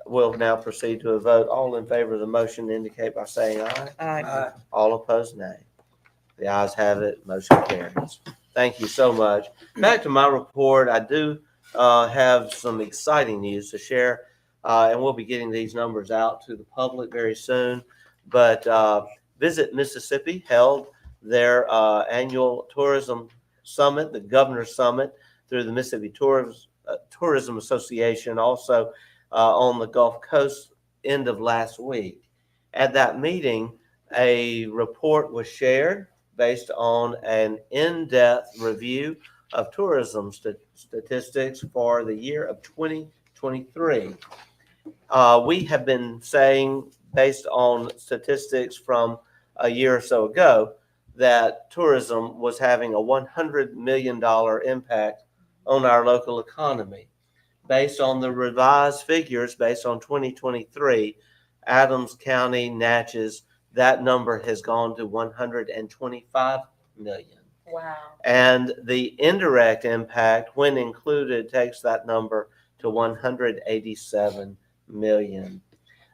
We'll now proceed to a vote. All in favor of the motion indicate by saying aye. Aye. All opposed, nay. The ayes have it, motion carries. Thank you so much. Back to my report, I do have some exciting news to share, and we'll be getting these numbers out to the public very soon. But Visit Mississippi held their annual tourism summit, the Governor's Summit, through the Mississippi Tourism Association, also on the Gulf Coast end of last week. At that meeting, a report was shared based on an in-depth review of tourism statistics for the year of 2023. We have been saying, based on statistics from a year or so ago, that tourism was having a $100 million impact on our local economy. Based on the revised figures, based on 2023, Adams County, Natchez, that number has gone to 125 million. Wow. And the indirect impact, when included, takes that number to 187 million.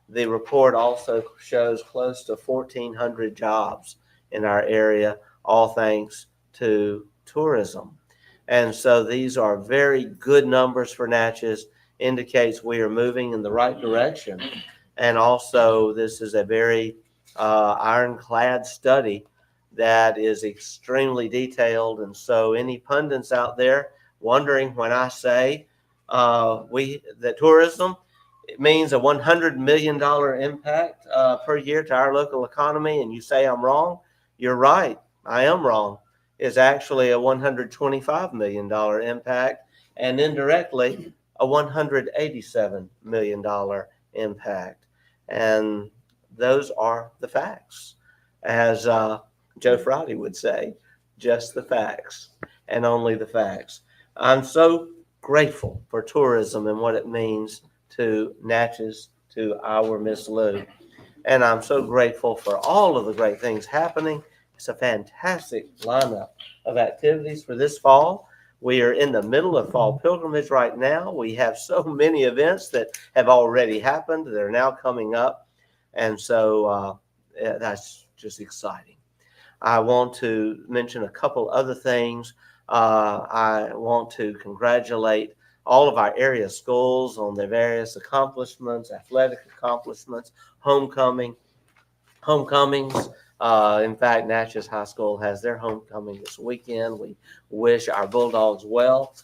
The report also shows close to 1,400 jobs in our area, all thanks to tourism. And so these are very good numbers for Natchez, indicates we are moving in the right direction. And also, this is a very ironclad study that is extremely detailed. And so any pundits out there wondering when I say that tourism, it means a $100 million impact per year to our local economy, and you say I'm wrong, you're right. I am wrong. It's actually a $125 million impact, and indirectly a $187 million impact. And those are the facts. As Joe Friday would say, just the facts and only the facts. I'm so grateful for tourism and what it means to Natchez, to our Miss Lou. And I'm so grateful for all of the great things happening. It's a fantastic lineup of activities for this fall. We are in the middle of fall pilgrimage right now. We have so many events that have already happened. They're now coming up. And so that's just exciting. I want to mention a couple other things. I want to congratulate all of our area schools on their various accomplishments, athletic accomplishments, homecomings. In fact, Natchez High School has their homecoming this weekend. We wish our Bulldogs well.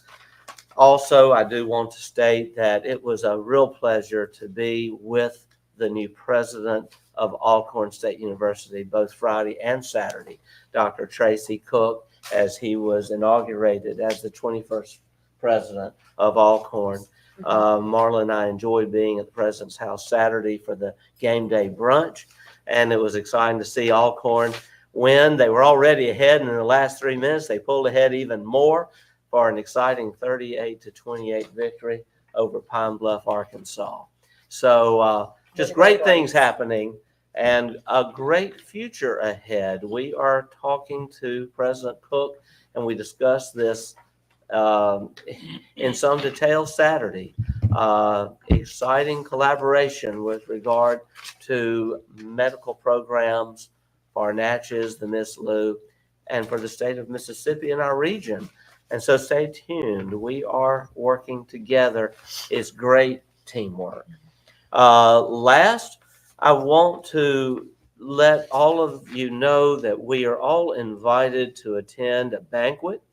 Also, I do want to state that it was a real pleasure to be with the new president of Alcorn State University, both Friday and Saturday, Dr. Tracy Cook, as he was inaugurated as the 21st president of Alcorn. Marla and I enjoyed being at the president's house Saturday for the game day brunch, and it was exciting to see Alcorn win. They were already ahead, and in the last 3 minutes, they pulled ahead even more for an exciting 38-28 victory over Pine Bluff, Arkansas. So just great things happening and a great future ahead. We are talking to President Cook, and we discussed this in some detail Saturday. exciting collaboration with regard to medical programs for Natchez, the Miss Lou, and for the state of Mississippi and our region. And so stay tuned. We are working together. It's great teamwork. Last, I want to let all of you know that we are all invited to attend a banquet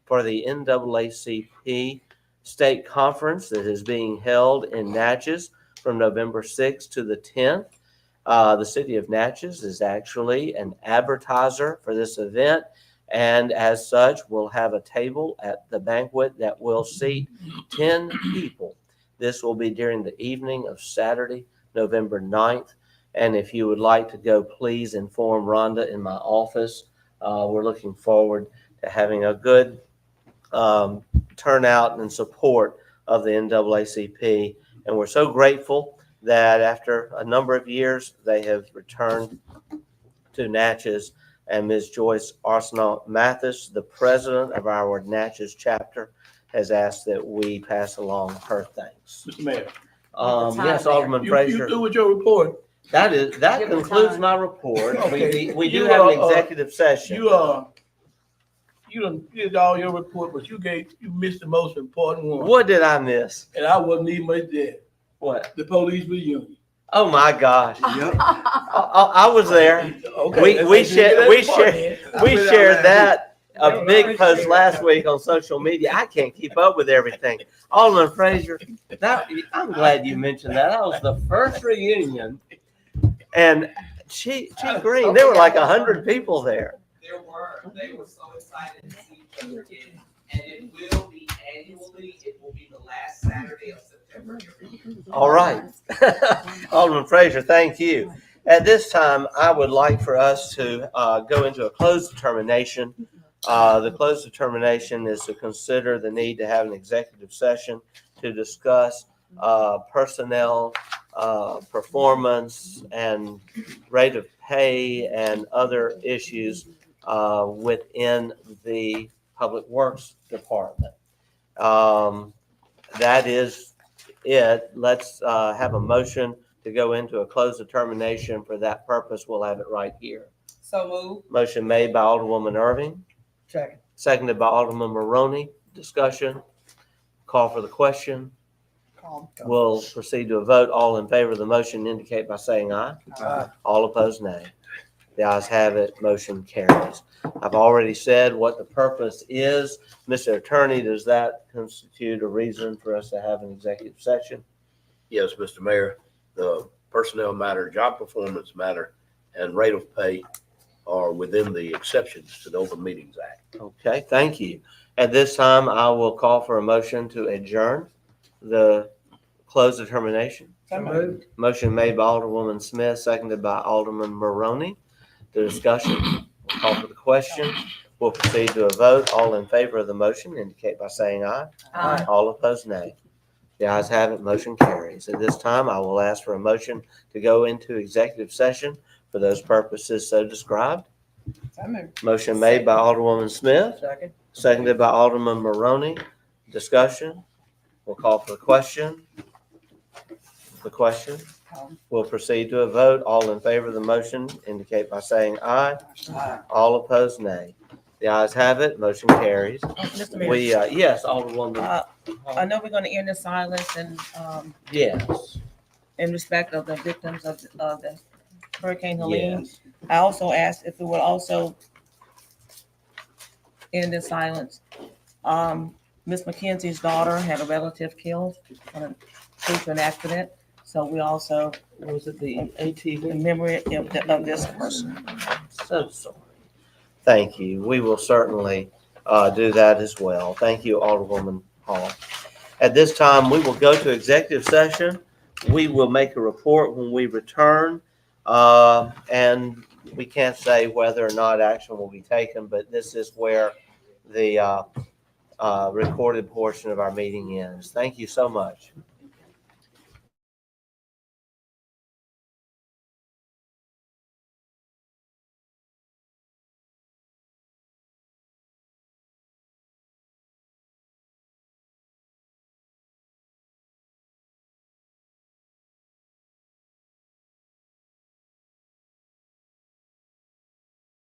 for the NAACP State Conference that is being held in Natchez from November 6th to the 10th. The city of Natchez is actually an advertiser for this event, and as such, we'll have a table at the banquet that will seat 10 people. This will be during the evening of Saturday, November 9th. And if you would like to go, please inform Rhonda in my office. We're looking forward to having a good turnout and support of the NAACP. And we're so grateful that after a number of years, they have returned to Natchez. And Ms. Joyce Arsenault Mathis, the president of our Natchez chapter, has asked that we pass along her thanks. Mr. Mayor. Yes, Alderman Frazier. You do with your report. That concludes my report. Okay. We do have an executive session. You done did all your report, but you missed the most important one. What did I miss? And I wasn't even much there. What? The police reunion. Oh my gosh. Yep. I was there. Okay. We shared that a big post last week on social media. I can't keep up with everything. Alderman Frazier, I'm glad you mentioned that. That was the first reunion. And Chief Green, there were like 100 people there. There were. They were so excited to see each other again. And it will be annually. It will be the last Saturday of September. All right. Alderman Frazier, thank you. At this time, I would like for us to go into a closed determination. The closed determination is to consider the need to have an executive session to discuss personnel, performance, and rate of pay and other issues within the Public Works Department. That is it. Let's have a motion to go into a closed determination for that purpose. We'll have it right here. So move. Motion made by Alderwoman Irving. Second. Seconded by Alderman Maroney. Discussion. Call for the question. We'll proceed to a vote. All in favor of the motion indicate by saying aye. Aye. All opposed, nay. The ayes have it. Motion carries. I've already said what the purpose is. Mr. Attorney, does that constitute a reason for us to have an executive session? Yes, Mr. Mayor, the personnel matter, job performance matter, and rate of pay are within the exceptions to the Open Meetings Act. Okay, thank you. At this time, I will call for a motion to adjourn the closed determination. So moved. Motion made by Alderwoman Smith, seconded by Alderman Maroney. The discussion, we'll call for the question. We'll proceed to a vote. All in favor of the motion indicate by saying aye. Aye. All opposed, nay. The ayes have it. Motion carries. At this time, I will ask for a motion to go into executive session for those purposes so described. So moved. Motion made by Alderwoman Smith, Second. seconded by Alderman Maroney. Discussion. We'll call for the question. The question. We'll proceed to a vote. All in favor of the motion indicate by saying aye. Aye. All opposed, nay. The ayes have it. Motion carries. Mr. Mayor. Yes, Alderwoman. I know we're gonna end the silence and, Yes. in respect of the victims of the Hurricane Helene. Yes. I also asked if we would also end in silence. Miss McKenzie's daughter had a relative killed due to an accident. So we also, Was it the ATV? in memory of this person. So sorry. Thank you. We will certainly do that as well. Thank you, Alderwoman Hall. At this time, we will go to executive session. We will make a report when we return. And we can't say whether or not action will be taken, but this is where the recorded portion of our meeting ends. Thank you so much.